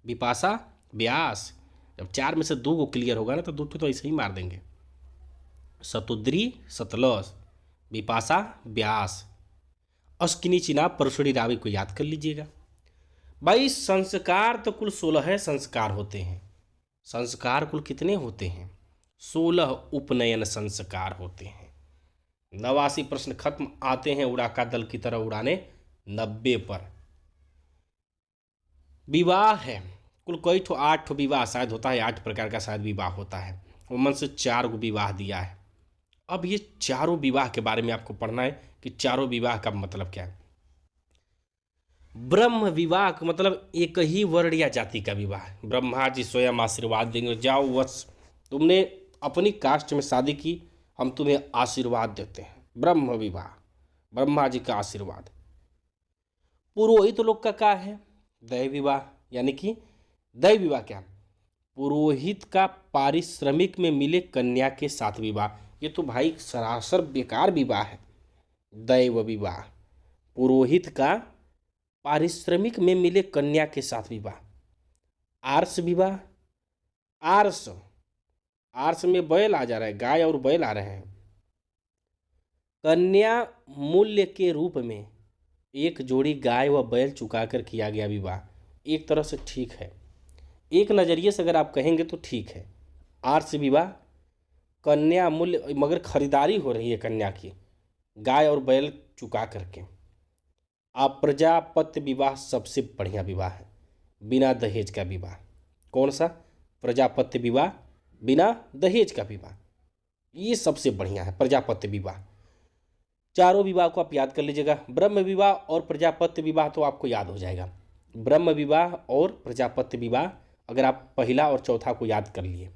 बिपाशा ब्यास। जब 4 में से 2 को क्लियर होगा ना तो 2 तो ऐसे ही मार देंगे, सतुद्री सतलज बिपाशा ब्यास, अश्किनी चिनाब परसुड़ी रावी को याद कर लीजिएगा। भाई संस्कार तो कुल 16 संस्कार होते हैं। संस्कार कुल कितने होते हैं, 16 उपनयन संस्कार होते हैं। 89 प्रश्न खत्म, आते हैं उड़ाका दल की तरह उड़ाने 90 पर। विवाह है कुल कई ठो, 8 ठो विवाह शायद होता है, 8 प्रकार का शायद विवाह होता है, उनमें से 4 गो विवाह दिया है। अब ये चारों विवाह के बारे में आपको पढ़ना है कि चारों विवाह का मतलब क्या है। ब्रह्म विवाह का मतलब एक ही वर्ण या जाति का विवाह। ब्रह्मा जी स्वयं आशीर्वाद देंगे, जाओ वत्स तुमने अपनी कास्ट में शादी की, हम तुम्हें आशीर्वाद देते हैं, ब्रह्म विवाह, ब्रह्मा जी का आशीर्वाद। पुरोहित लोग का क्या है, दैव विवाह, यानी कि दैव विवाह क्या, पुरोहित का पारिश्रमिक में मिले कन्या के साथ विवाह। ये तो भाई सरासर बेकार विवाह है, दैव विवाह, पुरोहित का पारिश्रमिक में मिले कन्या के साथ विवाह। आर्ष विवाह, आर्ष में बैल आ जा रहा है, गाय और बैल आ रहे हैं। कन्या मूल्य के रूप में एक जोड़ी गाय व बैल चुकाकर किया गया विवाह, एक तरह से ठीक है, एक नज़रिए से अगर आप कहेंगे तो ठीक है। आर्ष विवाह कन्या मूल्य, मगर खरीदारी हो रही है कन्या की गाय और बैल चुका करके। प्रजापत्य विवाह सबसे बढ़िया विवाह है, बिना दहेज का विवाह। कौन सा, प्रजापत्य विवाह, बिना दहेज का विवाह, ये सबसे बढ़िया है प्रजापत्य विवाह। चारों विवाह को आप याद कर लीजिएगा, ब्रह्म विवाह और प्रजापत्य विवाह तो आपको याद हो जाएगा। ब्रह्म विवाह और प्रजापत्य विवाह अगर आप पहला और चौथा को याद कर लिए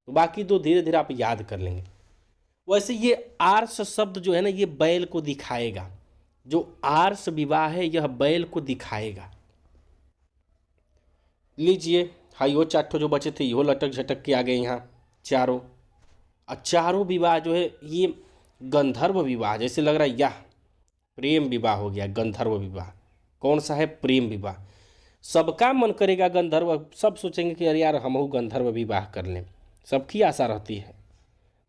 तो बाकी तो धीरे धीरे आप याद कर लेंगे। वैसे ये आर्ष शब्द जो है ना, ये बैल को दिखाएगा। जो आर्ष विवाह है यह बैल को दिखाएगा। लीजिए हाँ, वो चार ठो जो बचे थे यो लटक झटक के आ गए यहाँ चारों। और चारों विवाह जो है ये गंधर्व विवाह जैसे लग रहा है, यह प्रेम विवाह हो गया। गंधर्व विवाह कौन सा है? प्रेम विवाह। सबका मन करेगा गंधर्व, सब सोचेंगे कि अरे यार हम गंधर्व विवाह कर लें, सबकी आशा रहती है।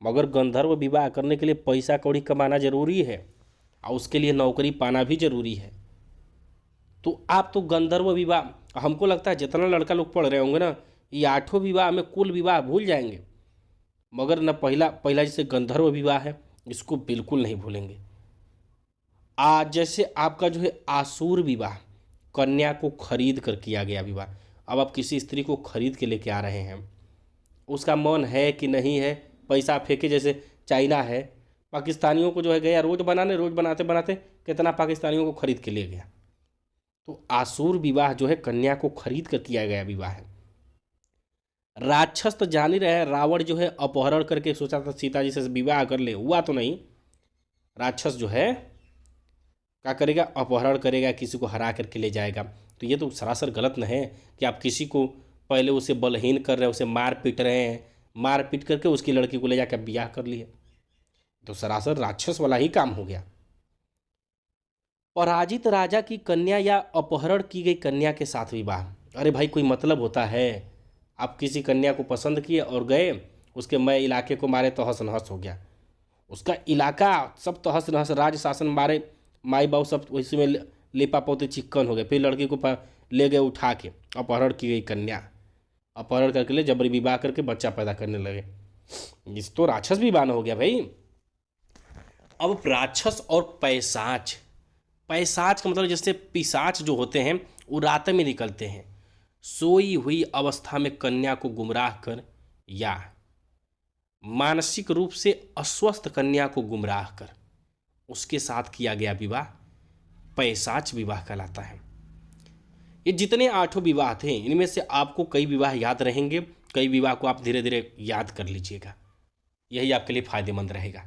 मगर गंधर्व विवाह करने के लिए पैसा कौड़ी कमाना जरूरी है और उसके लिए नौकरी पाना भी जरूरी है। तो आप तो गंधर्व विवाह, हमको लगता है जितना लड़का लोग पढ़ रहे होंगे ना, ये 8 विवाह में कुल विवाह भूल जाएंगे, मगर न पहला पहला जैसे गंधर्व विवाह है इसको बिल्कुल नहीं भूलेंगे। आज जैसे आपका जो है आसुर विवाह, कन्या को खरीद कर किया गया विवाह। अब आप किसी स्त्री को खरीद के लेके आ रहे हैं, उसका मन है कि नहीं है, पैसा फेंके जैसे चाइना है, पाकिस्तानियों को जो है गया रोज बनाने, रोज बनाते बनाते कितना पाकिस्तानियों को खरीद के ले गया। तो आसुर विवाह जो है कन्या को खरीद कर किया गया विवाह है। राक्षस तो जान ही रहे हैं, रावण जो है अपहरण करके सोचा था सीता जी से विवाह कर ले, हुआ तो नहीं। राक्षस जो है क्या करेगा? अपहरण करेगा, किसी को हरा करके ले जाएगा। तो ये तो सरासर गलत न है कि आप किसी को पहले उसे बलहीन कर रहे हैं, उसे मार पीट रहे हैं, मार पीट करके उसकी लड़की को ले जाकर ब्याह कर लिए, तो सरासर राक्षस वाला ही काम हो गया। पराजित राजा की कन्या या अपहरण की गई कन्या के साथ विवाह। अरे भाई कोई मतलब होता है? आप किसी कन्या को पसंद किए और गए, उसके मैं इलाके को मारे तो हंस नहस हो गया, उसका इलाका सब तो हंस नहस, राज शासन मारे, माई बाबू सब उसी में लेपा पोते चिक्कन हो गए। फिर लड़की को ले गए उठा के, अपहरण की गई कन्या, अपहरण करके ले जबरी विवाह करके बच्चा पैदा करने लगे, इस तो राक्षस विवाह हो गया भाई। अब राक्षस और पैशाच, पैशाच का मतलब जैसे पिशाच जो होते हैं वो रात में निकलते हैं, सोई हुई अवस्था में कन्या को गुमराह कर या मानसिक रूप से अस्वस्थ कन्या को गुमराह कर उसके साथ किया गया विवाह पैशाच विवाह कहलाता है। ये जितने 8 विवाह थे इनमें से आपको कई विवाह याद रहेंगे, कई विवाह को आप धीरे धीरे याद कर लीजिएगा, यही आपके लिए फायदेमंद रहेगा।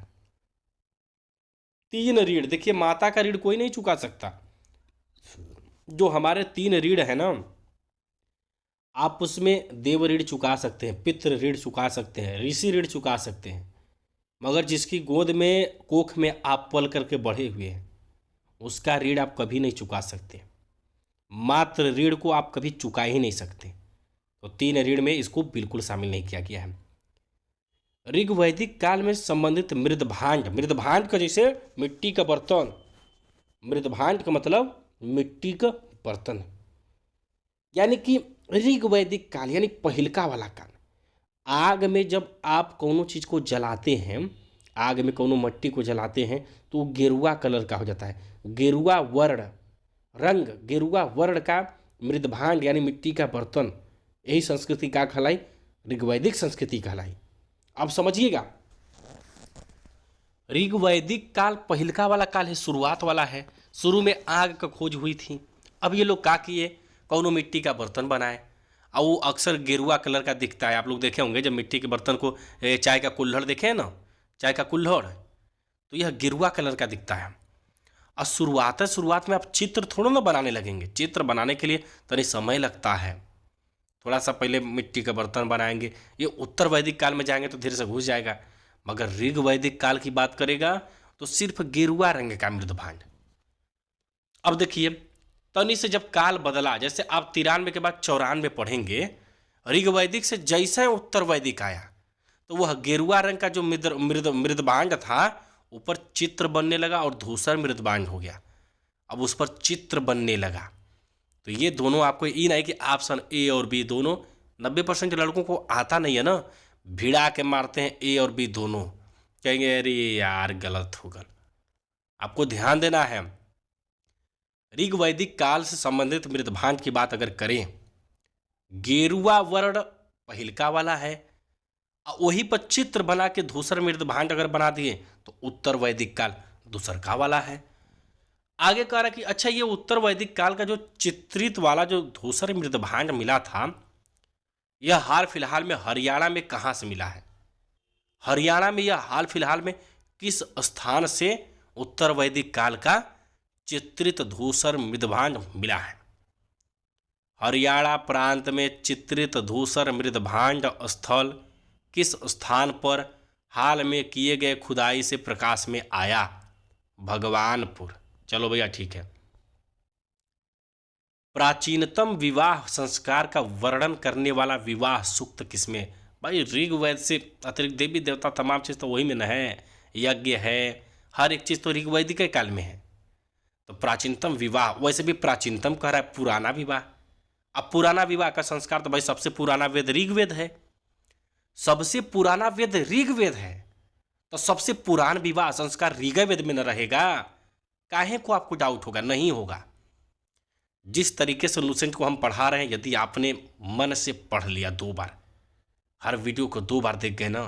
3 ऋण, देखिए माता का ऋण कोई नहीं चुका सकता। जो हमारे 3 ऋण है ना, आप उसमें देव ऋण चुका सकते हैं, पितृ ऋण चुका सकते हैं, ऋषि ऋण चुका सकते हैं, मगर जिसकी गोद में कोख में आप पल करके बढ़े हुए हैं उसका ऋण आप कभी नहीं चुका सकते। मात्र ऋण को आप कभी चुका ही नहीं सकते। तो 3 ऋण में इसको बिल्कुल शामिल नहीं किया गया है। ऋग वैदिक काल में संबंधित मृदभांड, मृदभांड का जैसे मिट्टी का बर्तन, मृदभांड का मतलब मिट्टी का बर्तन, यानी कि ऋग वैदिक काल यानी पहिलका वाला काल। आग में जब आप कोनो चीज़ को जलाते हैं, आग में कोनो मट्टी को जलाते हैं तो वो गेरुआ कलर का हो जाता है, गेरुआ वर्ण रंग, गेरुआ वर्ण का मृदभांड यानी मिट्टी का बर्तन, यही संस्कृति का कहलाई? ऋग्वैदिक संस्कृति कहलाई। अब समझिएगा, ऋग्वैदिक काल पहिलका वाला काल है, शुरुआत वाला है। शुरू में आग का खोज हुई थी। अब ये लोग क्या किए, कौनो मिट्टी का बर्तन बनाए और वो अक्सर गेरुआ कलर का दिखता है। आप लोग देखे होंगे जब मिट्टी के बर्तन को, चाय का कुल्हड़ देखे हैं ना, चाय का कुल्हड़, तो यह गेरुआ कलर का दिखता है। और शुरुआत में आप चित्र थोड़ा ना बनाने लगेंगे, चित्र बनाने के लिए तनी समय लगता है, थोड़ा सा पहले मिट्टी का बर्तन बनाएंगे। ये उत्तर वैदिक काल में जाएंगे तो धीरे से घुस जाएगा, मगर ऋग वैदिक काल की बात करेगा तो सिर्फ गेरुआ रंग का मृदभांड। अब देखिए तनी से जब काल बदला, जैसे आप 93 के बाद 94 पढ़ेंगे, ऋग वैदिक से जैसे उत्तर वैदिक आया तो वह गेरुआ रंग का जो मृदभांड था ऊपर चित्र बनने लगा और धूसर मृदभांड हो गया। अब उस पर चित्र बनने लगा। तो ये दोनों आपको ये नहीं कि ऑप्शन ए और बी दोनों, 90% लड़कों को आता नहीं है ना, भिड़ा के मारते हैं ए और बी दोनों, कहेंगे अरे यार गलत हो गल। आपको ध्यान देना है, ऋग वैदिक काल से संबंधित मृदभांड की बात अगर करें, गेरुआ वर्ण पहिलका वाला है, वही पर चित्र बना के धूसर मृदभांड अगर बना दिए तो उत्तर वैदिक काल दूसरका वाला है। आगे कह रहा कि अच्छा ये उत्तर वैदिक काल का जो चित्रित वाला जो धूसर मृदभांड मिला था, यह हाल फिलहाल में हरियाणा में कहाँ से मिला है? हरियाणा में यह हाल फिलहाल में किस स्थान से उत्तर वैदिक काल का चित्रित धूसर मृदभांड मिला है? हरियाणा प्रांत में चित्रित धूसर मृदभांड स्थल किस स्थान पर हाल में किए गए खुदाई से प्रकाश में आया? भगवानपुर। चलो भैया ठीक है। प्राचीनतम विवाह संस्कार का वर्णन करने वाला विवाह सूक्त किसमें? भाई ऋग्वेद से अतिरिक्त देवी देवता तमाम चीज़ तो वही में न है, यज्ञ है, हर एक चीज़ तो ऋग्वैदिक के काल में है। तो प्राचीनतम विवाह, वैसे भी प्राचीनतम कह रहा है, पुराना विवाह। अब पुराना विवाह का संस्कार तो भाई सबसे पुराना वेद ऋग्वेद है, सबसे पुराना वेद ऋग्वेद है, तो सबसे पुरान विवाह संस्कार ऋग्वेद में न रहेगा? काहे को आपको डाउट होगा? नहीं होगा। जिस तरीके से लूसेंट को हम पढ़ा रहे हैं, यदि आपने मन से पढ़ लिया 2 बार, हर वीडियो को 2 बार देख गए ना,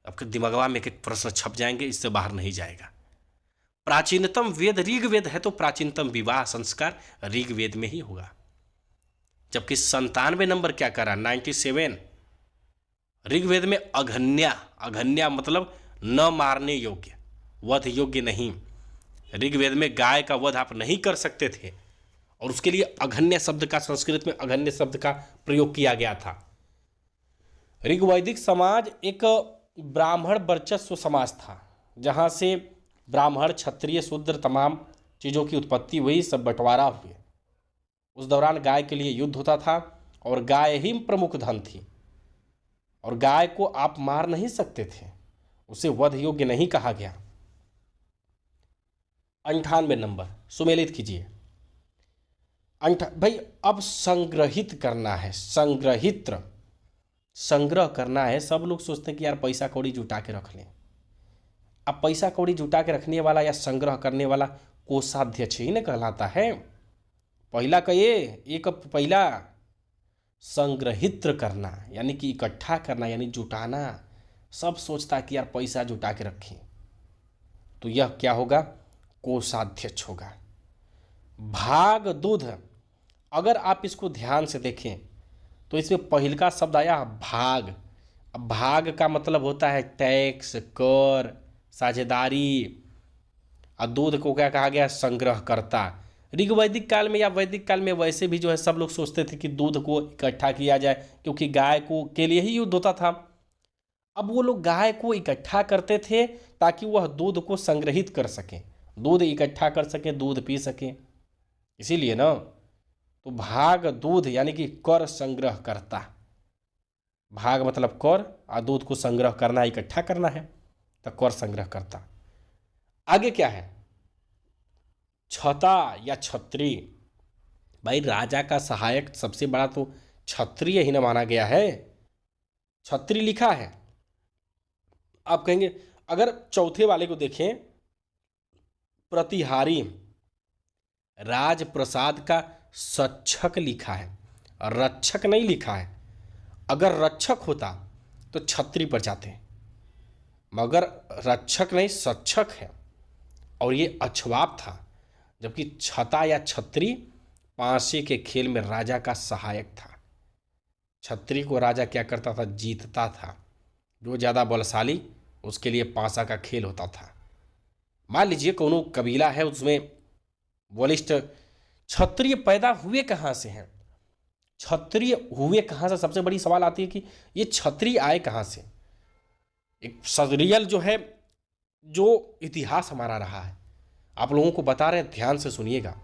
आपके दिमागवा में एक एक प्रश्न छप जाएंगे, इससे बाहर नहीं जाएगा। प्राचीनतम वेद ऋग्वेद है तो प्राचीनतम विवाह संस्कार ऋग्वेद में ही होगा। जबकि 97 नंबर क्या करा, 97 ऋग्वेद में अघन्या, अघन्या मतलब न मारने योग्य, वध योग्य नहीं। ऋग्वेद में गाय का वध आप नहीं कर सकते थे और उसके लिए अघन्य शब्द का, संस्कृत में अघन्य शब्द का प्रयोग किया गया था। ऋग्वैदिक समाज एक ब्राह्मण वर्चस्व समाज था, जहाँ से ब्राह्मण, क्षत्रिय, शूद्र तमाम चीज़ों की उत्पत्ति हुई, सब बंटवारा हुए। उस दौरान गाय के लिए युद्ध होता था और गाय ही प्रमुख धन थी और गाय को आप मार नहीं सकते थे, उसे वध योग्य नहीं कहा गया। 98 नंबर सुमेलित कीजिए। भाई अब संग्रहित करना है, संग्रह करना है। सब लोग सोचते हैं कि यार पैसा कौड़ी जुटा के रख लें। अब पैसा कौड़ी जुटा के रखने वाला या संग्रह करने वाला कोषाध्यक्ष ही न कहलाता है। पहला एक पहला संग्रहित करना यानी कि इकट्ठा करना यानी जुटाना। सब सोचता है कि यार पैसा जुटा के रखें, तो यह क्या होगा? कोषाध्यक्ष होगा। भाग दूध, अगर आप इसको ध्यान से देखें तो इसमें पहल का शब्द आया भाग। अब भाग का मतलब होता है टैक्स, कर, साझेदारी। और दूध को क्या कहा गया? संग्रहकर्ता। ऋग्वैदिक काल में या वैदिक काल में वैसे भी जो है सब लोग सोचते थे कि दूध को इकट्ठा किया जाए, क्योंकि गाय को के लिए ही युद्ध होता था। अब वो लोग गाय को इकट्ठा करते थे ताकि वह दूध को संग्रहित कर सकें, दूध इकट्ठा कर सकें, दूध पी सकें। इसीलिए ना, तो भाग दूध यानी कि कर संग्रह करता। भाग मतलब कर और दूध को संग्रह करना, इकट्ठा करना है, तो कर संग्रह करता। आगे क्या है? छता या छत्री। भाई राजा का सहायक सबसे बड़ा तो क्षत्रिय ही न माना गया है, छत्री लिखा है। आप कहेंगे अगर चौथे वाले को देखें, प्रतिहारी, राजप्रसाद का सक्षक लिखा है, रक्षक नहीं लिखा है। अगर रक्षक होता तो छत्री पर जाते, मगर रक्षक नहीं, सक्षक है और ये अछवाप था। जबकि छता या छत्री पांसे के खेल में राजा का सहायक था। छत्री को राजा क्या करता था? जीतता था। जो ज़्यादा बलशाली उसके लिए पांसा का खेल होता था। मान लीजिए कोनो कबीला है, उसमें बलिष्ठ क्षत्रिय पैदा हुए कहाँ से हैं? क्षत्रिय हुए कहाँ से? सबसे बड़ी सवाल आती है कि ये क्षत्रिय आए कहाँ से। एक रियल जो है, जो इतिहास हमारा रहा है, आप लोगों को बता रहे हैं, ध्यान से सुनिएगा।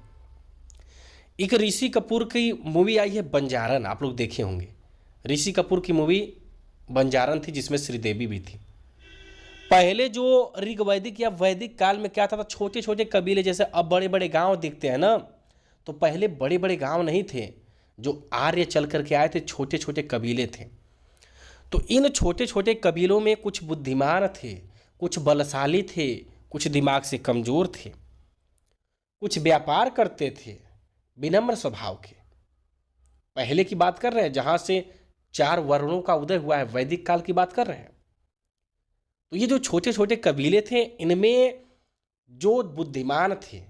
एक ऋषि कपूर की मूवी आई है बंजारन, आप लोग देखे होंगे। ऋषि कपूर की मूवी बंजारन थी, जिसमें श्रीदेवी भी थी। पहले जो ऋग्वैदिक या वैदिक काल में क्या था, छोटे छोटे कबीले, जैसे अब बड़े बड़े गांव दिखते हैं ना, तो पहले बड़े बड़े गांव नहीं थे। जो आर्य चल करके आए थे, छोटे छोटे कबीले थे। तो इन छोटे छोटे कबीलों में कुछ बुद्धिमान थे, कुछ बलशाली थे, कुछ दिमाग से कमज़ोर थे, कुछ व्यापार करते थे, विनम्र स्वभाव के। पहले की बात कर रहे हैं, जहाँ से 4 वर्णों का उदय हुआ है, वैदिक काल की बात कर रहे हैं। तो ये जो छोटे छोटे कबीले थे, इनमें जो बुद्धिमान थे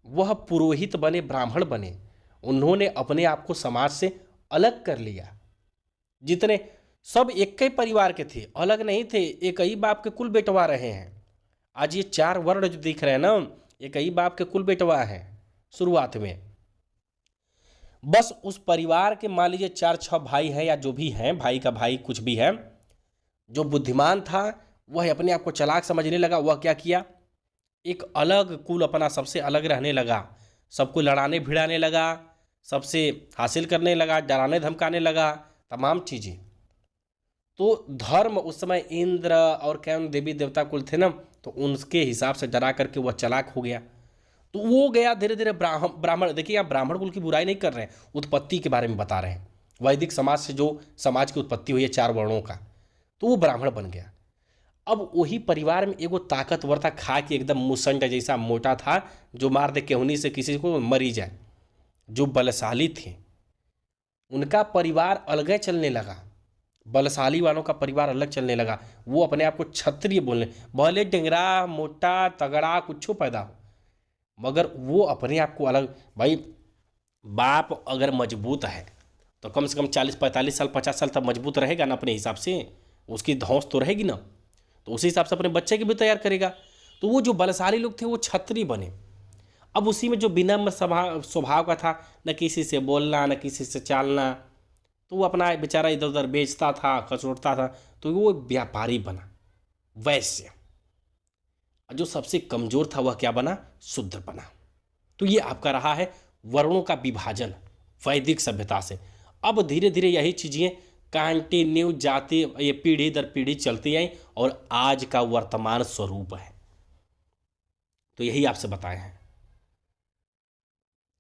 वह पुरोहित बने, ब्राह्मण बने। उन्होंने अपने आप को समाज से अलग कर लिया। जितने सब एक ही परिवार के थे, अलग नहीं थे, एक ही बाप के कुल बेटवा रहे हैं। आज ये 4 वर्ण जो दिख रहे हैं ना, एक ही बाप के कुल बेटवा हैं शुरुआत में। बस उस परिवार के मान लीजिए 4-6 भाई हैं या जो भी हैं, भाई का भाई कुछ भी है, जो बुद्धिमान था वह अपने आप को चालाक समझने लगा। वह क्या किया, एक अलग कुल अपना सबसे अलग रहने लगा, सबको लड़ाने भिड़ाने लगा, सबसे हासिल करने लगा, डराने धमकाने लगा, तमाम चीज़ें। तो धर्म उस समय इंद्र और कौन देवी देवता कुल थे ना, तो उनके हिसाब से डरा करके वह चालाक हो गया। तो वो गया धीरे धीरे ब्राह्मण, देखिए यहाँ ब्राह्मण कुल की बुराई नहीं कर रहे हैं, उत्पत्ति के बारे में बता रहे हैं, वैदिक समाज से जो समाज की उत्पत्ति हुई है 4 वर्णों का, तो वो ब्राह्मण बन गया। अब वही परिवार में एगो ताकतवर था, खा के एकदम मुसंड जैसा मोटा था, जो मार दे केहूनी से किसी को मरी जाए, जो बलशाली थे। उनका परिवार अलग चलने लगा, बलशाली वालों का परिवार अलग चलने लगा। वो अपने आप को क्षत्रिय बोलने, भले डेंगरा मोटा तगड़ा कुछ पैदा हो, मगर वो अपने आप को अलग। भाई बाप अगर मजबूत है तो कम से कम 40-45 साल 50 साल तक मजबूत रहेगा ना, अपने हिसाब से उसकी धौंस तो रहेगी ना, तो उसी हिसाब से अपने बच्चे की भी तैयार करेगा। तो वो जो बलशाली लोग थे वो क्षत्रिय बने। अब उसी में जो विनम्र स्वभाव का था, न किसी से बोलना न किसी से चालना, तो वो अपना बेचारा इधर उधर बेचता था, खसोटता था, तो वो व्यापारी बना, वैश्य। जो सबसे कमजोर था वह क्या बना, शूद्र बना। तो ये आपका रहा है वर्णों का विभाजन वैदिक सभ्यता से। अब धीरे धीरे यही चीज़ें कंटिन्यू जाती, ये पीढ़ी दर पीढ़ी चलती आई और आज का वर्तमान स्वरूप है। तो यही आपसे बताए हैं।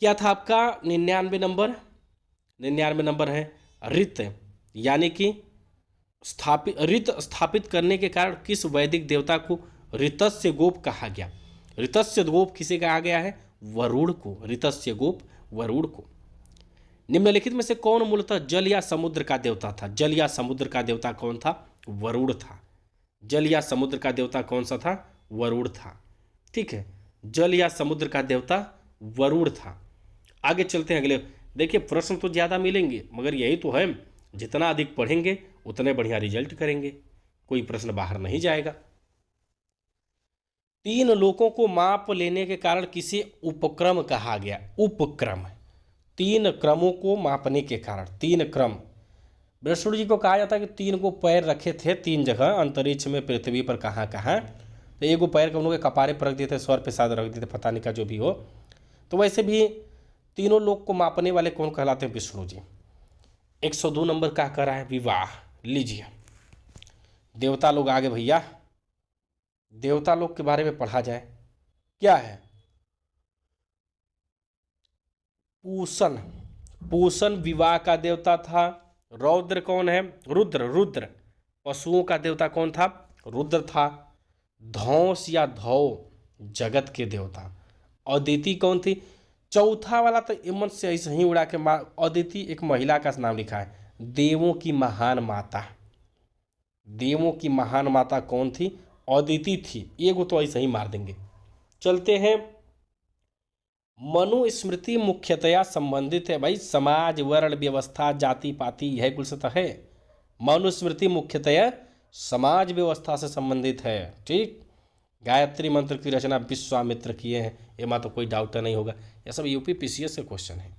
क्या था आपका 99 नंबर? 99 नंबर है ऋत, यानी कि ऋत स्थापित करने के कारण किस वैदिक देवता को ऋतस्य गोप कहा गया? ऋतस्य गोप किसे कहा गया है? वरुण को। ऋतस्य गोप वरुण को। निम्नलिखित में से कौन मूलतः जल या समुद्र का देवता था? जल या समुद्र का देवता कौन था? वरुण था। जल या समुद्र का देवता कौन सा था? वरुण था। ठीक है, जल या समुद्र का देवता वरुण था। आगे चलते हैं अगले। देखिए प्रश्न तो ज़्यादा मिलेंगे, मगर यही तो है, जितना अधिक पढ़ेंगे उतने बढ़िया रिजल्ट करेंगे, कोई प्रश्न बाहर नहीं जाएगा। 3 लोकों को माप लेने के कारण किसे उपक्रम कहा गया? उपक्रम, 3 क्रमों को मापने के कारण, 3 क्रम। बृहस्पति जी को कहा जाता है कि 3 को पैर रखे थे 3 जगह अंतरिक्ष में, पृथ्वी पर, कहाँ कहाँ। तो एगो पैर के उनके कपारे पर रख दिए थे, स्वर पे साथ रख दिए थे, पता नहीं का जो भी हो। तो वैसे भी तीनों लोग को मापने वाले कौन कहलाते हैं? विष्णु जी। 102 नंबर का कह रहा है विवाह। लीजिए देवता लोग आगे भैया, देवता लोग के बारे में पढ़ा जाए। क्या है? पूषण। पूषण विवाह का देवता था। रौद्र कौन है? रुद्र। रुद्र पशुओं का देवता कौन था? रुद्र था। धौंस या धौ जगत के देवता। अदिति कौन थी? चौथा वाला तो इमन से ऐसे ही उड़ा के मार। अदिति एक महिला का नाम लिखा है, देवों की महान माता। देवों की महान माता कौन थी? अदिति थी। एगो तो ऐसे ही मार देंगे। चलते हैं, मनुस्मृति मुख्यतया संबंधित है भाई समाज वर्ण व्यवस्था जाति पाति यह कुल से तो है। मनुस्मृति मुख्यतया समाज व्यवस्था से संबंधित है। ठीक, गायत्री मंत्र की रचना विश्वामित्र किए हैं, एमा तो कोई डाउट नहीं होगा, यह सब यूपी पीसीएस से क्वेश्चन है।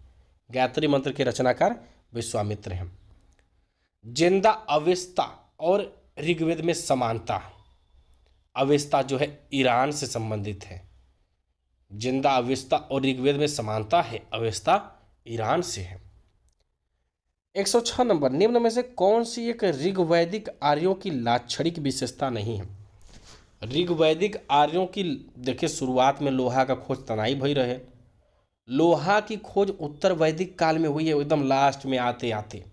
गायत्री मंत्र के रचनाकार विश्वामित्र हैं। जिंदा अवेस्ता और ऋग्वेद में समानता। अवेस्ता जो है ईरान से संबंधित है। जिंदा अवेस्ता और ऋग्वेद में समानता है, अवेस्ता ईरान से है। 106 नंबर, निम्न में से कौन सी एक ऋग्वैदिक आर्यों की लाक्षणिक विशेषता नहीं है? ऋग्वैदिक आर्यों की देखिए शुरुआत में लोहा का खोज तनाई भई रहे। लोहा की खोज उत्तर वैदिक काल में हुई है, एकदम लास्ट में आते आते।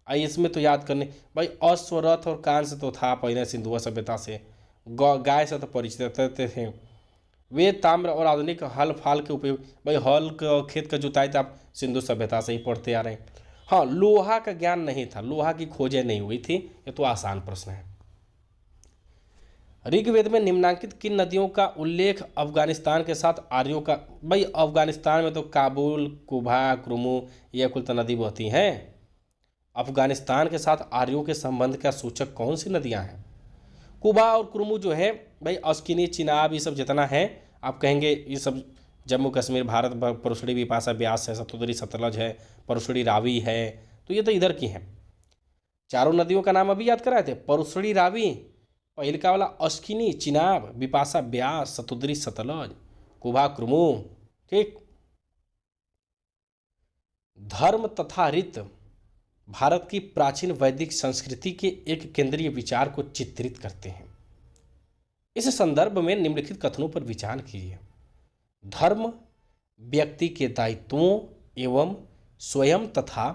आई इसमें तो याद करने भाई, अश्वरथ और कान से तो था पहले सिंधु सभ्यता से, गाय से तो परिचित थे। वे ताम्र और आधुनिक हल फाल के उपयोग, भाई हल का खेत का जुताई तो आप सिंधु सभ्यता से ही पढ़ते आ रहे हैं। हाँ, लोहा का ज्ञान नहीं था, लोहा की खोजें नहीं हुई थी। ये तो आसान प्रश्न है। ऋग्वेद में निम्नांकित किन नदियों का उल्लेख अफगानिस्तान के साथ आर्यों का? भाई अफगानिस्तान में तो काबुल, कुभा, क्रुमु ये कुल तो नदी बहती हैं। अफगानिस्तान के साथ आर्यों के संबंध का सूचक कौन सी नदियां हैं? कुबा और कुर्मू जो है भाई, अस्किनी, चिनाब, ये सब जितना है आप कहेंगे ये सब जम्मू कश्मीर भारत, परुसड़ी, बिपाशा, ब्यास है, सतुदरी, सतलज है, परुसड़ी, रावी है, तो ये तो इधर की हैं। चारों नदियों का नाम अभी याद कराए थे, परुसड़ी, रावी, पहले का वाला अस्किनी, चिनाब, बिपाशा, ब्यास, सतुदरी, सतलज, कुबा, कुर्मू। ठीक। धर्म तथा रीत भारत की प्राचीन वैदिक संस्कृति के एक केंद्रीय विचार को चित्रित करते हैं। इस संदर्भ में निम्नलिखित कथनों पर विचार कीजिए। धर्म व्यक्ति के दायित्वों एवं स्वयं तथा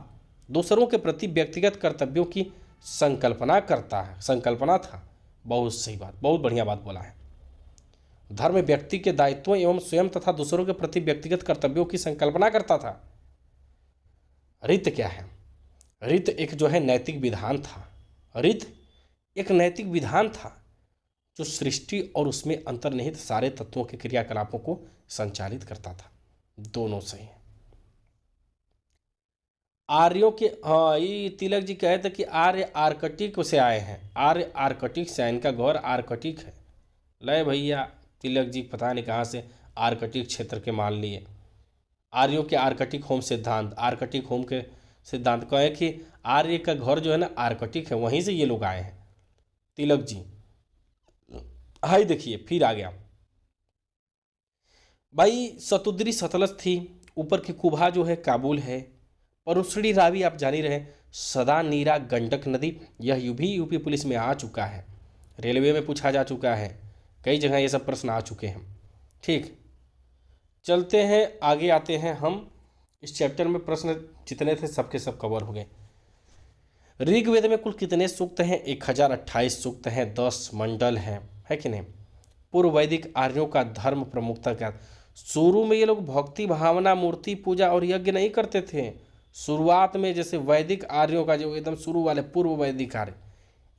दूसरों के प्रति व्यक्तिगत कर्तव्यों की संकल्पना करता है। संकल्पना था, बहुत सही बात, बहुत बढ़िया बात बोला है। धर्म व्यक्ति के दायित्वों एवं स्वयं तथा दूसरों के प्रति व्यक्तिगत कर्तव्यों की संकल्पना करता था। रीत क्या है? रीत एक जो है नैतिक विधान था। रीत एक नैतिक विधान था जो सृष्टि और उसमें अंतर्निहित सारे तत्वों के क्रियाकलापों को संचालित करता था। दोनों सही है। आर्यों के, हाँ, ये तिलक जी कहे थे कि आर्य आर्कटिक से आए हैं। आर्य आर्कटिक से, इनका गौर आर्कटिक है। लय भैया, तिलक जी पता नहीं कहाँ से आर्कटिक क्षेत्र के मान लिए। आर्यों के आर्कटिक होम सिद्धांत, आर्कटिक होम के सिद्धांत कहे कि आर्य का घर जो है ना आर्कटिक है, वहीं से ये लोग आए हैं। तिलक जी, हाई देखिए फिर आ गया भाई। सतुद्री सतलज थी, ऊपर की कुबा जो है काबुल है, परुसड़ी, रावी आप जान ही रहे, सदा नीरा, गंडक नदी, यह यूपी पुलिस में आ चुका है, रेलवे में पूछा जा चुका है, कई जगह ये सब प्रश्न आ चुके हैं। ठीक, चलते हैं आगे, आते हैं हम। इस चैप्टर में प्रश्न जितने थे सबके सब कवर हो गए। ऋग्वेद में कुल कितने सूक्त हैं? 1028 सूक्त हैं, 10 मंडल हैं, है कि नहीं? पूर्व वैदिक आर्यों का धर्म प्रमुखता क्या? शुरू में ये लोग भक्ति भावना, मूर्ति पूजा और यज्ञ नहीं करते थे। शुरुआत में जैसे वैदिक आर्यों का जो एकदम शुरू वाले पूर्व वैदिक आर्य,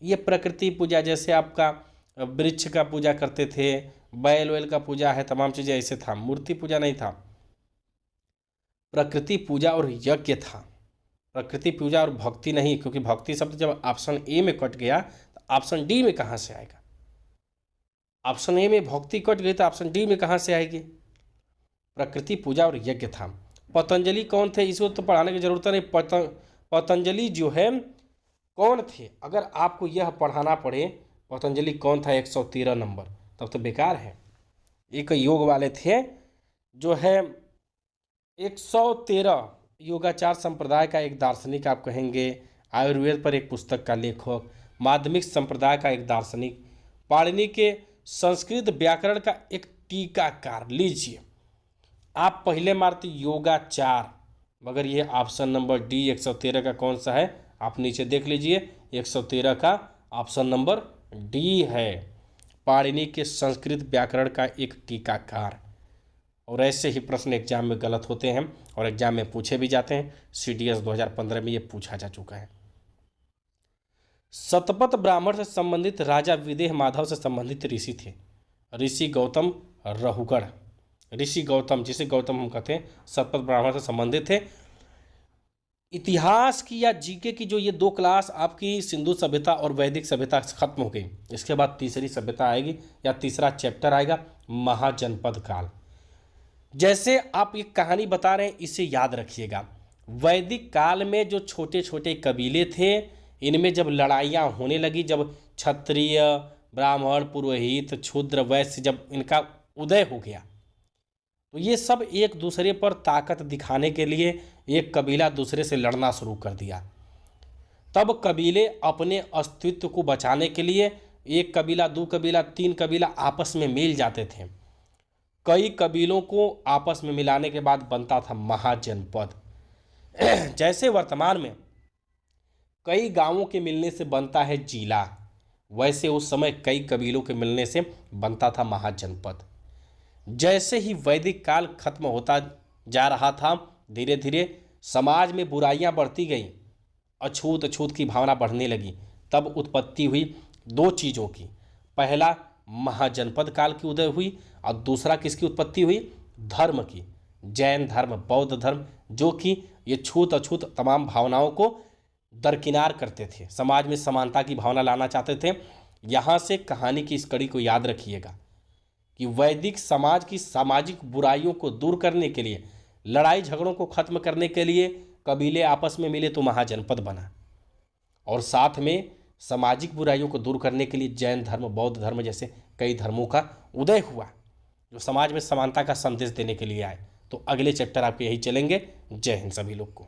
ये प्रकृति पूजा, जैसे आपका वृक्ष का पूजा करते थे, बैल वैल का पूजा है, तमाम चीज़ें ऐसे था, मूर्ति पूजा नहीं था, प्रकृति पूजा और यज्ञ था। प्रकृति पूजा और भक्ति नहीं, क्योंकि भक्ति शब्द जब ऑप्शन ए में कट गया तो ऑप्शन डी में कहाँ से आएगा? ऑप्शन ए में भक्ति कट गई तो ऑप्शन डी में कहाँ से आएगी? प्रकृति पूजा और यज्ञ था। पतंजलि कौन थे? इसको तो पढ़ाने की जरूरत नहीं। पतंजलि जो है कौन थे? अगर आपको यह पढ़ाना पड़े पतंजलि कौन था 113 नंबर, तब तो बेकार है। एक योग वाले थे जो है 113, योगाचार संप्रदाय का एक दार्शनिक आप कहेंगे, आयुर्वेद पर एक पुस्तक का लेखक, माध्यमिक संप्रदाय का एक दार्शनिक, पाणिनि के संस्कृत व्याकरण का एक टीकाकार। लीजिए आप पहले मारते योगाचार, मगर ये ऑप्शन नंबर डी 113 का कौन सा है आप नीचे देख लीजिए, 113 का ऑप्शन नंबर डी है, पाणिनि के संस्कृत व्याकरण का एक टीकाकार। और ऐसे ही प्रश्न एग्जाम में गलत होते हैं और एग्जाम में पूछे भी जाते हैं। CDS 2015 में ये पूछा जा चुका है। शतपथ ब्राह्मण से संबंधित राजा विदेह माधव से संबंधित ऋषि थे। ऋषि गौतम रहुगढ़, ऋषि गौतम जिसे गौतम हम कहते हैं, शतपथ ब्राह्मण से संबंधित थे। इतिहास की या जीके की जो ये 2 क्लास आपकी सिंधु सभ्यता और वैदिक सभ्यता खत्म हो गई। इसके बाद तीसरी सभ्यता आएगी या तीसरा चैप्टर आएगा, महाजनपद काल। जैसे आप ये कहानी बता रहे हैं, इसे याद रखिएगा। वैदिक काल में जो छोटे छोटे कबीले थे, इनमें जब लड़ाइयाँ होने लगी, जब क्षत्रिय, ब्राह्मण, पुरोहित, शूद्र, वैश्य, जब इनका उदय हो गया, तो ये सब एक दूसरे पर ताकत दिखाने के लिए एक कबीला दूसरे से लड़ना शुरू कर दिया। तब कबीले अपने अस्तित्व को बचाने के लिए एक कबीला, 2 कबीला, 3 कबीला आपस में मिल जाते थे। कई कबीलों को आपस में मिलाने के बाद बनता था महाजनपद। जैसे वर्तमान में कई गांवों के मिलने से बनता है जिला, वैसे उस समय कई कबीलों के मिलने से बनता था महाजनपद। जैसे ही वैदिक काल खत्म होता जा रहा था, धीरे धीरे समाज में बुराइयां बढ़ती गईं, अछूत अछूत की भावना बढ़ने लगी। तब उत्पत्ति हुई 2 चीज़ों की। पहला महाजनपद काल की उदय हुई और दूसरा किसकी उत्पत्ति हुई? धर्म की, जैन धर्म, बौद्ध धर्म, जो कि ये छूत अछूत तमाम भावनाओं को दरकिनार करते थे, समाज में समानता की भावना लाना चाहते थे। यहाँ से कहानी की इस कड़ी को याद रखिएगा कि वैदिक समाज की सामाजिक बुराइयों को दूर करने के लिए, लड़ाई झगड़ों को खत्म करने के लिए कबीले आपस में मिले तो महाजनपद बना, और साथ में सामाजिक बुराइयों को दूर करने के लिए जैन धर्म, बौद्ध धर्म जैसे कई धर्मों का उदय हुआ जो समाज में समानता का संदेश देने के लिए आए। तो अगले चैप्टर आपके यही चलेंगे। जय हिंद सभी लोग को।